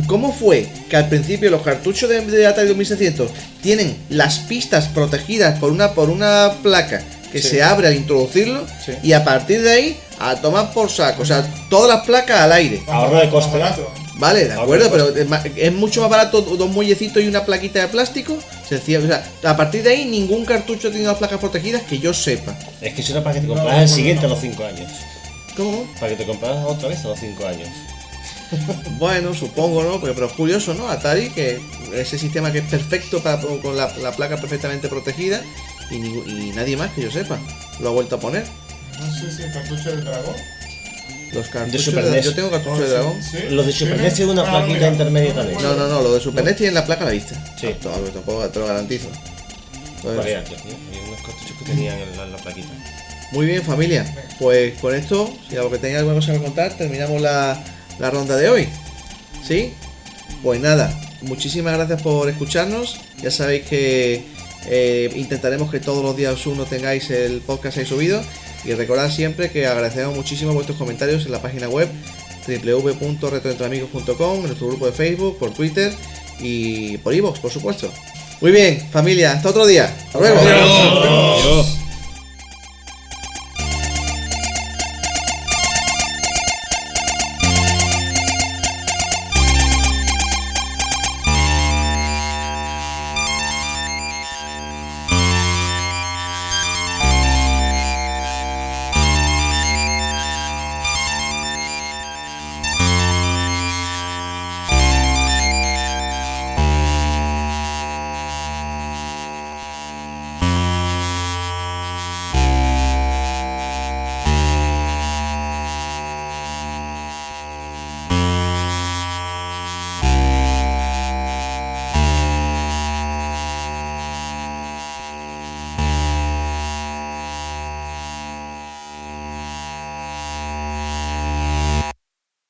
¿cómo fue que al principio los cartuchos de Atari 2600 tienen las pistas protegidas por una placa que se abre al introducirlo y a partir de ahí a tomar por saco? O sea, todas las placas al aire. Ahorro de coste. Vale, de acuerdo, pero es mucho más barato dos muellecitos y una plaquita de plástico. Sencillo, o sea, a partir de ahí ningún cartucho tiene las placas protegidas que yo sepa. Es que eso era para que te compraras el siguiente a los 5 años. ¿Cómo? Para que te compraras otra vez a los 5 años. Bueno, supongo, ¿no? Pero es curioso, ¿no? Atari, que ese sistema que es perfecto con la placa perfectamente protegida y nadie más que yo sepa lo ha vuelto a poner. No sé si el cartucho del dragón. Los cartuchos de NES. Yo tengo cartuchos de dragón. ¿Sí? Los de Super NES tienen una plaquita intermedia también. No, los de Super NES tienen la placa a la vista. Sí. Tampoco te lo garantizo. Hay unos cartuchos que tenían la plaquita. Muy bien, familia. Pues con esto, si a lo que tengáis alguna cosa que contar, terminamos la ronda de hoy. ¿Sí? Pues nada, muchísimas gracias por escucharnos. Ya sabéis que intentaremos que todos los días uno tengáis el podcast ahí subido. Y recordad siempre que agradecemos muchísimo vuestros comentarios en la página web www.retroentroamigos.com, en nuestro grupo de Facebook, por Twitter y por iVoox, por supuesto. Muy bien, familia, hasta otro día. Hasta luego. Adiós.